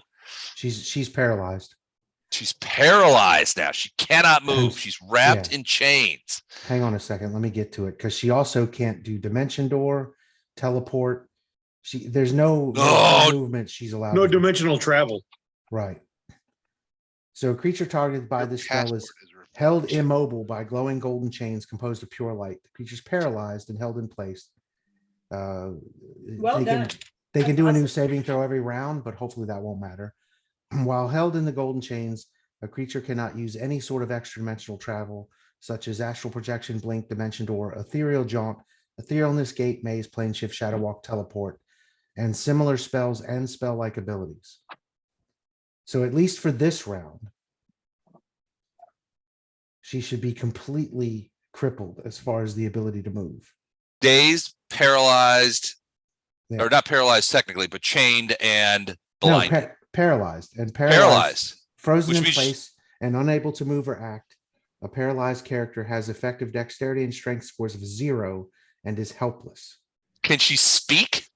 She's paralyzed. She's paralyzed now. She cannot And- move. She's wrapped yeah. in chains. Hang on a second. Let me get to it because she also can't do dimension door, teleport. There's no Oh. movement she's allowed. No to do. dimensional travel. Right. So a creature targeted by Your this spell passport is revoked. held immobile by glowing golden chains composed of pure light. The creature's paralyzed and held in place. Well they done. they can That's do a new awesome. saving throw every round, but hopefully that won't matter. While held in the golden chains, a creature cannot use any sort of extra dimensional travel, such as astral projection, blink, dimension door, ethereal jaunt, etherealness gate, maze, plane shift, shadow walk, teleport, and similar spells and spell-like abilities. So at least for this round, she should be completely crippled as far as the ability to move. Dazed, paralyzed, Yeah. or not paralyzed technically, but chained and No, blinded. paralyzed and Paralyzed. frozen Which in means- place and unable to move or act. A paralyzed character has effective dexterity and strength scores of 0 and is helpless, Can she speak?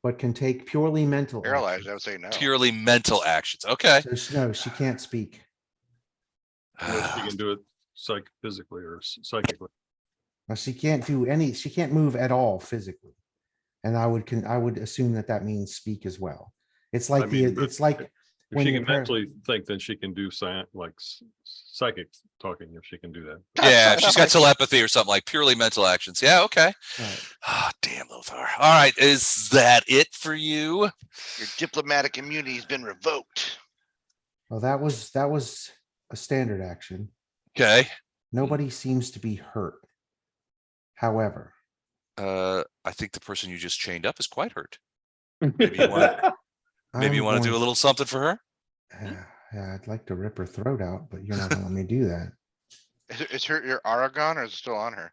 but can take purely mental Paralyzed, I would actions. say no. Purely mental actions. Okay. No, she can't speak. Unless she can do it physically or psychically. She can't move at all physically. And I would assume that means speak as well. It's like mean, it's like If when she you're can mentally think, then she can do psychic talking if she can do that. Yeah, if she's got telepathy or something like purely mental actions. Yeah, okay. Right. Ah, damn, Lothar. All right, is that it for you? Your diplomatic immunity has been revoked. Well, that was a standard action. Okay. Nobody seems to be hurt. However, I think the person you just chained up is quite hurt. Maybe you want to do a little something for her? Yeah, I'd like to rip her throat out, but you're not gonna let me do that. Is her your Aragon or is it still on her?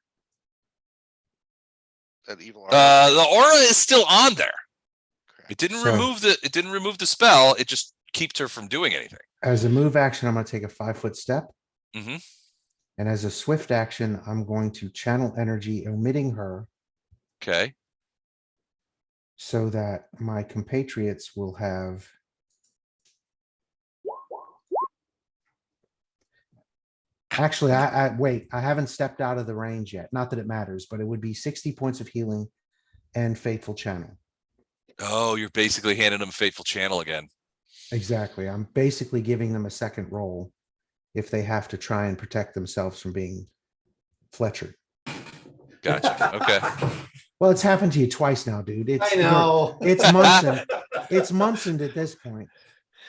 That evil aura? The aura is still on there. Okay. It didn't So- remove the spell. It just keeps her from doing anything. As a move action, I'm gonna take a 5-foot step. Mhm. And as a swift action, I'm going to channel energy, omitting her, Okay. so that my compatriots will have. Actually, wait, I haven't stepped out of the range yet. Not that it matters, but it would be 60 points of healing and faithful channel. Oh, you're basically handing them a fateful channel again. Exactly. I'm basically giving them a second roll if they have to try and protect themselves from being Fletchered. Gotcha. Okay. Well, it's happened to you twice now, dude. I know. It's Munson. It's Munson at this point.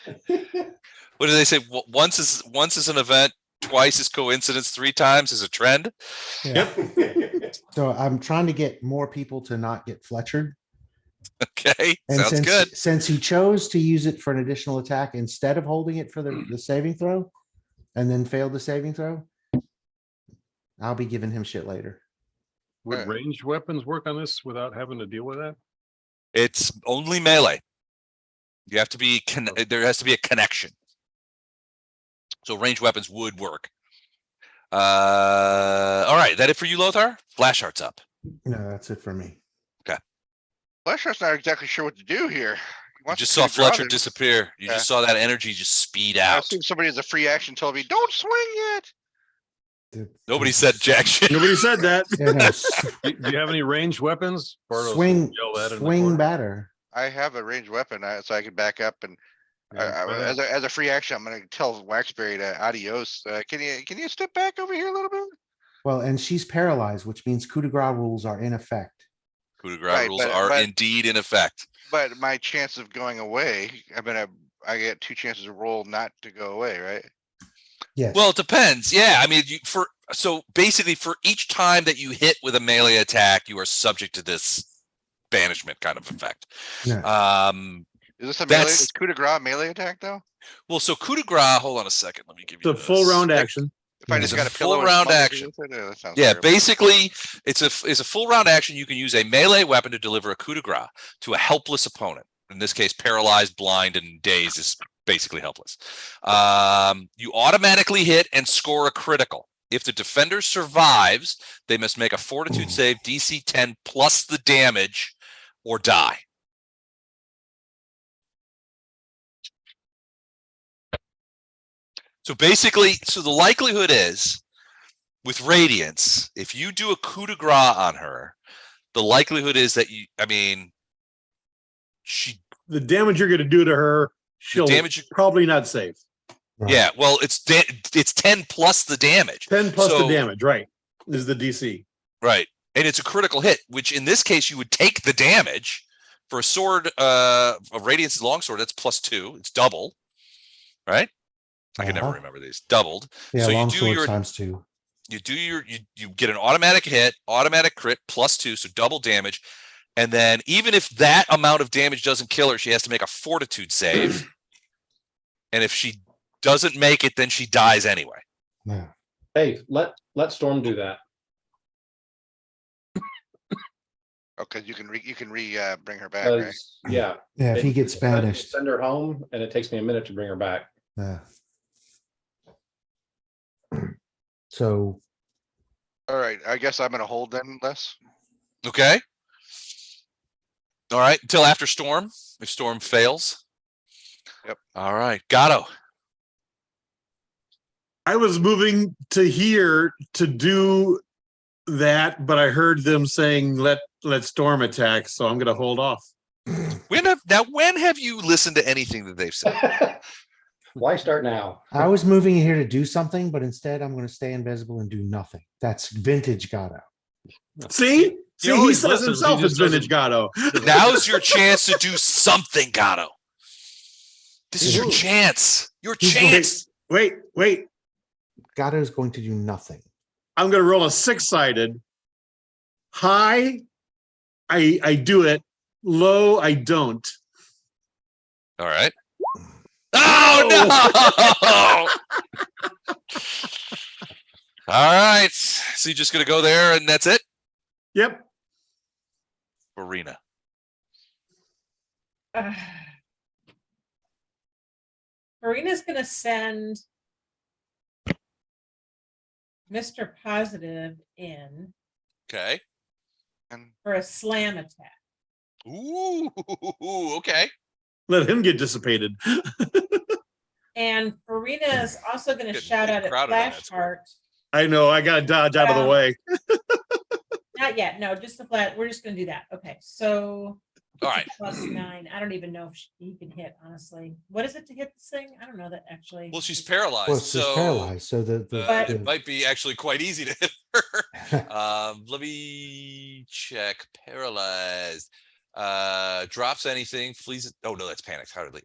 What do they say? Once is an event, twice is coincidence, 3 times is a trend. Yeah. So I'm trying to get more people to not get Fletchered. Okay. And Sounds good. since he chose to use it for an additional attack instead of holding it for the saving throw and then failed the saving throw, I'll be giving him shit later. Would ranged weapons work on this without having to deal with that? It's only melee. You have to be there has to be a connection. So ranged weapons would work. All right, that it for you, Lothar? Flash Heart's up. No, that's it for me. Flesher's not exactly sure what to do here. He You wants just to saw draw Fletcher them. disappear. You just saw that energy just speed I out. assume somebody as a free action told me, don't swing yet. Nobody said jack shit. Nobody said that. Yeah, no, Do you have any ranged weapons? Bartos will swing, yell that in the swing corner. batter. I have a ranged weapon, so I can back up and Yeah, try that. as a free action, I'm gonna tell Waxberry to adios. Can you step back over here a little bit? Well, and she's paralyzed, which means coup de grace rules are in effect. Coup de grace Right, rules but- are but- indeed in effect. But my chance of going away, I get 2 chances to roll not to go away, right? Yes. Well, it depends. Yeah, I mean, so basically for each time that you hit with a melee attack, you are subject to this banishment kind of effect. Yeah. Is this a melee? That's- Is coup de grace a melee attack though? Well, so coup de grace, hold on a second. Let me give It's you a full this. round action. If I Yeah. just It's a got a full pillow and round smuggled action. it with it, that sounds Yeah, terrible. basically, it's a full round action. You can use a melee weapon to deliver a coup de grace to a helpless opponent. In this case, paralyzed, blind, and dazed is basically helpless. You automatically hit and score a critical. If the defender survives, they must make a fortitude save DC 10 plus the damage or die. So basically, so the likelihood is with Radiance, if you do a coup de grace on her, the likelihood is that The damage you're gonna do to her, she'll damage- probably not save. Right. yeah, well, it's 10 plus the damage. 10 plus the So- damage, right, is the DC. Right. And it's a critical hit, which in this case, you would take the damage for a sword, a Radiance longsword, that's +2. It's double, right? I can never Uh-huh. remember these. Doubled. Yeah, So you long do sword your- times 2. You get an automatic hit, automatic crit +2, so double damage. And then even if that amount of damage doesn't kill her, she has to make a fortitude save. And if she doesn't make it, then she dies anyway. Yeah. Hey, let Storm do that. Okay, you can bring her back, right? Because, yeah. Yeah, if he gets I banished. Send her home and it takes me a minute to bring her back. Yeah. So All right, I guess I'm gonna hold then, Les. Okay. All right, until after Storm, if Storm fails. Yep. All right, Gatto. I was moving to here to do that, but I heard them saying let Storm attack, so I'm gonna hold off. When have you listened to anything that they've said? Why start now? I was moving here to do something, but instead I'm going to stay invisible and do nothing. That's vintage Gatto. See? See, he always says listens, he himself just it's vintage doesn't- Gatto. Now's your chance to do something, Gatto. This is your Ooh. chance. Your He's chance. Wait. Gatto is going to do nothing. I'm gonna roll a 6-sided. High, I do it. Low, I don't. All right. Oh no! All right. So you're just gonna go there and that's it? Yep. Arena. Marina's gonna send Mr. Positive in Okay. And for a slam attack. Ooh, okay. Let him get dissipated. And Farina is also gonna Getting shout out at crowded on that square. Flashheart. I know, I gotta dodge out of the way. Not yet, no, just the flat, we're just gonna do that. Okay, so. All it's a right. +9. I don't even know if he can hit, honestly. What is it to hit this thing? I don't know that actually. Well, she's paralyzed, Well, she's so paralyzed. So But- it might be actually quite easy to hit her. Let me check. Paralyzed. Drops anything, flees. Oh no, that's panicked. Hardly.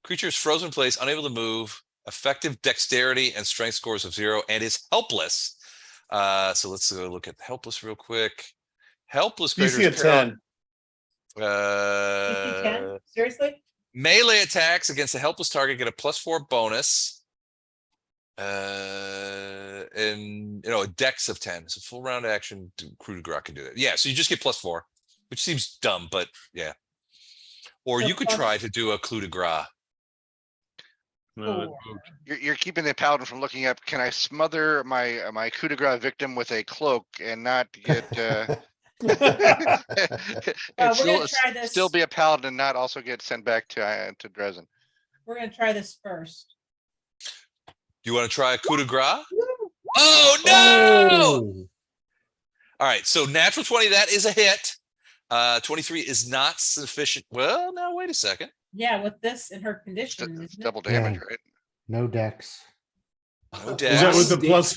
Creature is frozen in place, unable to move. Effective dexterity and strength scores of 0, and is helpless. So let's go look at helpless real quick. Helpless creature DC is a 10. DC 10? Seriously? Melee attacks against a helpless target get a +4 bonus. And a dex of 10. So full round action, coup de grace can do that. Yeah, so you just get +4, which seems dumb, but yeah. Or So you could plus- try to do a coup de grace. No, that Four. moved. you're keeping the paladin from looking up. Can I smother my coup de grace victim with a cloak and not get and We're gonna still try this. still be a paladin and not also get sent back to Dresden? We're gonna try this first. Do you want to try a coup de grace? Oh no! All right, so natural 20, that is a hit. 23 is not sufficient. Well, now wait a second. Yeah, with this in her It's condition, it's isn't it? double damage, Yeah. right? No dex. No Is that with dex. the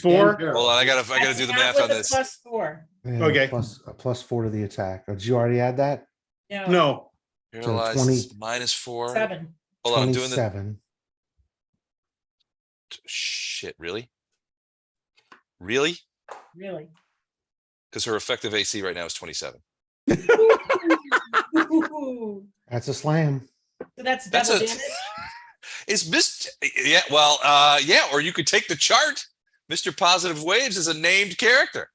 +4? Hold on, I gotta That's do the not math with on the this. +4. Yeah, Okay. Plus a +4 to the attack. Did you already add that? No, No, Paralyzed 20 is -4. 7. Hold on, I'm doing the 27. shit. Really? Really? Really? Because her effective AC right now is 27. Ooh. That's a slam. So that's That's double a- damage? Is missed? Yeah. Well, yeah. Or you could take the chart Mr. Positive Waves is a named character.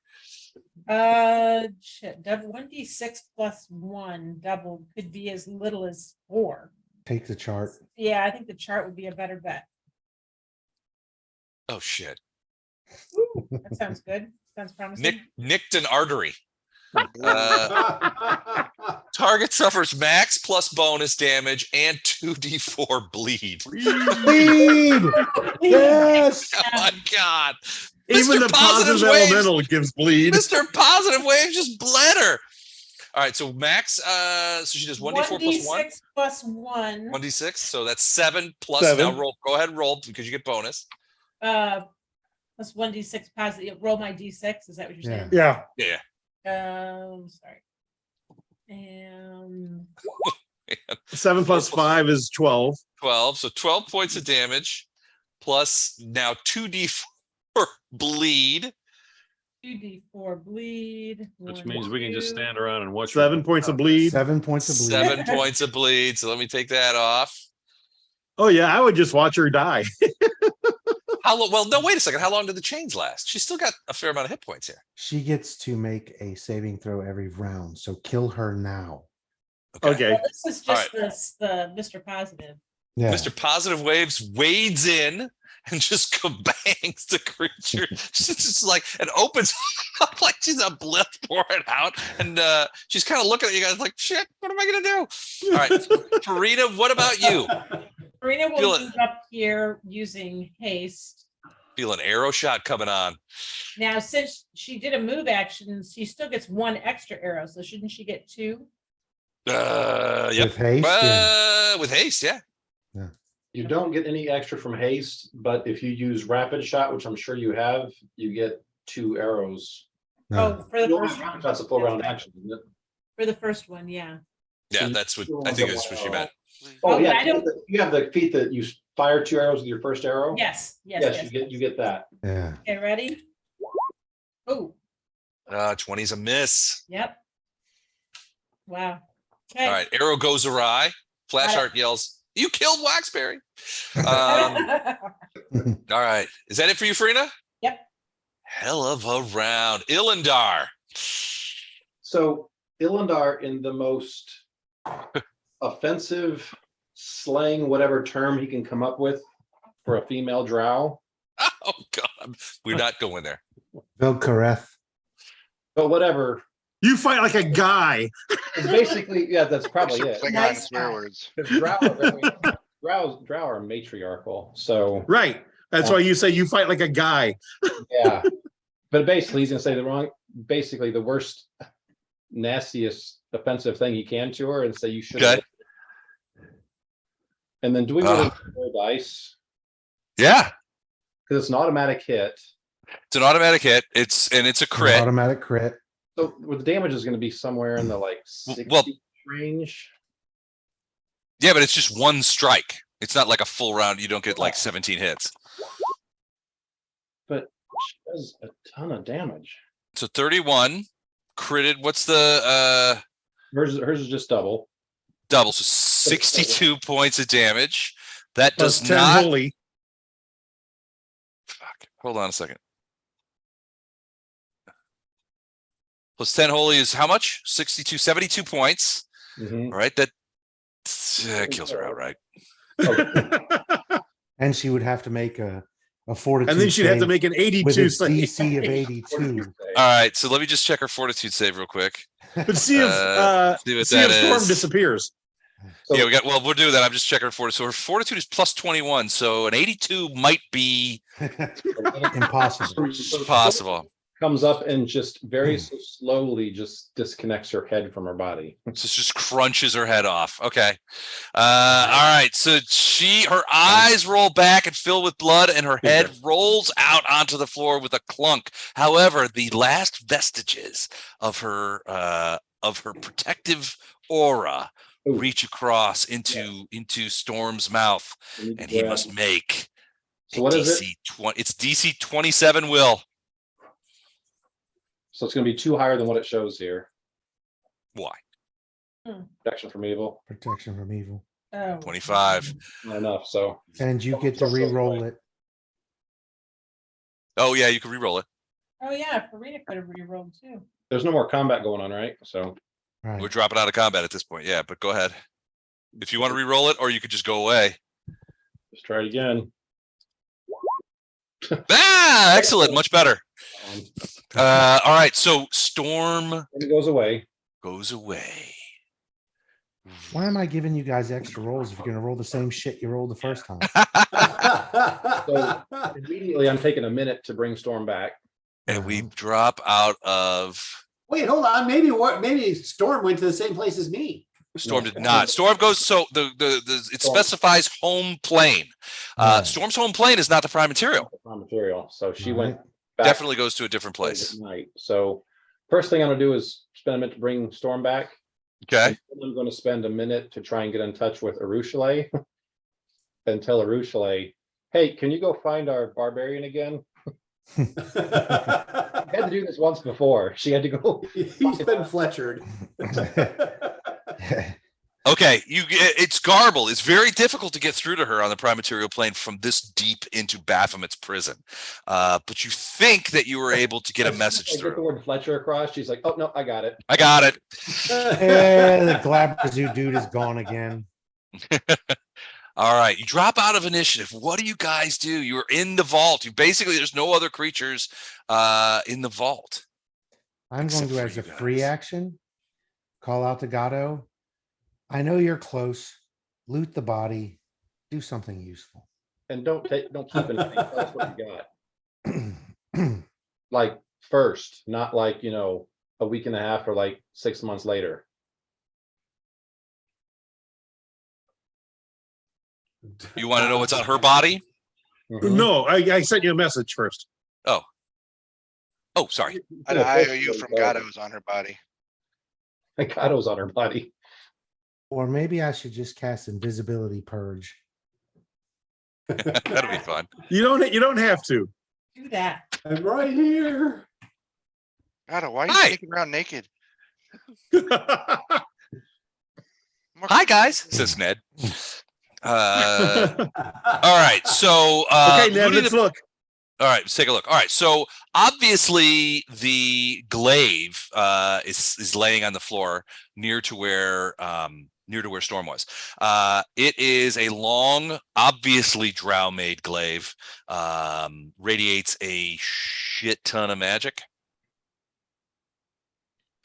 Shit, double 1d6 plus 1 double could be as little as 4. Take the chart. Yeah, I think the chart would be a better bet. Oh shit. Ooh, that sounds good. Sounds promising. Nicked an artery. Target suffers max plus bonus damage and 2d4 bleed. Bleed! Yes! Oh my god. Even Mr. the positive Waves- elemental gives bleed. Mr. Positive Wave just bled her. All right, so max, so she does 1d4 plus 1. 1d6 plus 1. 1d6, so that's 7 plus. 7. Now roll. Go ahead and roll because you get bonus. Plus 1d6 positive. Roll my d6. Is that what you're saying? Yeah. Yeah. Sorry. And 7 plus 5 is 12. 12. So 12 points of damage plus now 2d4 bleed. 2d4 bleed. Which 1, means we can just 2. stand around and watch. her 7 points of bleed. 7 points of bleed. 7 points of bleed. So let me take that off. Oh yeah, I would just watch her die. How long? Well, no, wait a second. How long did the chains last? She's still got a fair amount of hit points here. She gets to make a saving throw every round, so kill her now. Okay. Well, this is All just the Mr. Positive. Yeah. Mr. Positive Waves wades in and just bangs the creature. She's just like, and opens up like she's a blood pouring out. And she's kind of looking at you guys like, shit, what am I going to do? All right. Farina, what about you? Farina will Feel it. move up here using haste. Feel an arrow shot coming on. Now, since she did a move action, she still gets 1 extra arrow. So shouldn't she get 2? Yep. With haste. Yeah. With haste, yeah. You don't get any extra from haste, but if you use rapid shot, which I'm sure you have, you get 2 arrows. No. Oh, for the You only first have one. That's a full round That's right. action, isn't it? For the first one, yeah. Yeah, you that's what still I think get that's what 1 she arrow. meant. Oh, Okay, yeah, I don't- you have the feat that you fire 2 arrows with your first arrow? Yes, yes, Yes, yes. you get that. Yeah. Okay, ready? Oh, 20's a miss. yep. Wow. Okay. All right, arrow goes awry. Flashheart yells, "You killed Waxberry!" All right, is that it for you, Farina? Yep. Hell of a round, Ilindar. So Ilindar, in the most offensive, slang, whatever term he can come up with for a female drow, Oh God, we're not going there. Vilkareth. but whatever. You fight like a guy. It's basically, yeah, that's probably it. Klingon Nice swear guy. words. Because drow are matriarchal, so Right. That's why you say you fight like a guy. yeah. But basically, he's gonna say basically the worst, nastiest, offensive thing he can to her, and say you should. Okay. And then do we really roll dice? Yeah, Because it's an automatic hit. it's an automatic hit. It's a crit. Automatic crit. So the damage is going to be somewhere in the like 60 Well- range. Yeah, but it's just one strike. It's not like a full round. You don't get like 17 hits. But she does a ton of damage. So 31 critted. What's the Hers is just double. double? So 62 points of damage. That Plus does 10 not. holy. Fuck. Hold on a second. Plus 10 holy is how much? 72 points. Mhm. All right. That kills her outright. And she would have to make a fortitude. And then she'd have to save make an with 82 a save. DC of 82. All right. So let me just check her fortitude save real quick. But see if See what see if that storm is. disappears. So- Yeah, we'll do that. I'm just checking her fortitude. So her fortitude is plus 21. So an 82 might be Impossible. possible. Comes up and just very slowly just disconnects her head from her body. So it just crunches her head off. Okay. All right. So her eyes roll back and fill with blood, and her head rolls out onto the floor with a clunk. However, the last vestiges of her protective aura reach across into Storm's mouth, and he must make So what is it? DC 20. It's DC 27 will. So it's going to be 2 higher than what it shows here. Why? Protection from evil. Protection from evil. Oh. 25. Not enough. So And you get to re-roll it. Oh yeah, you can re-roll it. Oh, yeah, Farina could have re-rolled too. There's no more combat going on, right? So We're Right. dropping out of combat at this point. Yeah, but go ahead. If you want to re-roll it, or you could just go away. let's try it again. Ah, excellent. Much better. Um, All right. So Storm and it goes away. goes away. Why am I giving you guys extra rolls if you're gonna roll the same shit you rolled the first time? So immediately, I'm taking a minute to bring Storm back. And we drop out of Wait, hold on. Maybe Storm went to the same place as me. Storm No. did not. Storm goes so the it Storm. specifies home plane. Yeah. Storm's home plane is not the prime material. Raw material. So she All went right. back Definitely goes to a different at place. night. So first thing I'm gonna do is spend a minute to bring Storm back. Okay. I'm going to spend a minute to try and get in touch with Arushale and tell Arushale, hey, can you go find our barbarian again? I had to do this once before. She had to go. He's been Fletchered. Okay, it's garble. It's very difficult to get through to her on the prime material plane from this deep into Baphomet's prison. But you think that you were able to get a As soon as message I get the through. word Fletcher across. She's like, oh no, I got it. I got it. The Glabrazoo dude is gone again. All right, you drop out of initiative. What do you guys do? You're in the vault. There's no other creatures in the vault. I'm going Except to, for as you a free guys. action, call out to Gato. I know you're close. Loot the body. Do something useful. And don't keep anything. Tell us what you got. Like first, not like, a week and a half or like 6 months later. You want to know what's on her body? Mhm. No, I sent you a message first. Oh, sorry. An IOU from Gato's on her body. Gato's on her body. Or maybe I should just cast Invisibility Purge. That'll be fun. You don't have to. Do that. I'm right here. Gato, why are you Hi. sneaking around naked? Hi guys, says Ned. All right, so Okay, Ned, looting let's the- look. All right, let's take a look. All right, so obviously the glaive is laying on the floor near to where Storm was. It is a long, obviously drow-made glaive. Radiates a shit ton of magic.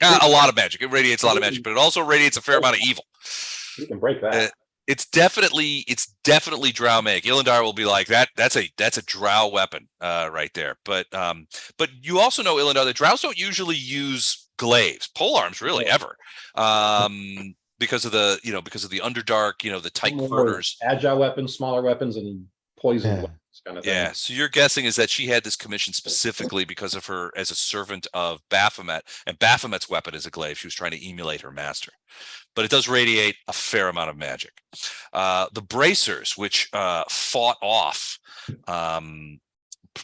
A lot of magic. It radiates a lot of magic, but it also radiates a fair amount of evil. You can break that. It's definitely drow make. Ilindar will be like that's a drow weapon right there. But you also know, Ilindar, that drows don't usually use glaives, polearms really ever. Because of the underdark, the tight More quarters. Agile weapons, smaller weapons, and poison Yeah. weapons kind of thing. Yeah. So your guessing is that she had this commission specifically because of her as a servant of Baphomet, and Baphomet's weapon is a glaive. She was trying to emulate her master. But it does radiate a fair amount of magic. The bracers, which fought off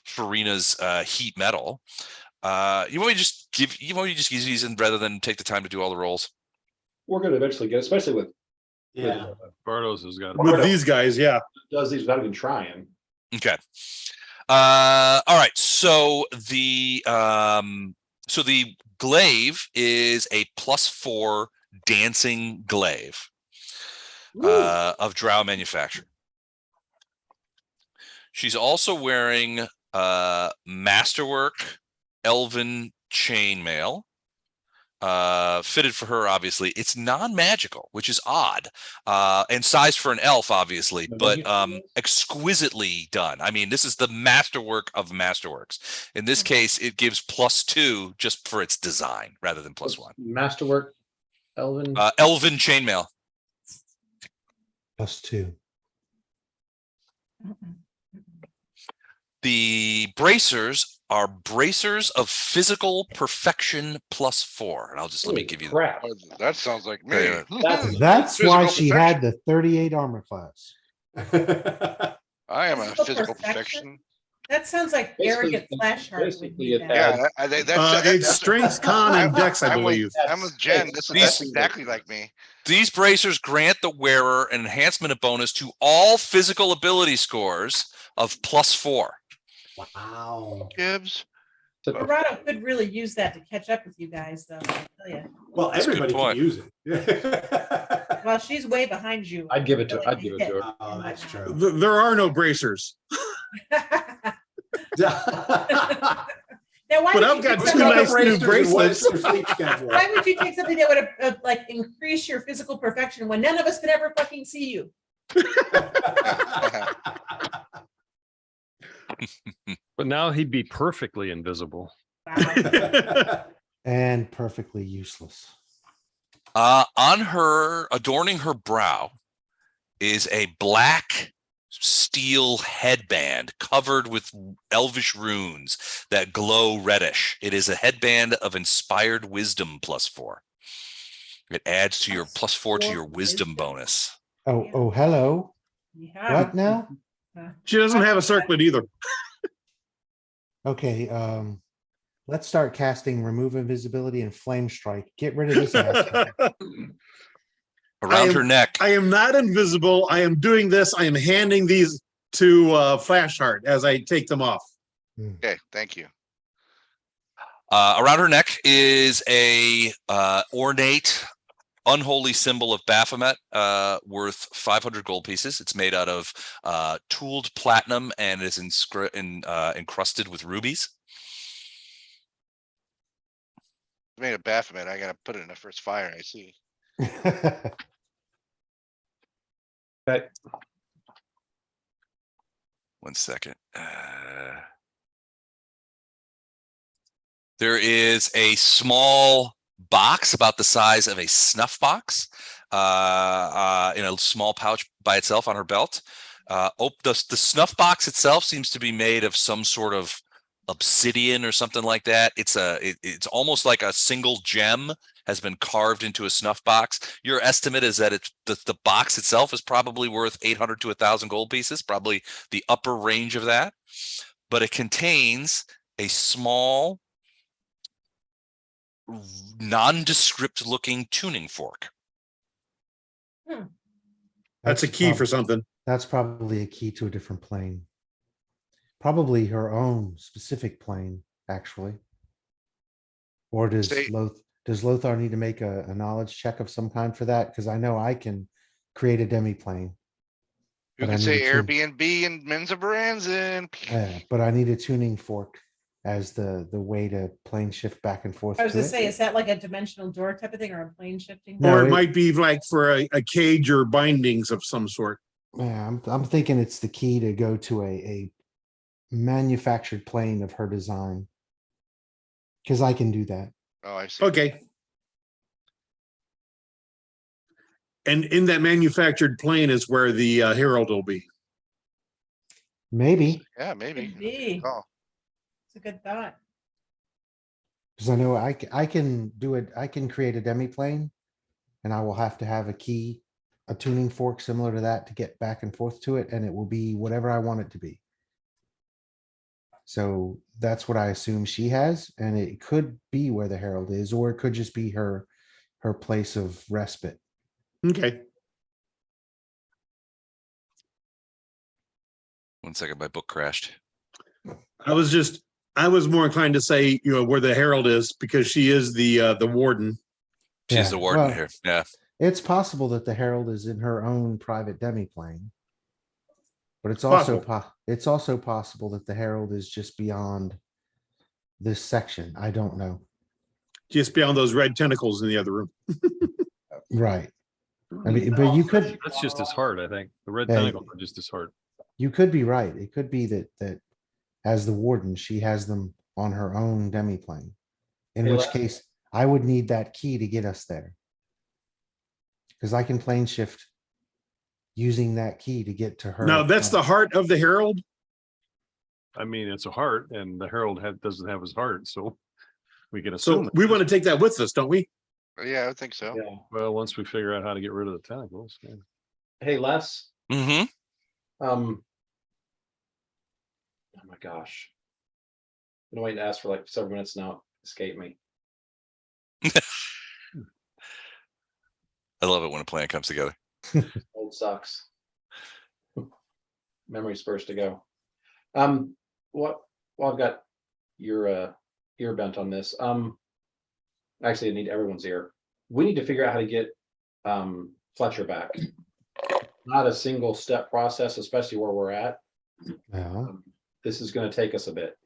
Farina's heat metal. You want me to just use these in rather than take the time to do all the rolls? We're going to eventually get, especially with Yeah. Bardos has got. With these guys, yeah. does these without even trying. Okay. All right. So the glaive is a +4 dancing glaive of drow manufacture. She's also wearing masterwork elven chainmail. Fitted for her, obviously. It's non-magical, which is odd, and sized for an elf, obviously, but exquisitely done. I mean, this is the masterwork of masterworks. In this case, it gives +2 just for its design rather than +1. Masterwork, Elvin. Elven chainmail. +2. The bracers are bracers of physical perfection +4. And let me give you crap. Oh, that sounds like me. That's why Physical she had the 38 armor class. I am a Physical physical perfection? perfection. That sounds like Basically- arrogant Flashheart would basically be it that. adds- Yeah, that's It's strength, con, and dex, I I'm with- believe. I'm with Jen. That's These- exactly like me. These bracers grant the wearer an enhancement bonus to all physical ability scores of +4. Wow. Gibbs. Corrado could really use that to catch up with you guys, though. I tell you. Well, That's a good everybody can point. use it. Well, she's way behind you. I'd give it to Really I'd give it to her. Oh, that's true. There are no bracers, Now, why but would I've you got take two something- nice new bracelets. Why would you take something that would like increase your physical perfection when none of us could ever fucking see you? But now he'd be perfectly invisible. Wow. And perfectly useless. On her, adorning her brow, is a black steel headband covered with elvish runes that glow reddish. It is a headband of inspired wisdom +4. It adds to your +4 to your wisdom bonus. Oh, hello. Yeah. What now? She doesn't have a circlet either. Okay, let's start casting remove invisibility and flame strike. Get rid of this asshole. Around her neck, I am not invisible. I am doing this. I am handing these to Flashheart as I take them off. Okay, thank you. around her neck is a ornate, unholy symbol of Baphomet, worth 500 gold pieces. It's made out of tooled platinum and is encrusted with rubies. Made a Baphomet. I gotta put it in the first fire. I see. Okay. One second. There is a small box about the size of a snuff box in a small pouch by itself on her belt. The snuff box itself seems to be made of some sort of obsidian or something like that. It's almost like a single gem has been carved into a snuff box. Your estimate is that it's the box itself is probably worth 800 to 1,000 gold pieces, probably the upper range of that. But it contains a small, nondescript looking tuning fork. That's a key for something. That's probably a key to a different plane. Probably her own specific plane, actually. Or does Say- Lothar need to make a knowledge check of some kind for that? Because I know I can create a demi-plane. You But I can need say to tune- Airbnb and Mensa Branson. But I need a tuning fork as the way to plane shift back and forth. I was to gonna it. say, is that like a dimensional door type of thing or a plane shifting? No, Or it it- might be like for a cage or bindings of some sort. Yeah, I'm thinking it's the key to go to a manufactured plane of her design. Because I can do that. Oh, I see. Okay. And in that manufactured plane is where the Herald will be. Maybe, Yeah, maybe. Could be. Oh, It's a good thought. because I know I can do it. I can create a demi plane, and I will have to have a key, a tuning fork similar to that to get back and forth to it, and it will be whatever I want it to be. So that's what I assume she has, and it could be where the Herald is, or it could just be her place of respite. Okay. One second, my book crashed. I was more inclined to say, where the Herald is because she is the warden. She's Yeah, the warden well, here. Yeah. It's possible that the Herald is in her own private demi plane. But it's also it's also possible that the Herald is just beyond this section. I don't know. Just beyond those red tentacles in the other room. Right. I mean, but you could That's just as hard, I think. The red Hey. tentacles are just as hard. you could be right. It could be that as the warden, she has them on her own demi plane. In Hey, which La- case I would need that key to get us there. Because I can plane shift using that key to get to her. Now, that's the heart of the Herald. I mean, it's a heart, and the Herald doesn't have his heart, so we can So assume. that we this- want to take that with us, don't we? yeah, I would think so. Yeah. Well, once we figure out how to get rid of the tentacles. Yeah. Hey, Les. Mm-hmm. Oh my gosh. Been waiting to ask for like several minutes now. Escape me. I love it when a plan comes together. Old sucks. Memory's first to go. What Well, I've got your ear bent on this. Actually, I need everyone's ear. We need to figure out how to get Fletcher back. Not a single step process, especially where we're at. Yeah. This is gonna take us a bit.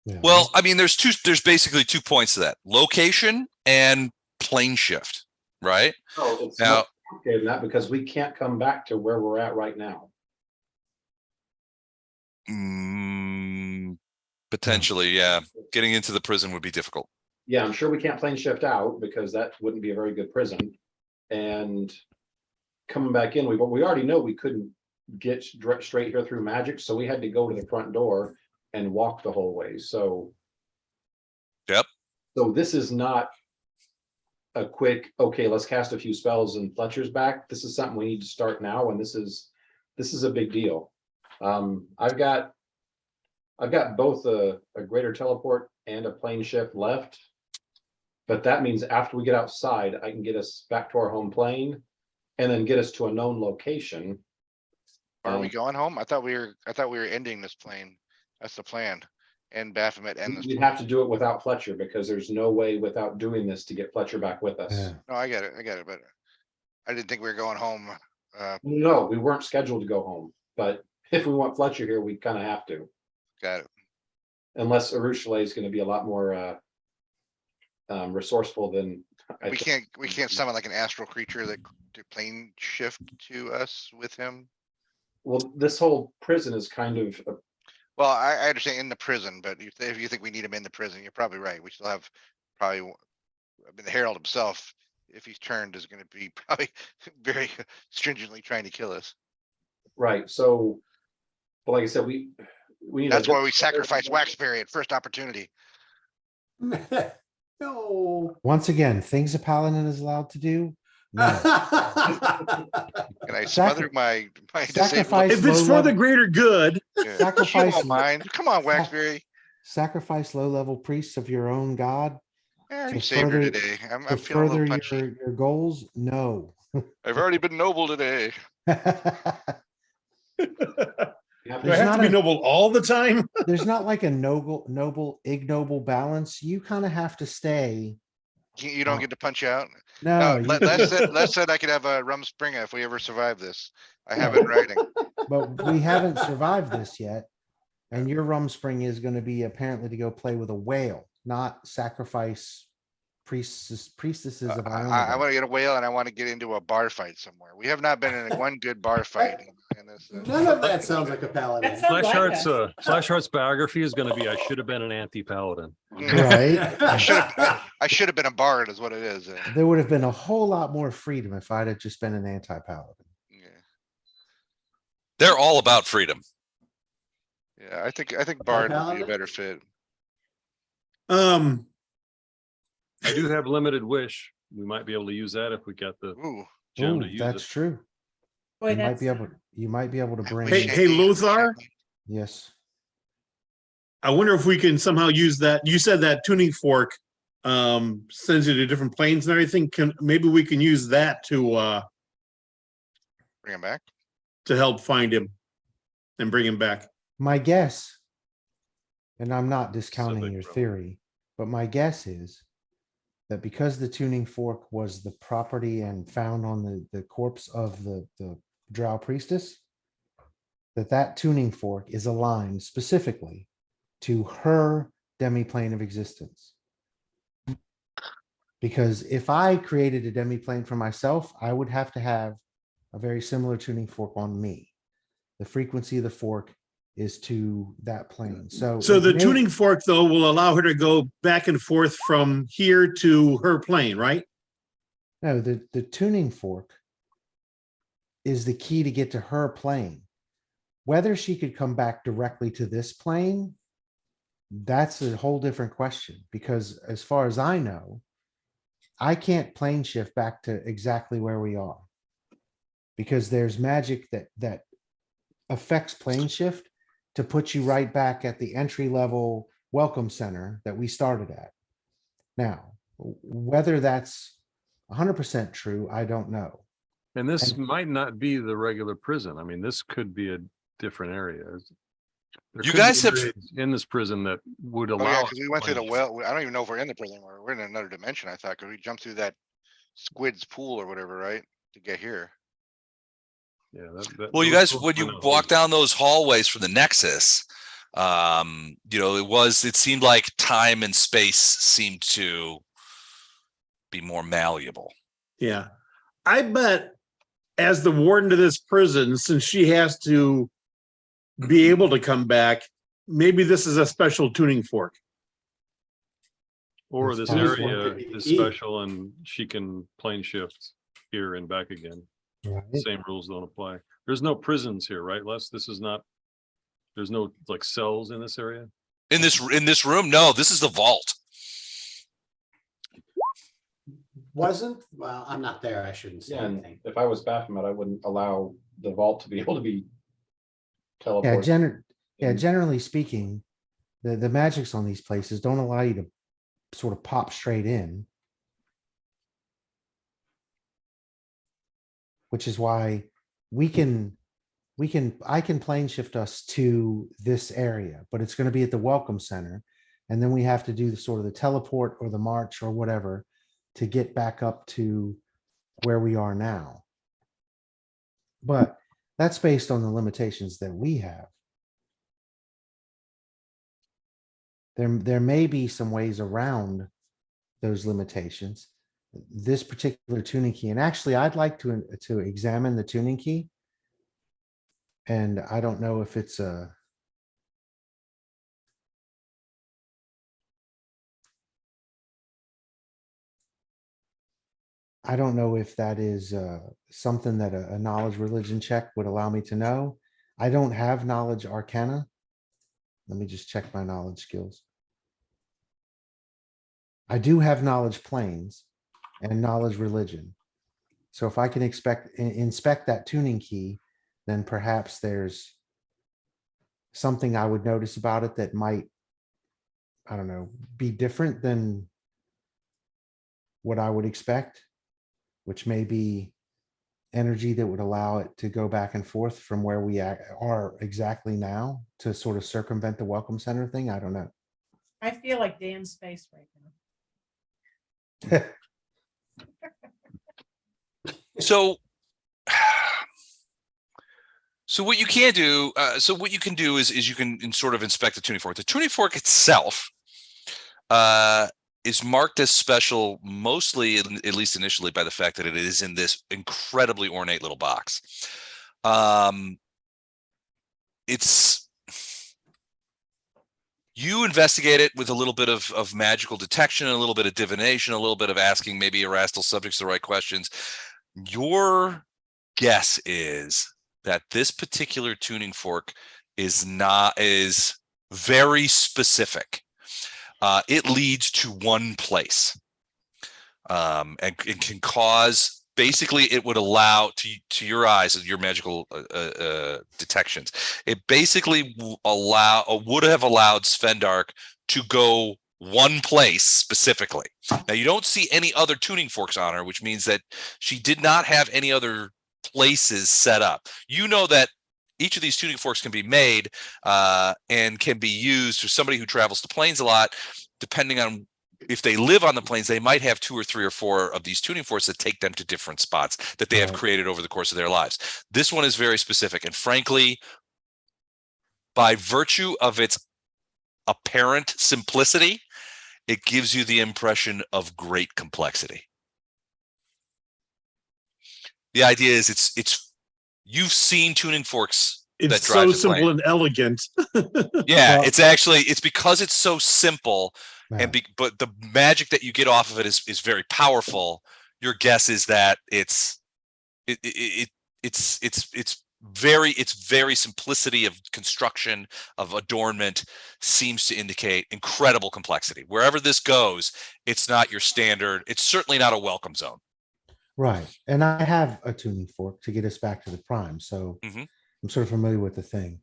Yeah. Well, I mean, there's basically 2 points to that: location and plane shift, right? Oh, it's Now- much more complicated than that because we can't come back to where we're at right now. Potentially, yeah. Getting into the prison would be difficult. Yeah, I'm sure we can't plane shift out because that wouldn't be a very good prison. And coming back in, but we already know we couldn't get straight here through magic, so we had to go to the front door and walk the whole way. So. Yep. So this is not a quick, okay, let's cast a few spells and Fletcher's back. This is something we need to start now, and this is a big deal. I've got both a greater teleport and a plane shift left. But that means after we get outside, I can get us back to our home plane and then get us to a known location. Are we going home? I thought we were ending this plane. That's the plan. And Baphomet end this. We'd have to do it without Fletcher because there's no way without doing this to get Fletcher back with us. Yeah. No, I get it, but I didn't think we were going home. No, we weren't scheduled to go home, but if we want Fletcher here, we kind of have to. Got it. Unless Urushalay is going to be a lot more resourceful than. We can't summon like an astral creature that to plane shift to us with him. Well, this whole prison is kind of, Well, I understand in the prison, but if you think we need him in the prison, you're probably right. We still have probably, I mean, the Herald himself, if he's turned, is gonna be probably very stringently trying to kill us. right, so, but like I said, we need. That's why we sacrifice Waxberry at first opportunity. No. Once again, things a paladin is allowed to do. No. And I smother my Sacrifice If it's for the low-level- greater good, Sacrifice- Mine. Come on, Waxberry. Sacrifice low-level priests of your own god I already to saved her further- today. I'm to feeling a further little punchy. your goals. No. I've already been noble today. You have do I There's have to not be a- noble all the time? There's not like a noble, ignoble balance. You kind of have to stay. You don't get to punch out. No, No, Les said I could have a rum springer if we ever survive this. I have it in writing. but we haven't survived this yet. And your rum spring is going to be apparently to go play with a whale, not sacrifice priestesses of I Iomedae. want to get a whale and I want to get into a bar fight somewhere. We have not been in one good bar fight in this. None of that sounds like a paladin. That sounds like us. Flashheart's biography is gonna be, I should have been an anti-paladin. Right? I should have been a bard is what it is. There would have been a whole lot more freedom if I'd have just been an anti-paladin. Yeah. They're all about freedom. Yeah, I think bard would be a paladin? better fit. I do have limited wish. We might be able to use that if we got the Ooh. gem Ooh, to use that's it. true. Boy, You might that's, be able, you might be able to bring, Hey, Lothar? yes. I wonder if we can somehow use that. You said that tuning fork sends you to different planes and everything. Maybe we can use that to Bring him back. help find him and bring him back. My guess, and I'm not discounting big your problem. theory, but my guess is that because the tuning fork was the property and found on the corpse of the drow priestess, that tuning fork is aligned specifically to her demiplane of existence. Because if I created a demiplane for myself, I would have to have a very similar tuning fork on me. The frequency of the fork is to that plane. So The it may- tuning fork, though, will allow her to go back and forth from here to her plane, right? No, the tuning fork is the key to get to her plane. Whether she could come back directly to this plane, that's a whole different question, because as far as I know, I can't plane shift back to exactly where we are. Because there's magic that affects plane shift to put you right back at the entry level welcome center that we started at. Now, whether that's 100% true, I don't know. And this might not be the regular prison. I mean, this could be a different area. There You could be guys have- areas in this prison that would Oh, allow. yeah, us because we to went through the plane well. I don't even know if we're in the prison. We're in another dimension, I thought, because we jumped through that squid's pool or whatever, right? To get here. Yeah. Well, you guys, when you walk down those hallways from the Nexus, you know, it seemed like time and space seemed to be more malleable. Yeah. I bet as the warden of this prison, since she has to be able to come back, maybe this is a special tuning fork. Or It's this possible. area Could be the is key. special and she can plane shift here and back again. Right. Same rules don't apply. There's no prisons here, right, Les? This is not, there's no like cells in this area? In this room, no, this is the vault. Wasn't, well, I'm not there. I shouldn't say Yeah, and anything. if I was Baphomet, I wouldn't allow the vault to be able to be Yeah, teleported. generally speaking, the magics on these places don't allow you to sort of pop straight in. Which is why I can plane shift us to this area, but it's gonna be at the welcome center. And then we have to do the sort of the teleport or the march or whatever to get back up to where we are now. But that's based on the limitations that we have. There may be some ways around those limitations. This particular tuning key, and actually I'd like to examine the tuning key. And I don't know if it's a. I don't know if that is something that a knowledge religion check would allow me to know. I don't have knowledge arcana. Let me just check my knowledge skills. I do have knowledge planes and knowledge religion. So if I can inspect that tuning key, then perhaps there's something I would notice about it that might, I don't know, be different than what I would expect, which may be energy that would allow it to go back and forth from where we are exactly now to sort of circumvent the welcome center thing. I don't know. I feel like Dan's space right now. So what you can do, what you can do is you can sort of inspect the tuning fork. The tuning fork itself is marked as special, mostly, at least initially, by the fact that it is in this incredibly ornate little box. You investigate it with a little bit of magical detection, a little bit of divination, a little bit of asking maybe Erastil subjects the right questions. Your guess is that this particular tuning fork is very specific. It leads to one place, and it can cause. Basically, it would allow to your eyes and your magical detections. It basically would have allowed Svendack to go one place specifically. Now you don't see any other tuning forks on her, which means that she did not have any other places set up. You know that each of these tuning forks can be made and can be used for somebody who travels to planes a lot. Depending on if they live on the plains, they might have 2 or 3 or 4 of these tuning forks that take them to different spots that they have created over the course of their lives. This one is very specific. And frankly, by virtue of its apparent simplicity, it gives you the impression of great complexity. The idea is you've seen tuning forks. It's so simple and elegant. Yeah, it's because it's so simple. And but the magic that you get off of it is very powerful. Your guess is that it's very simplicity of construction, of adornment seems to indicate incredible complexity. Wherever this goes, it's not your standard. It's certainly not a welcome zone. Right. And I have a tuning fork to get us back to the prime. So I'm sort of familiar with the thing.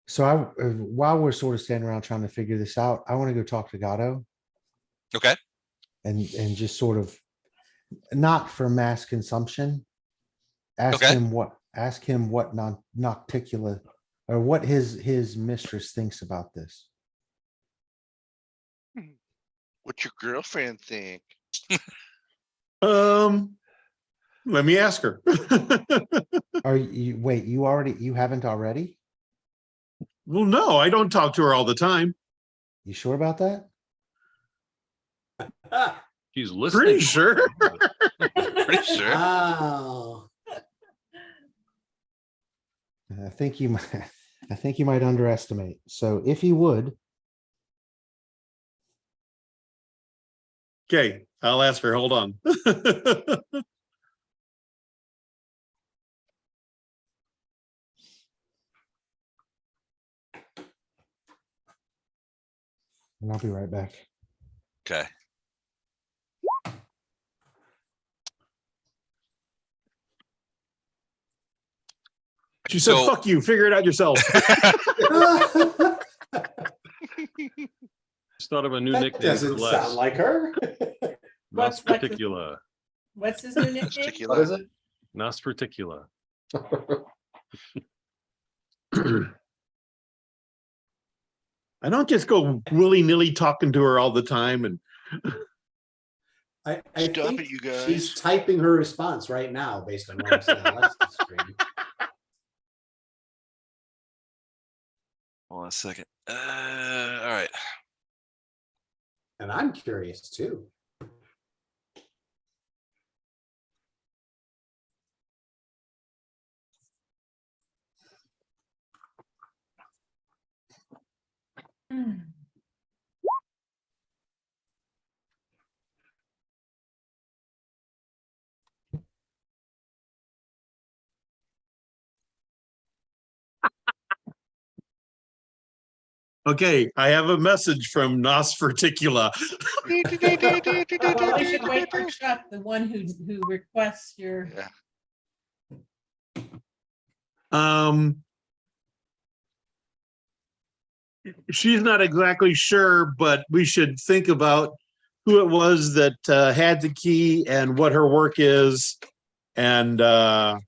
So while we're sort of standing around trying to figure this out, I want to go talk to Gatto. Okay. And just sort of not for mass consumption. Ask him what Nocticula or what his mistress thinks about this. What's your girlfriend think? Let me ask her. Are you, wait, you haven't already? Well, no, I don't talk to her all the time. You sure about that? She's listening. Pretty sure. Pretty sure. Wow. I think you might, I think you might underestimate. So if you would, Okay, I'll ask her. Hold on. and I'll be right back. Okay. She said, So- fuck you, figure it out yourself. Just thought of a new That nickname. doesn't sound like her. What's like- Nostraticula. What's his new nickname? What is it? Nostraticula. I don't just go willy-nilly talking to her all the time and I Stop think it, you guys. she's typing her response right now based on what I'm seeing on Alexa's screen. Hold on a second. All right. And I'm curious too. Hmm. okay, I have a message from Nosferticula. Well, we should wait for Chuck, the one who requests your. Yeah. She's not exactly sure, but we should think about who it was that had the key and what her work is. And that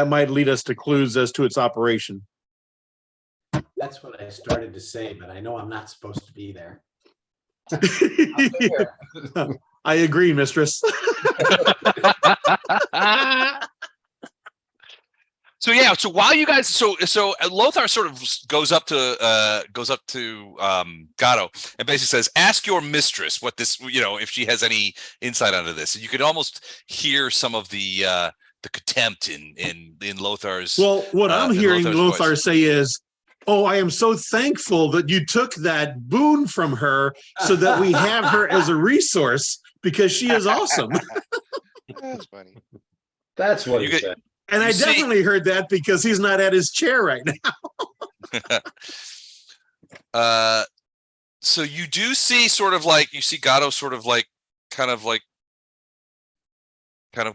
might lead us to clues as to its operation. That's what I started to say, but I know I'm not supposed to be there. I agree, mistress. So yeah, so while you guys, so Lothar sort of goes up to Gatto and basically says, "Ask your mistress what this, if she has any insight onto this." And you could almost hear some of the contempt in Lothar's. Well, what I'm in hearing Lothar's Lothar voice. say is, "Oh, I am so thankful that you took that boon from her so that we have her as a resource because she is awesome." That's funny. That's what You he get- said. And I You see- definitely heard that because he's not at his chair right now. So you do see sort of like, you see Gatto sort of like kind of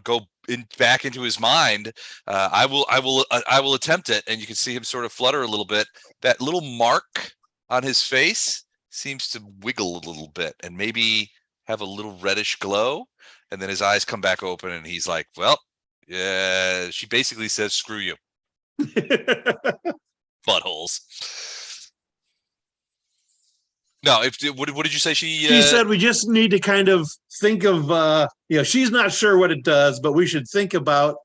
go back into his mind. I will attempt it, and you can see him sort of flutter a little bit. That little mark on his face seems to wiggle a little bit and maybe have a little reddish glow, and then his eyes come back open and he's like, "Well, yeah," she basically says, "Screw you, buttholes." No, what did you say? She said we just need to kind of think of, she's not sure what it does, but we should think about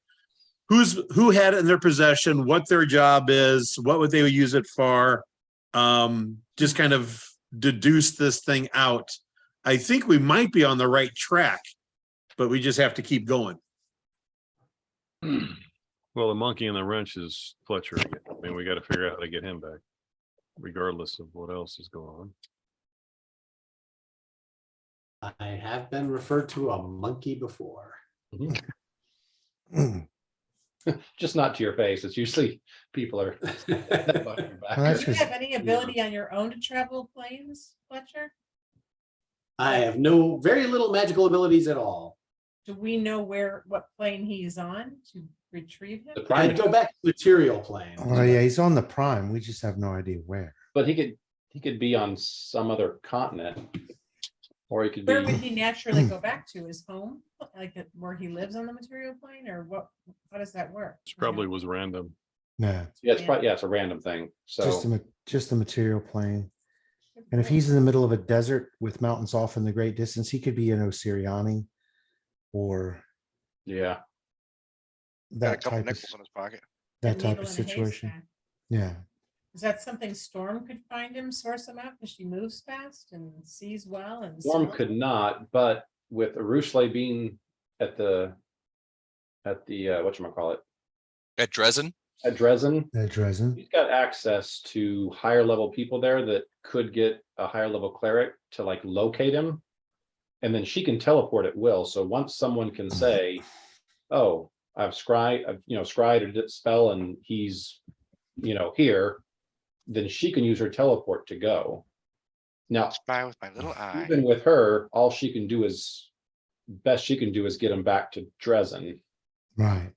who had it in their possession, what their job is, what would they use it for. Just kind of deduce this thing out. I think we might be on the right track, but we just have to keep going. Well, the monkey in the wrench is Fletcher again. I mean, we got to figure out how to get him back, regardless of what else is going on. I have been referred to a monkey before. Just not to your face. It's usually people are. Well, Do that's you 'cause- have any ability on your own to travel planes, Fletcher? I have very little magical abilities at all. Do we know what plane he's on to retrieve him? The I'd prime, go back to material plane. Oh yeah, he's on the prime. We just have no idea where. but he could be on some other continent, or he could Where would be. he naturally go back to? His home? Like where he lives on the material plane, or what? How does that work? This probably was random. No, Yeah, it's probably, yeah, it's a random thing. just So just the material plane. And if he's in the middle of a desert with mountains off in the great distance, he could be an Osiriani or yeah, Got a that couple type of nickels in his pocket. that A type needle of in a situation. haystack. Yeah. Is that something Storm could find him, source him out, because she moves fast and sees well and Storm smells could well? not, but with Arushle being at the whatchamacallit, At Dresden? at Dresden, At Dresden. he's got access to higher level people there that could get a higher level cleric to like locate him. And then she can teleport at will. So once someone can say, oh, I've scryed or did spell and he's, here, then she can use her teleport to go. Now, Spy with my little eye. even with her, all she can do is, best she can do is get him back to Dresden. Right.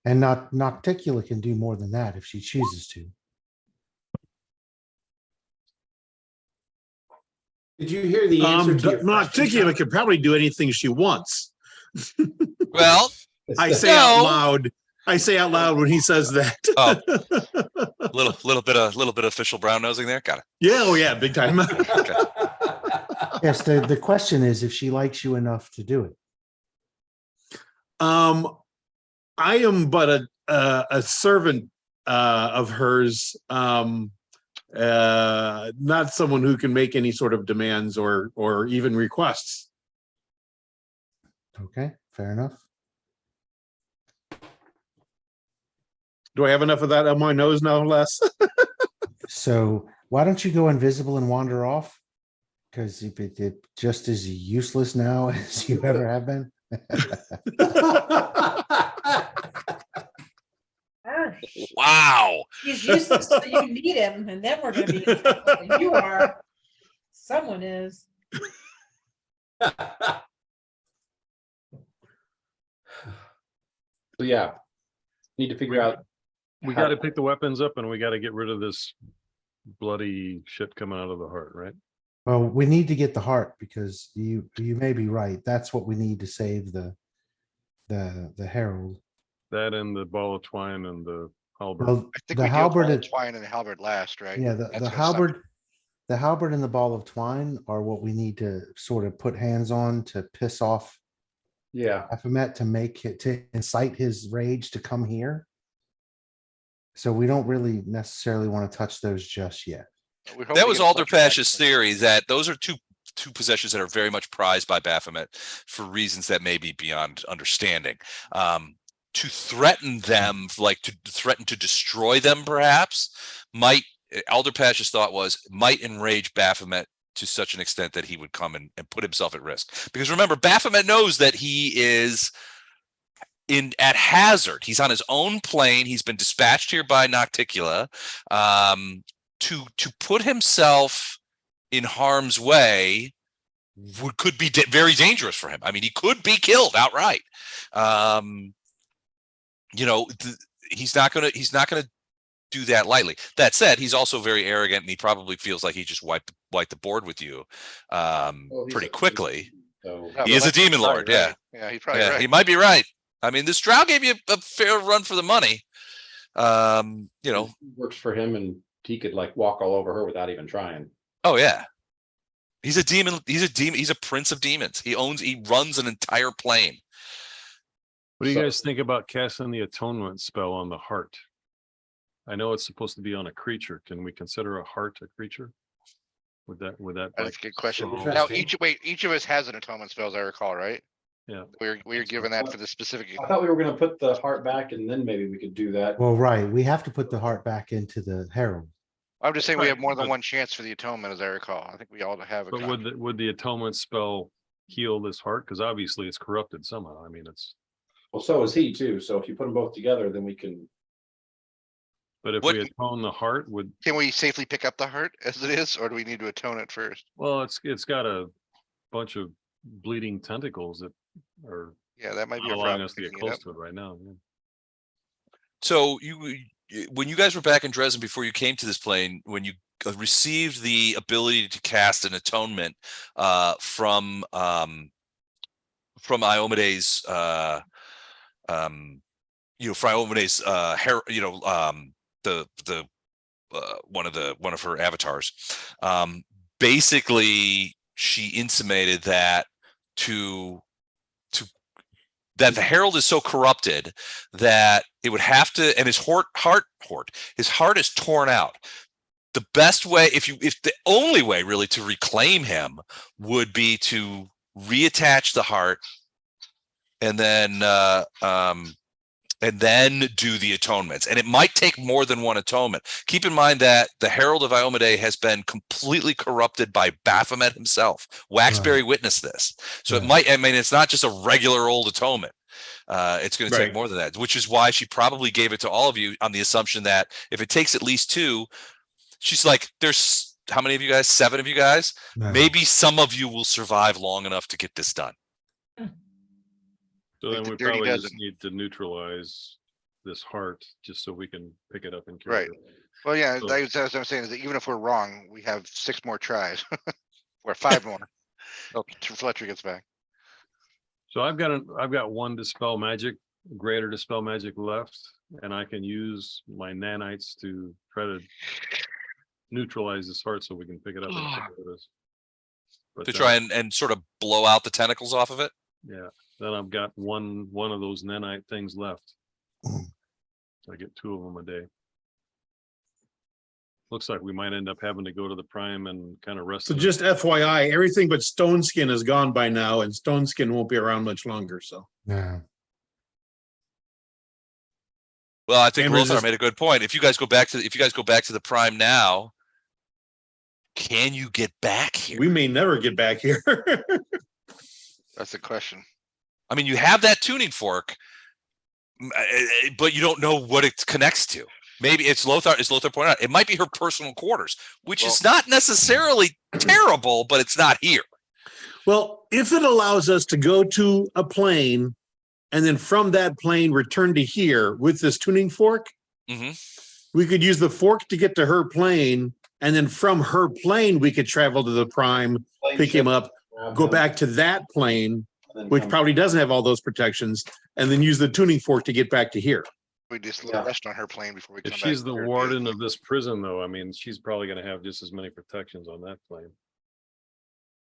And Nocticula can do more than that if she chooses to. Did you hear the answer to your question, Nocticula John? could probably do anything she wants. Well, I say out No. loud. I say out loud when he says that. Oh. little bit of official brown nosing there. Got it. Yeah, oh yeah, big time. Yes, the question is if she likes you enough to do it. I am but a servant of hers, not someone who can make any sort of demands or even requests. Okay, fair enough. Do I have enough of that on my nose now, Les? So why don't you go invisible and wander off? Because it just as useless now as you ever have been. Arr, Wow. he's useless, so you need him, and then we're gonna be in trouble. You are. Someone is. So yeah, need to figure out. We how- got to pick the weapons up and we got to get rid of this bloody shit coming out of the heart, right? Well, we need to get the heart because you may be right. That's what we need to save the Herald. That and the ball of twine and the halberd. Well, I think the we do halberd, Ball of Twine and the halberd last, right? yeah, That's the gonna suck. halberd and the ball of twine are what we need to sort of put hands on to piss off Yeah, Baphomet to incite his rage to come here. So we don't really necessarily want to touch those just yet. We hope That we was get a bunch of Alderpash's magic. theory that those are two possessions that are very much prized by Baphomet for reasons that may be beyond understanding. To threaten them, like to threaten to destroy them, perhaps, Alderpash's thought might enrage Baphomet to such an extent that he would come and put himself at risk. Because remember, Baphomet knows that he is at hazard. He's on his own plane. He's been dispatched here by Nocticula. To put himself in harm's way could be very dangerous for him. I mean, he could be killed outright. He's not gonna do that lightly. That said, he's also very arrogant, and he probably feels like he just wiped the board with you Well, he's pretty a- quickly. so Yeah, He but is a that's demon probably lord, yeah. right. Yeah, he's probably Yeah, right. he might be right. I mean, this drow gave you a fair run for the money. it works for him, and he could like walk all over her without even trying. Oh yeah. He's a demon. He's a prince of demons. He runs an entire plane. What do you So- guys think about casting the atonement spell on the heart? I know it's supposed to be on a creature. Can we consider a heart a creature? Would that That's like a good question. solve- Now, Interesting. each of us has an atonement spell, as I recall, right? Yeah. We're given that for the specific. I thought we were gonna put the heart back and then maybe we could do that. Well, right, we have to put the heart back into the Herald. I'm just saying we have Right, more than but- one chance for the atonement, as I recall. I think we all have a. But copy. would the atonement spell heal this heart? Because obviously it's corrupted somehow. I mean, it's. Well, so is he too. So if you put them both together, then we can. But if What- we atone the heart, Can we safely pick up the heart as it is, or do we need to atone it first? well, it's got a bunch of bleeding tentacles that are Yeah, that might be not a allowing problem. us to get picking it close up. to it right now. Yeah. So when you guys were back in Dresden before you came to this plane, when you received the ability to cast an atonement from from Iomedae's for Iomedae's the one of her avatars. Basically she intimated that that the Herald is so corrupted that it would have to, and his heart is torn out. The best way, if the only way really to reclaim him would be to reattach the heart and then do the atonements. And it might take more than one atonement. Keep in mind that the Herald of Iomedae has been completely corrupted by Baphomet himself. Waxberry witnessed this. So it's not just a regular old atonement. It's going to take more than that, which is why she probably gave it to all of you on the assumption that if it takes at least 2, she's like, there's how many of you guys? 7 of you guys? Maybe some of you will survive long enough to get this done. So Like then the we dirty probably just dozen. need to neutralize this heart just so we can pick it up and carry Right. it. Well, yeah, So- that's what I'm saying is that even if we're wrong, we have 6 more tries or 5 more. Oh, Fletcher gets back. So I've got 1 dispel magic, greater dispel magic left, and I can use my nanites to try to neutralize this heart so we can pick it up and see what it is. But To then- try and sort of blow out the tentacles off of it. Yeah, then I've got one of those nanite things left. So I get 2 of them a day. Looks like we might end up having to go to the prime and kind of rest. So it. just FYI, everything but Stone Skin is gone by now, and Stone Skin won't be around much longer, so. Yeah. Well, I think Amber's Lothar just- made a good point. If you guys go back to the prime now, can you get back here? We may never get back here. That's the question. I mean, you have that tuning fork, but you don't know what it connects to. Maybe it's Lothar, as Lothar pointed out, it might be her personal quarters, which is not necessarily terrible, but it's not here. Well, if it allows us to go to a plane and then from that plane return to here with this tuning fork, Mhm. we could use the fork to get to her plane, and then from her plane, we could travel to the prime, pick him up, go back to that plane, which probably doesn't have all those protections, and then use the tuning fork to get back to here. We just Yeah. rest on her plane before we come If back. she's the to her warden base. of this prison, though, I mean, she's probably gonna have just as many protections on that plane.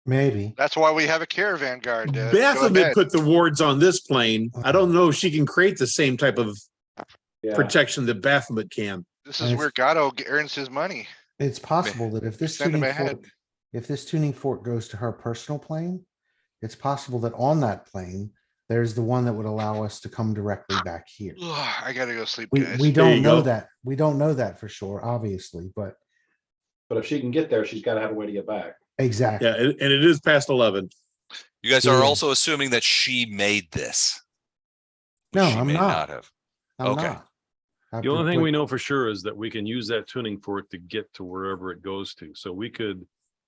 Maybe. That's why we have a caravan guard. Go Baphomet ahead. put the wards on this plane. I don't know if she can create the same type of Yeah, protection that Baphomet can. This is where Gatto earns his money. It's possible that if this Send him tuning ahead. fork, if this tuning fork goes to her personal plane, it's possible that on that plane, there's the one that would allow us to come directly back here. I gotta go sleep, We, guys. we There you don't know go. that. We don't know that for sure, obviously, but but if she can get there, she's gotta have a way to get back. exactly. Yeah, and it is past 11. You guys are Yeah. also assuming that she made this. No, She I'm may not. have. I'm okay. not. The only thing we know for sure is that we can use that tuning fork to get to wherever it goes to. So we could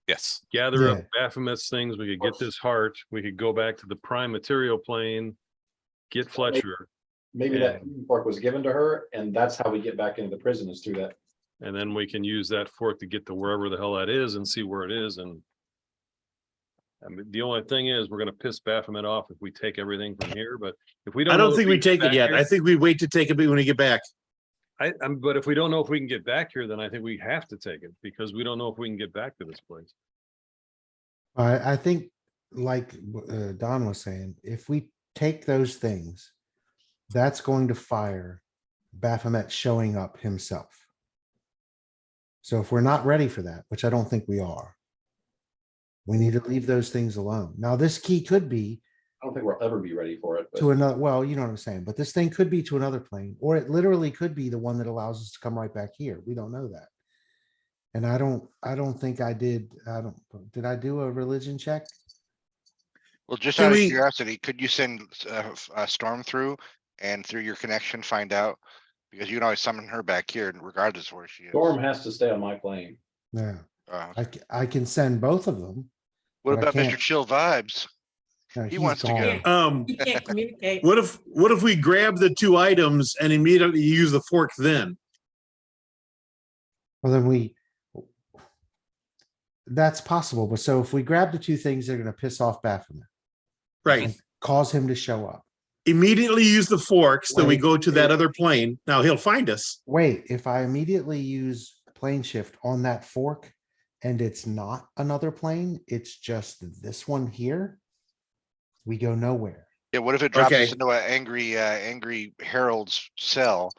Yes. gather up Yeah. Baphomet's things, we could get this heart, we could go back to the prime material plane, get Fletcher, Maybe that fork was given to her, and that's how we get back into the prison is through that. and then we can use that fork to get to wherever the hell that is and see where it is. And I mean, the only thing is, we're gonna piss Baphomet off if we take everything from here, but if we don't. I know don't if think we can get take it back yet. here- I think we wait to take it when we get back. but if we don't know if we can get back here, then I think we have to take it because we don't know if we can get back to this place. I think, like Don was saying, if we take those things, that's going to fire Baphomet showing up himself. So if we're not ready for that, which I don't think we are, we need to leave those things alone. Now, this key could be I don't think we'll ever be ready for it, but to another, well, you know what I'm saying, but this thing could be to another plane, or it literally could be the one that allows us to come right back here. We don't know that. And I don't think I did I do a religion check? Well, just Can out of we- curiosity, could you send a storm through and through your connection, find out? Because you can always summon her back here regardless of where she is. Storm has to stay on my plane. Yeah, Uh, I can send both of them. What but I about Mr. can't- Chill Vibes? No, He he's wants to go. gone. You can't communicate. What if we grab the 2 items and immediately use the fork then? Well, then that's possible. But so if we grab the 2 things, they're gonna piss off Baphomet. Right. cause him to show up. Immediately use the forks, then we Wait, go to that it- other plane. Now he'll find us. Wait, if I immediately use plane shift on that fork and it's not another plane, it's just this one here, we go nowhere. Yeah, what if it drops Okay. us into an angry Herald's cell?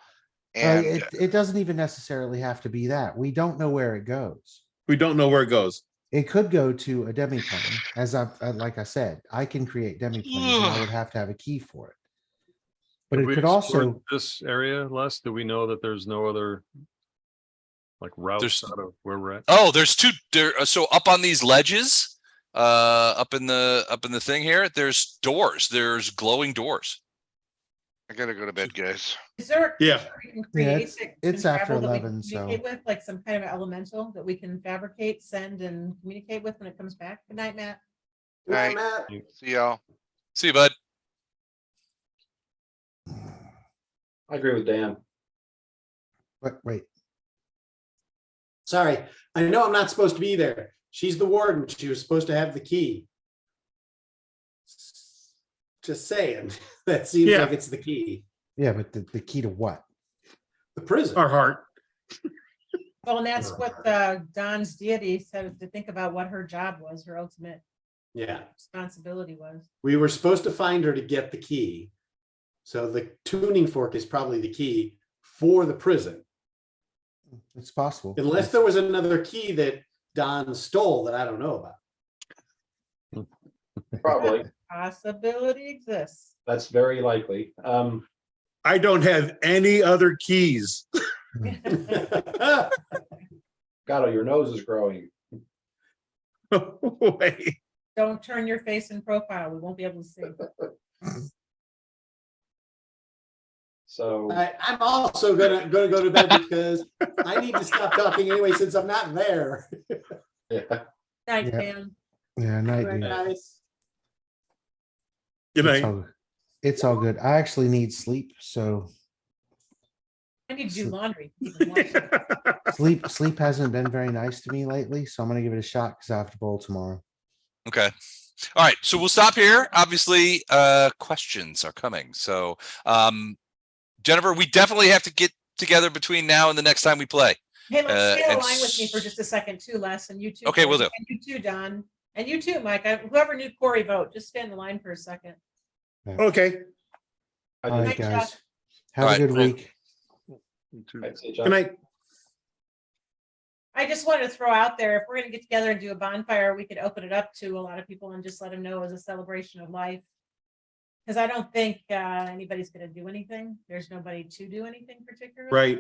Well, And it doesn't even necessarily have to be that. We don't know where it goes. We don't know where it goes. It could go to a demiplane, as like I said, I can create demiplanes and I would have to have a key for it. But Have it we could explored also, this area, Les? Do we know that there's no other like routes There's- out of where we're at? Oh, there's two there. So up on these ledges, up in the thing here, there's doors. There's glowing doors. I gotta go to bed, guys. Is there? Yeah. we can Yeah, create that it's can after travel that we 11, can communicate so- with, like some kind of elemental that we can fabricate, send and communicate with when it comes back. Good night, Matt. Good night, Right. Matt. See y'all. See you, bud. I agree with Dan. wait, Sorry, I know I'm not supposed to be there. She's the warden. She was supposed to have the key. Just saying, that seems Yeah. like it's the key. yeah, but the key to what? The prison. Our heart. Well, and that's what Don's deity said, to think about what her job was, her ultimate Yeah, responsibility was. we were supposed to find her to get the key. So the tuning fork is probably the key for the prison. It's possible. Unless there was another key that Don stole that I don't know about. Probably. Possibility exists. That's very likely. I don't have any other keys. Gato, your nose is growing. Wait. Don't turn your face in profile. We won't be able to see. So I'm also gonna go to bed because I need to stop talking anyway since I'm not there. yeah. Night, Yeah. Dan. Yeah, night, Right, dude. guys. Good It's night. all, it's all good. I actually need sleep, so I need to do laundry. even more. sleep hasn't been very nice to me lately, so I'm gonna give it a shot because I have to bowl tomorrow. Okay. All right. So we'll stop here. Obviously, questions are coming. So, Jennifer, we definitely have to get together between now and the next time we play. Hey, let's stay and aligned with me for just a second too, Les, and you too. Okay, will Corey, do. And you too, Don, and you too, Mike. Whoever knew Corey vote, just stay in the line for a second. Okay. I All did- right, Night, guys. Chuck. Have All a right, good cool. week. I'd say, Good John, night. I just wanted to throw out there, if we're gonna get together and do a bonfire, we could open it up to a lot of people and just let them know as a celebration of life. Because I don't think anybody's gonna do anything. There's nobody to do anything particularly. Right.